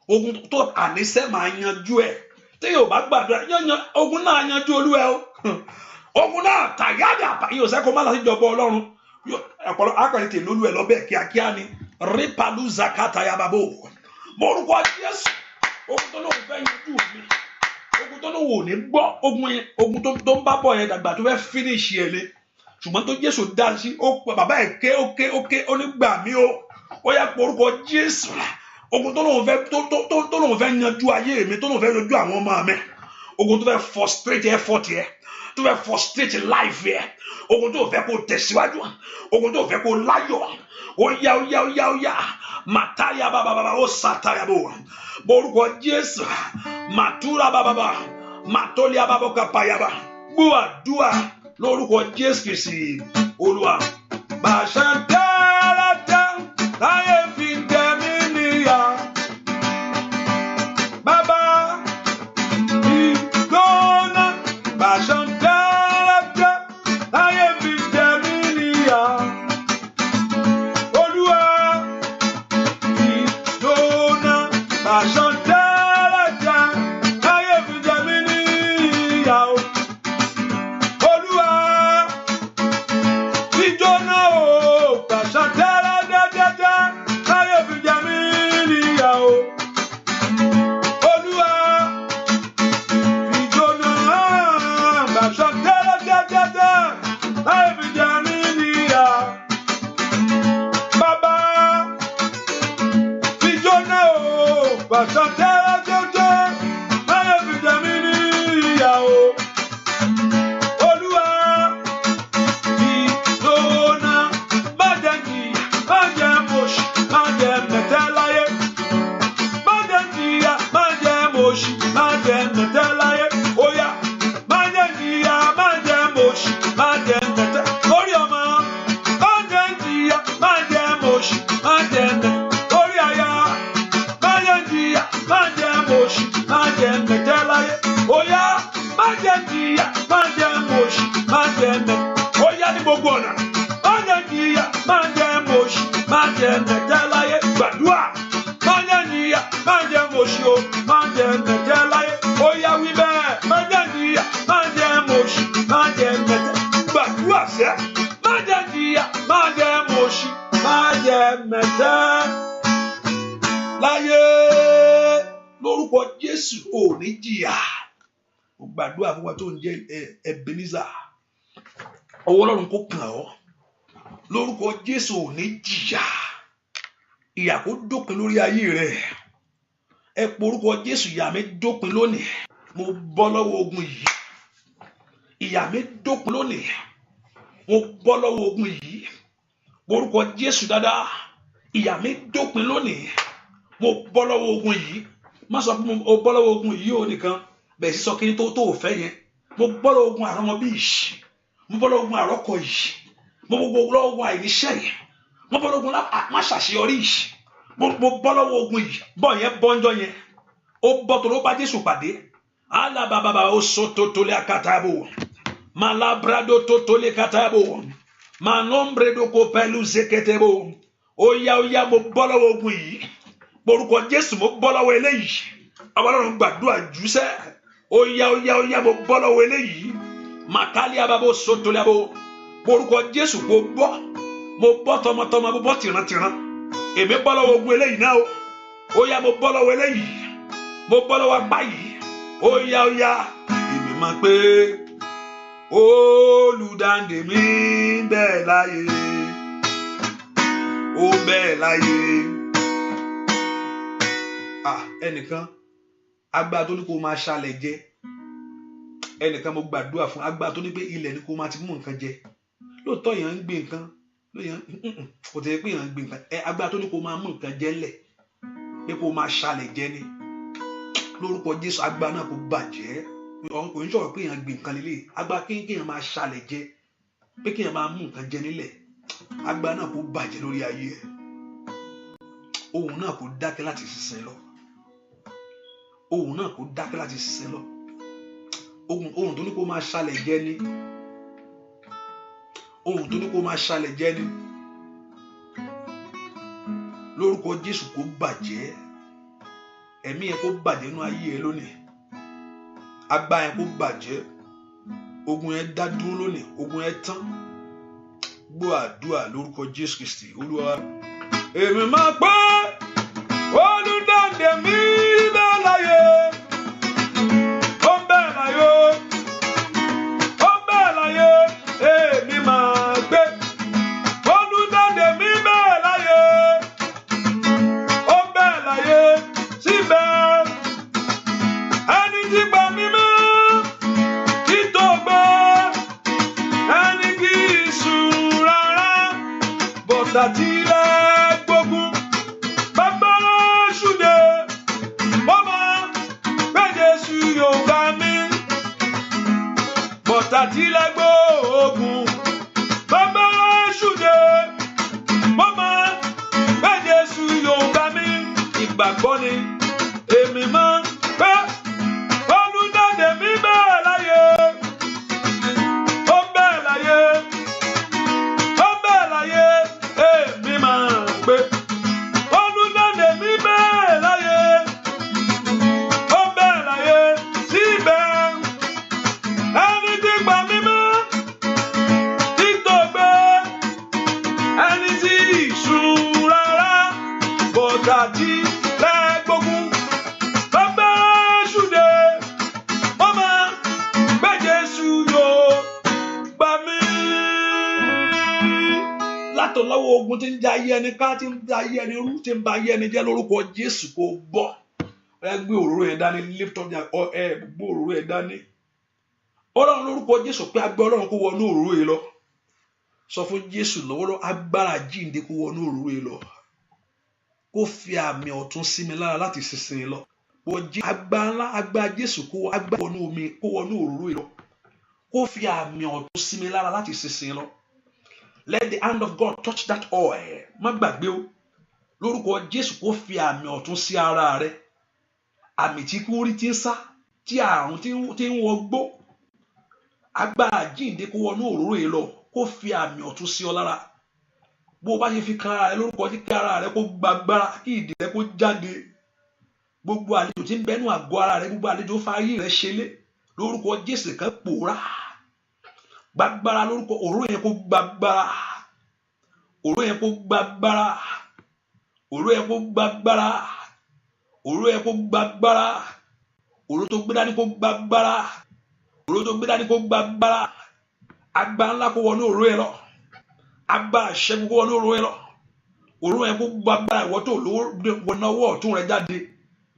Ogun tó àníṣe máa yanjú ẹ̀. Tí yóò bá gbàdúrà yanyan ogun náà yanjú olúwa o. Ogun náà tàyàdà yóò sẹ́ kó má lọ sí ìjọba Ọlọ́run. Ọ̀pọ̀lọpọ̀ akọ̀rin tèmi olú ẹ̀ lọ́bẹ̀ kíákíá ni. Rípalú zakata yababo. Mo orúkọ Jésù. Ogun tó lóun fẹ́ yanjú mi. Ogun tó lóun ò ní gbọ́. Ogun tó ń bá bọ̀ yẹn dàgbà tó fẹ́ finish yẹn ni. Ṣùgbọ́n tó Jésù dá sí bàbá ẹ̀ ké ó ní gbà mí o. Ó yá pé orúkọ Jésù. Ogun tó lóun fẹ́ yanjú ayé mi tó lóun fẹ́ yanjú àwọn ọmọ mi. Ogun tó fẹ́ frustrate effort yẹ. Tó fẹ́ frustrate life yẹ. Ogun tó fẹ́ kó tẹ̀síwájú. Ogun tó fẹ́ kó láyọ̀. Ó yá. Màtáyà bàbá ó sàtáyà bò. Borúkọ Jésù. Màtúrà bàbá. Màtólíà bàbá kàpáyàbà. Gbúàdúà lórúkọ Jésù Kristi Olúwa. Bàṣẹ tẹ́lẹ̀tẹ́ láyé fi jẹ mí níyà. Bàbá ìgbóná. Bàṣẹ tẹ́lẹ̀tẹ́ láyé fi jẹ mí níyà. Olúwa ìgbóná. Bàṣẹ tẹ́lẹ̀tẹ́ láyé fi jẹ mí níyà. Olúwa ìjóná o. Bàṣẹ tẹ́lẹ̀tẹ́ láyé fi jẹ mí níyà o. Olúwa ìjóná. Bàṣẹ tẹ́lẹ̀tẹ́ láyé fi jẹ mí níyà. Bàbá ìjóná o. Bàṣẹ tẹ́lẹ̀tẹ́ láyé fi jẹ mí níyà o. Olúwa ìjóná. Má jẹ́ jìyà, má jẹ́ mòṣì, má jẹ́ mẹ̀tẹ́ láyé. Má jẹ́ jìyà, má jẹ́ mòṣì, má jẹ́ mẹ̀tẹ́ láyé. Ó yá, má jẹ́ jìyà, má jẹ́ mòṣì, má jẹ́ mẹ̀tẹ́. Lórí ọmọ, má jẹ́ jìyà, má jẹ́ mòṣì, má jẹ́ mẹ̀tẹ́. Lórí aya, má jẹ́ jìyà, má jẹ́ mòṣì, má jẹ́ mẹ̀tẹ́ láyé. Ó yá, má jẹ́ jìyà, má jẹ́ mòṣì, má jẹ́ mẹ̀tẹ́. Ó yá ní gbogbo ọ̀nà. Má jẹ́ jìyà, má jẹ́ mòṣì, má jẹ́ mẹ̀tẹ́ láyé. Gbàdúrà. Má jẹ́ jìyà, má jẹ́ mòṣì o, má jẹ́ mẹ̀tẹ́ láyé. Ó yá wí bẹ́ẹ̀. Má jẹ́ jìyà, má jẹ́ mòṣì, má jẹ́ mẹ̀tẹ́. Gbàdúrà sẹ́. Má jẹ́ jìyà, má jẹ́ mòṣì, má jẹ́ mẹ̀tẹ́ láyé. Lórúkọ Jésù ò ní jìyà. Mo gbàdúrà fún wa tó ń jẹ́ Ebenezer. Ọwọ́ Ọlọ́run kó kàn ọ́. Lórúkọ Jésù ò ní jìyà. Ìyà kó dópin lórí ayé rẹ̀. Ẹ pe orúkọ Jésù. Ìyà mi dópin lónìí. Mo bọ́ lọ́wọ́ ogun yìí. Ìyà mi dópin lónìí. Mo bọ́ lọ́wọ́ ogun yìí. Orúkọ Jésù dáadáa. Ìyà mi dópin lónìí. Mo bọ́ lọ́wọ́ ogun yìí. Má sọ pé mo bọ́ lọ́wọ́ ogun yìí o nìkan. Bẹ́ẹ̀ sì sọ kí ni tó fẹ́ yẹn. Mo bọ́ lọ́wọ́ ogun àrọ́mọbí yìí. Mo bọ́ lọ́wọ́ ogun àrọ́kọ yìí. Mo bọ́ lọ́wọ́ ogun àìníṣẹ́ yìí. Mo bọ́ lọ́wọ́ ogun má ṣàṣeyọrí yìí. Mo bọ́ lọ́wọ́ ogun yìí. Bọ́ yẹn bọ́njọ́ yẹn. Ó bọ́ tó ló bá Jésù pàdé. Alábàbàbà ó so tó tolé akátàbò. Malabrado tó tolé kátàbò. Manombredo kó pẹ̀lú zeketebo. Ó yá mo bọ́ lọ́wọ́ ogun yìí. Orúkọ Jésù mo bọ́ lọ́wọ́ eléyìí. Àwọn Ọlọ́run gbàdúrà jùsẹ́. Ó yá mo bọ́ lọ́wọ́ eléyìí. Màkálí ababo sotolé abo. Orúkọ Jésù mo bọ́ tọmọtọmọ, mo bọ́ tìrantìran. Èmi bọ́ lọ́wọ́ ogun eléyìí náà o. Ó yá mo bọ́ lọ́wọ́ eléyìí. Mo bọ́ lọ́wọ́ apá yìí. Ó yá. Èmi mọ̀ pé olùdáǹdè mi bẹ́ẹ̀ láyé. Ó bẹ́ẹ̀ láyé. Ẹnìkan agbára tó ní kó máa ṣalẹ̀ jẹ. Ẹnìkan mo gbàdúrà fún agbára tó ní pé ilẹ̀ ní kó máa ti mú nǹkan jẹ. Lóòótọ́ èèyàn ń gbé nǹkan. Kò tẹ́ pé èèyàn ń gbé nǹkan. Agbára tó ní kó máa mú nǹkan jẹ lẹ̀. Pé kó máa ṣalẹ̀ jẹ ni. Lórúkọ Jésù agbára náà kò bàjẹ́. Kò ń sọ̀rọ̀ pé èèyàn gbé nǹkan lélẹ̀. Agbára kéèyàn máa ṣalẹ̀ jẹ. Pé kéèyàn máa mú nǹkan jẹ nílẹ̀. Agbára náà kò bàjẹ́ lórí ayé ẹ̀. ohun náà kò dákẹ́ láti sísìn lọ. Ohun náà kò dákẹ́ láti sísìn lọ. Ohun tó ní kó máa ṣálẹ̀ jẹ́ ni. Ohun tó ní kó máa ṣálẹ̀ jẹ́ ni. Lórúkọ Jésù kó bàjẹ́. Ẹ̀mí ẹ kó bàjẹ́ nínú ayé ẹ lónìí. Agbára ẹ kó bàjẹ́. Ogun ẹ dá dúró lónìí. Ogun ẹ tán. Gbọ́ àdúrà lórúkọ Jésù Kristi Olúwa. Èmi máa pé olùdáǹdè mi bẹ́ẹ̀ láyé. Ó bẹ́ẹ̀ láyé. Ó bẹ́ẹ̀ láyé. Èmi máa gbé olùdáǹdè mi bẹ́ẹ̀ láyé. Ó bẹ́ẹ̀ láyé. Síbẹ̀ ẹni tí gbà mí mọ́ títọ́ gbọ́ ẹni kì í sùn rárá bọ̀dà tí ilẹ̀ gbógun bàbá ṣùdẹ̀ mọ́mọ́ pé Jésù yóò gbà mí bọ̀dà tí ilẹ̀ gbógun bàbá ṣùdẹ̀ mọ́mọ́ pé Jésù yóò gbà mí. Ìgbàgbọ́ ni èmi máa ń pẹ́ olùdáǹdè mi bẹ́ẹ̀ láyé. Ó bẹ́ẹ̀ láyé. Ó bẹ́ẹ̀ láyé. Èmi máa ń pẹ́ olùdáǹdè mi bẹ́ẹ̀ láyé. Ó bẹ́ẹ̀ láyé. Síbẹ̀ ẹni tí gbà mí mọ́ tí tó gbé ẹni tí ìṣùn rárá bọ̀dà tí lẹ́gbógun bàbá ṣùdẹ̀ mọ́mọ́ pé Jésù yóò gbà mí. Látọ̀lọ́wọ́ ogun tí ń ja ayé ẹni ká, tí ń ja ayé ẹni rú, tí ń ba ayé ẹni jẹ́ lórúkọ Jésù kò bọ́. Ẹ gbé òróró yẹn dání, lift up ẹ gbé òróró yẹn dání. Ọlọ́run lórúkọ Jésù pé agbẹ́ Ọlọ́run kó wọnú òróró yìí lọ. Sọ fún Jésù lọ́wọ́lọ́wọ́ agbára jíǹde kó wọnú òróró yìí lọ. Kó fi àmì ọ̀tun sí mi lára láti sísìn lọ. Agbára ńlá agbára Jésù kó wọnú omi kó wọnú òróró yìí lọ. Kó fi àmì ọ̀tun sí mi lára láti sísìn lọ. Let the hand of God touch that oil. Má gbàgbé o. Lórúkọ Jésù kó fi àmì ọ̀tun sí ara rẹ. Àmì tí kú rí tí ń sá, tí àrùn tí ń wọgbó. Agbára jíǹde kó wọnú òróró yìí lọ. Kó fi àmì ọ̀tun sí ọ lára. Bó bá ṣe fi kan ara rẹ lórúkọ tí kí ara rẹ kó gbàgbára kí ìdè rẹ kó jáde. Gbogbo àlejò tí ń bẹnu àgọ́ ara rẹ, gbogbo àlejò fáyé rẹ ṣẹlẹ̀ lórúkọ Jésù kan pòórá. Gbàgbára lórúkọ òróró yẹn kó gbàgbára. Òróró yẹn kó gbàgbára. Òróró yẹn kó gbàgbára. Òróró yẹn kó gbàgbára. Òróró tó gbé dání kó gbàgbára. Òróró tó gbé dání kó gbàgbára. Agbára ńlá kó wọnú òróró yẹn lọ. Agbára ṣẹ́gun kó wọnú òróró yẹn lọ. Òróró yẹn kó gbàgbára. Ìwọ tó lówó wọnà ọwọ́ ọ̀tún rẹ jáde.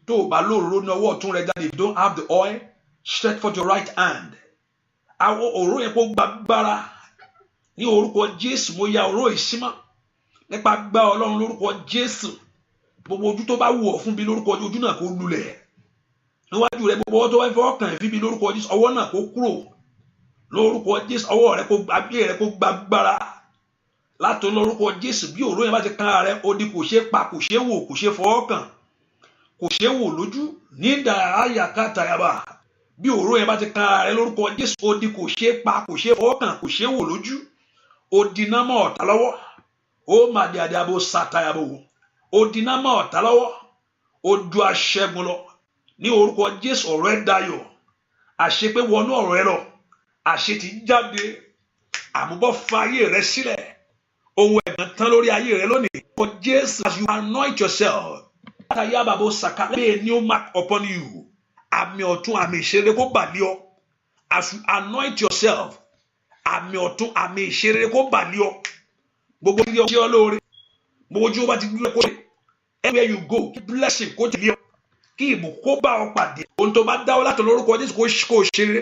Tó o bá lóòróró ní ọwọ́ ọ̀tún rẹ jáde, if you don't have the oil, stretch forth your right hand. Àwọn òróró yẹn kó gbàgbára. Ní orúkọ Jésù mo ya òróró ìṣímọ́. Nípa gbá Ọlọ́run lórúkọ Jésù. Gbogbo ojú tó bá wù ọ́ fún bí lórúkọ ojú náà kó lulẹ̀. Níwájú rẹ gbogbo ọwọ́ tó bá fọwọ́ kàn fi bí lórúkọ Jésù, ọwọ́ náà kó kúrò. Lórúkọ Jésù ọwọ́ rẹ kó agbé rẹ kó gbàgbára. Láti lórúkọ Jésù bí òróró yẹn bá ti kan ara rẹ, ó di kò ṣe pa, kò ṣe wò, kò ṣe fọwọ́ kàn, kò ṣe wò lójú. Ní ìdárayá kàtàyàbá bí òróró yẹn bá ti kan ara rẹ lórúkọ Jésù, ó di kò ṣe pa, kò ṣe fọwọ́ kàn, kò ṣe wò lójú. Ó di iná mọ́ ọ̀tá lọ́wọ́. Ó mà di àdàbò sàtàyàbò. Ó di iná mọ́ ọ̀tá lọ́wọ́. Ó ju aṣẹ́gun lọ. Ní orúkọ Jésù ọ̀rọ̀ ẹ dayọ̀. Àṣepé wọnú ọ̀rọ̀ ẹ lọ. Àṣẹ ti jáde. Àmúbọ̀ fa ayé rẹ sílẹ̀. Ohun ẹ̀gàn tán lórí ayé rẹ lónìí. For Jesus, as you anoint yourself, let a new mark upon you. Àmì ọ̀tun àmì ìṣeré kó bà lé ọ. As you anoint yourself, àmì ọ̀tun àmì ìṣeré kó bà lé ọ. Gbogbo ilé ọjọ́ lóore. Gbogbo ojú ọba ti dúró kó lè. Everywhere you go, kí blessing kó tẹ̀lé ọ. Kí ìbùkún kó bá ọ pàdé. Ohun tó bá dáwọ́ láti lórúkọ Jésù kó ṣeré.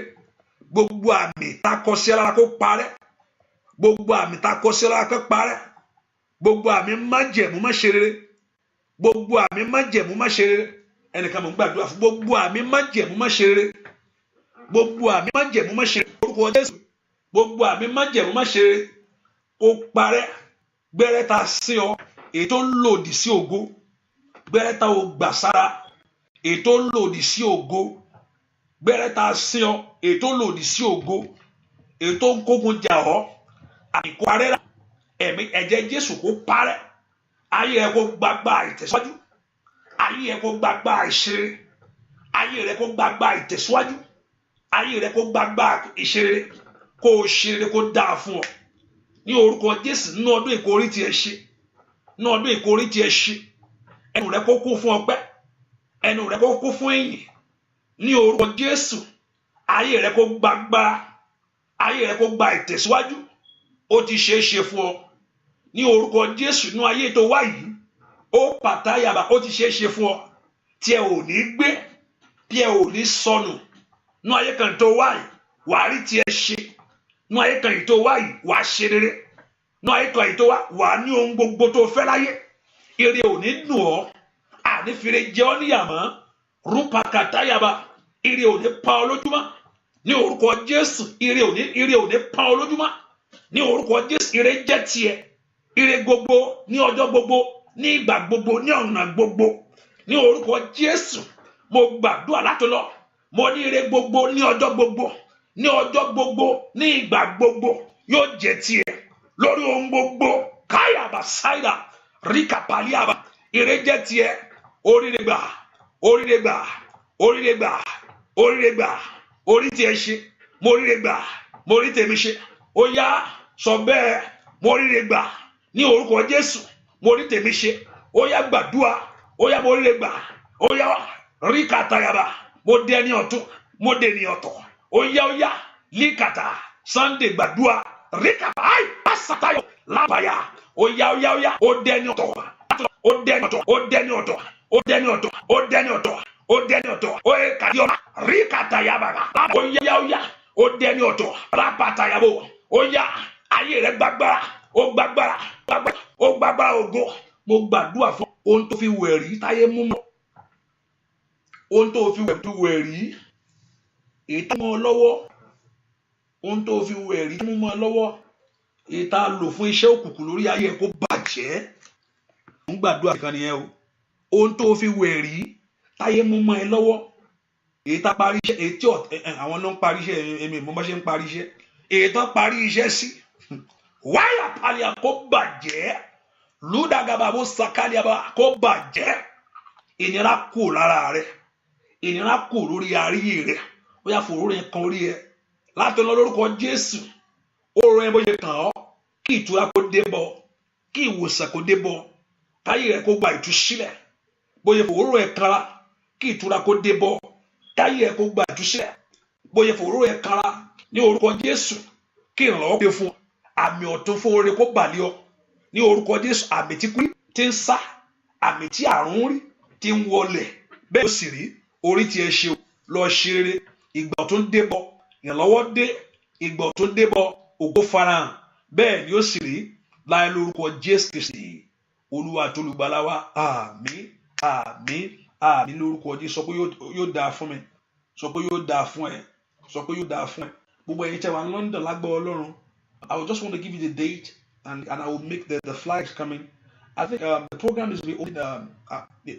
Gbogbo àmì tá a kọ sí ara kó parẹ́. Gbogbo àmì tá a kọ sí ara kó parẹ́. Gbogbo àmì májẹ̀mú má ṣe rere. Gbogbo àmì májẹ̀mú má ṣe rere. Ẹnìkan mò ń gbàdúrà fún gbogbo àmì májẹ̀mú má ṣe rere. Gbogbo àmì májẹ̀mú má ṣe rere. Orúkọ Jésù. Gbogbo àmì májẹ̀mú má ṣe rere. Ó parẹ́. Gbẹ́rẹ́ ta sí ọ. Èyí tó ń lòdì sí ògo. gbẹ́rẹ́ tá o gbà sára ètò lòdì sí ògo, gbẹ́rẹ́ tá a sí ọ ètò lòdì sí ògo, ètò ń kógun jà ọ́ àìkú arẹ́rà ẹ̀mí ẹ̀jẹ̀ Jésù kó parẹ́, ayé rẹ kó gbàgbà ìtẹ̀síwájú, ayé rẹ kó gbàgbà ìṣeré, ayé rẹ kó gbàgbà ìtẹ̀síwájú, ayé rẹ kó gbàgbà ìṣeré, kó o ṣeré kó dáa fún ọ ní orúkọ Jésù. Nínú ọdún ìkórè tí ẹ ṣe, nínú ọdún ìkórè tí ẹ ṣe, ẹnu rẹ kó kún fún ọpẹ́, ẹnu rẹ kó kún fún ìyìn ní orúkọ Jésù. Ayé rẹ kó gbàgbà, ayé rẹ kó gba ìtẹ̀síwájú, ó ti ṣe é ṣe fún ọ ní orúkọ Jésù. Nínú ayé tó wá yìí ó pàtàyàbà, ó ti ṣe é ṣe fún ọ tí ẹ ò ní gbé, tí ẹ ò ní sọnù. Nínú ayé kan tó wá yìí wàá rí tí ẹ ṣe, nínú ayé kan yìí tó wá yìí wàá ṣe rere, nínú ayé kan yìí tó wá wàá ní ohun gbogbo tó fẹ́ láyé. Ire ò ní dùn ọ́, ànífire jẹ́ ọ́ níyàmọ́, rúpakàtàyàbà, ire ò ní pa ọ lójúmọ́ ní orúkọ Jésù. Ire ò ní pa ọ lójúmọ́ ní orúkọ Jésù. Ire jẹ́ tiẹ̀, ire gbogbo ní ọjọ́ gbogbo, ní ìgbà gbogbo, ní ọ̀nà gbogbo ní orúkọ Jésù. Mo gbàdúrà láti lọ, mo ní ire gbogbo ní ọjọ́ gbogbo, ní ọjọ́ gbogbo, ní ìgbà gbogbo yóò jẹ́ tiẹ̀ lórí ohun gbogbo. Káyàbà sáìdà ríkà pàlíàbà, ire jẹ́ tiẹ̀. Oríire gbà, oríire gbà, oríire gbà, oríire gbà, orí tiẹ̀ ṣe, mo ríire gbà, mo rí tèmi ṣe. Ó yá sọ bẹ́ẹ̀, mo ríire gbà ní orúkọ Jésù, mo rí tèmi ṣe. Ó yá gbàdúrà, ó yá mo ríire gbà, ó yá ríkàtàyàbà, mo dẹni ọ̀tún, mo dẹni ọ̀tọ̀. Ó yá líkàtà Sunday gbàdúrà ríkàtà áì pásátayọ lábàyà. Ó yá ó dẹni ọ̀tọ̀, ó dẹni ọ̀tọ̀, ó dẹni ọ̀tọ̀, ó dẹni ọ̀tọ̀, ó dẹni ọ̀tọ̀, ó dẹni ọ̀tọ̀, ó yẹ kàdíọ́nà ríkàtàyàbà. Ó yá ó dẹni ọ̀tọ̀ rápàtàyàbò. Ó yá ayé rẹ gbàgbára, ó gbàgbára, ó gbàgbára ògo. Mo gbàdúrà fún ohun tó fi wẹ̀rí táyé mú mọ́, ohun tó fi wẹ̀rí èyí tó mọ́ ọ lọ́wọ́, ohun tó fi wẹ̀rí tó mú mọ́ ọ lọ́wọ́, èyí tá a lò fún iṣẹ́ òkùnkùn lórí ayé ẹ kó bàjẹ́. Mo gbàdúrà kan nìyẹn o. Ohun tó fi wẹ̀rí táyé mú mọ́ ẹ lọ́wọ́, èyí tá parí iṣẹ́, èyí tí àwọn ló ń parí iṣẹ́, èmi mo bá ṣe ń parí iṣẹ́, èyí tó parí iṣẹ́ sí wáyà pàlíà kó bàjẹ́, lúdàgàbàbò sàkàlìàbà kó bàjẹ́. Ìnira kù lára rẹ, ìnira kù lórí ayé rẹ. Ó yá fòró rẹ kan orí ẹ láti lọ lórúkọ Jésù. Ó rọ ẹ bóyá kàn ọ́, kí ìtura kó dé bọ̀, kí ìwòsàn kó dé bọ̀, káyé rẹ kó gba ìtúsílẹ̀. Bóyá fòró ẹ kanra, kí ìtura kó dé bọ̀, káyé rẹ kó gba ìtúsílẹ̀. Bóyá fòró ẹ kanra ní orúkọ Jésù, kí ìrànlọ́wọ́ dé fún ọ. Àmì ọ̀tun fún oore kó bàlẹ́ ọ ní orúkọ Jésù. Àmì tí kú ti ń sá, àmì tí àrùn rí ti ń wọlẹ̀, bẹ́ẹ̀ ó sì rí. Orí tí ẹ ṣe lọ ṣe rere, ìgbà ọ̀tun dé bọ̀, ìrànlọ́wọ́ dé, ìgbà ọ̀tun dé bọ̀, ògo farahàn, bẹ́ẹ̀ ni ó sì rí láì lórúkọ Jésù Kristi Olúwa àti Olùgbàlà wa. Àmín, àmín, àmín lórúkọ Jésù. Sọ pé yóò dáa fún mi, sọ pé yóò dáa fún ẹ, sọ pé yóò dáa fún ẹ. Gbogbo ẹ̀yin tẹ́ wà ní London lágbára Ọlọ́run, I would just want to give you the date and I will make the flights coming. I think the program is with the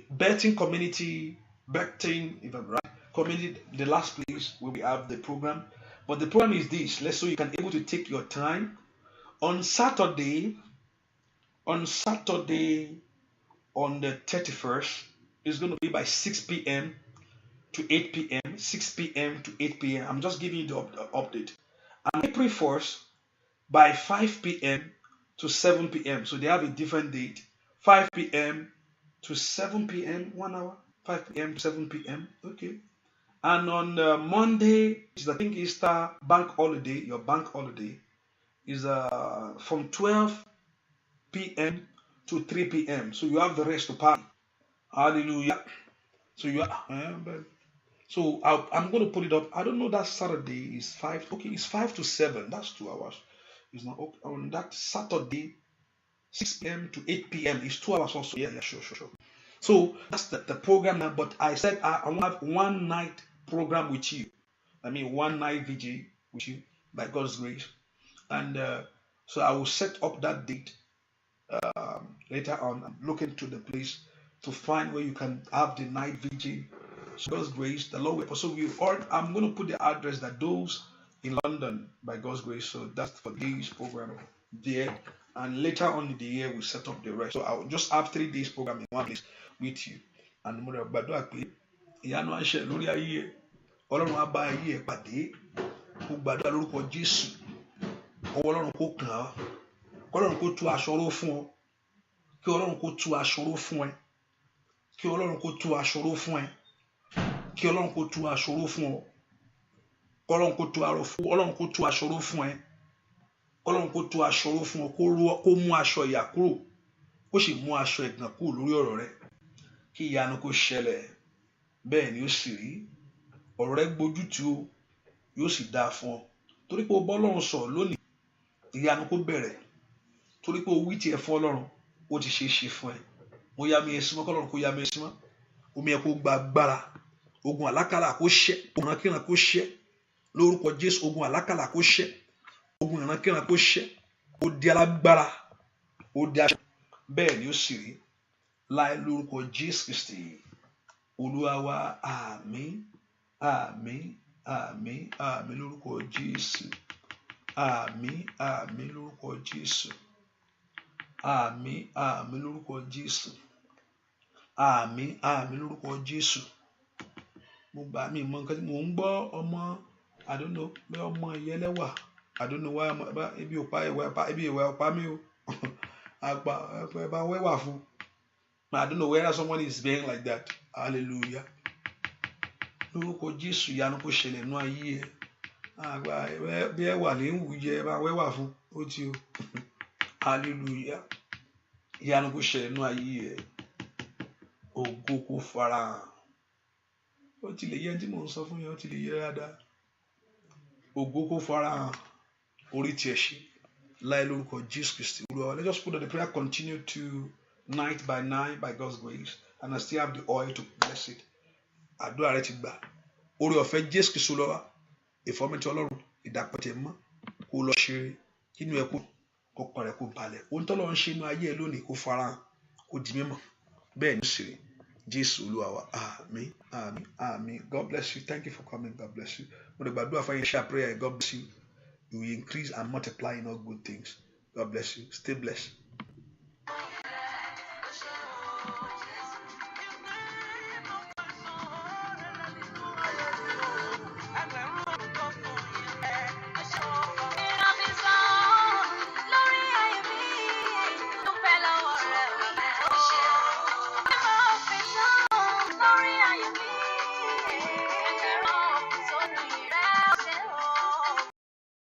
Betting Community, Betting, if I'm right, Community, the last place where we have the program. But the program is this, let's so you can able to take your time. On Saturday, on the 31st, it's going to be by 6 p.m. to 8 p.m., 6 p.m. to 8 p.m. I'm just giving you the update. And April 1st, by 5 p.m. to 7 p.m. So they have a different date. 5 p.m. to 7 p.m., 1 hour. 5 p.m. to 7 p.m. Okay. And on Monday, which is I think Easter bank holiday, your bank holiday, is from 12 p.m. to 3 p.m. So you have the rest to party. Hallelujah. So you are, so I'm going to put it up. I don't know that Saturday is 5. Okay, it's 5 to 7. That's 2 hours. It's not okay. On that Saturday, 6 p.m. to 8 p.m. is 2 hours also. Yeah, sure. So that's the program now. But I said I want to have one night program with you. I mean, one night VG with you by God's grace. And so I will set up that date later on. I'm looking to the place to find where you can have the night vigil. So God's grace, the Lord will. So I'm going to put the address that those in London, by God's grace. So that's for this program there. And later on in the year, we set up the rest. So I'll just have 3 days program in one place with you. And mo gbàdúrà pé ìyanu á ṣẹ lórí ayé ẹ. Ọlọ́run á bá ayé ẹ pàdé. Mo gbàdúrà lórúkọ Jésù. Ọwọ́ Ọlọ́run kó kàn á. Kí Ọlọ́run kó tú aṣọ ró fún ọ. Kí Ọlọ́run kó tú aṣọ ró fún ẹ. Kí Ọlọ́run kó tú aṣọ ró fún ẹ. Kí Ọlọ́run kó tú aṣọ ró fún ọ. Ọlọ́run kó tú aṣọ ró fún ẹ. Ọlọ́run kó tú aṣọ ró fún ọ. Kó mú aṣọ ìyà kúrò. Kó sì mú aṣọ ẹ̀gàn kúrò lórí ọ̀rọ̀ rẹ. Kí ìyanu kó ṣẹlẹ̀. Bẹ́ẹ̀ ni ó sì rí. Ọ̀rọ̀ rẹ gbójútì o. Yóò sì dáa fún ọ. Torí pé o bọ́ Ọlọ́run sọ̀rọ̀ lónìí. Ìyanu kó bẹ̀rẹ̀. Torí pé o wí tiẹ̀ fún Ọlọ́run. Ó ti ṣe é ṣe fún ẹ. Mo yá mi ẹsìn mọ́ kọ́lọ́run kó yá mi ẹsìn mọ́. Omi ẹ kó gba agbára. Ogun àlákàlà kó ṣẹ́. Ogun ìrankíran kó ṣẹ́. Lórúkọ Jésù, ogun àlákàlà kó ṣẹ́. Ogun ìrankíran kó ṣẹ́. Ó di alágbára. Ó di aṣọ. Bẹ́ẹ̀ ni ó sì rí. Láì lórúkọ Jésù Kristi. Olúwa wa, àmín. Àmín. Àmín. Àmín lórúkọ Jésù. Àmín. Àmín lórúkọ Jésù. Àmín. Àmín lórúkọ Jésù. Àmín. Àmín lórúkọ Jésù. Mo gbà mí mọ nǹkan tí mò ń gbọ́ ọmọ I don't know bí ọmọ ìyẹlẹ́wà I don't know why ebi ìwà ọ̀pá mi o àgbà ẹ bá wẹ́wà fún I don't know whether someone is being like that. Hallelujah. Lórúkọ Jésù ìyanu kó ṣẹlẹ̀ nú ayé ẹ àgbà bí ẹ wà lè ń wù jẹ ẹ bá wẹ́wà fún ó ti o. Hallelujah. Ìyanu kó ṣẹlẹ̀ nú ayé ẹ. Ògo kó farahàn. Ó ti lè yẹ tí mò ń sọ fún yẹn ó ti lè yẹ dáadáa. Ògo kó farahàn. Orí tiẹ̀ ṣe. Láì lórúkọ Jésù Kristi. Let us put that the prayer continue to night by God's grace. And I still have the oil to bless it. Àdúrà rẹ ti gbà. Orí ọ̀fẹ́ Jésù Kristi lọ́wọ́. Ìfọ́mẹ́tì Ọlọ́run. Ìdàpọ̀tẹ̀ mọ́. Kó lọ ṣeré. Kínú ẹ kó parẹ́ kó balẹ̀. Ohun tó lọ ń ṣe inú ayé ẹ lónìí kó farahàn. Kó di mímọ̀. Bẹ́ẹ̀ ni ó sì rí. Jésù Olúwa wa. Àmín. Àmín. Àmín. God bless you. Thank you for coming. God bless you. Mo lè gbàdúrà fún yín share prayer. God bless you. You will increase and multiply in all good things. God bless you. Stay blessed.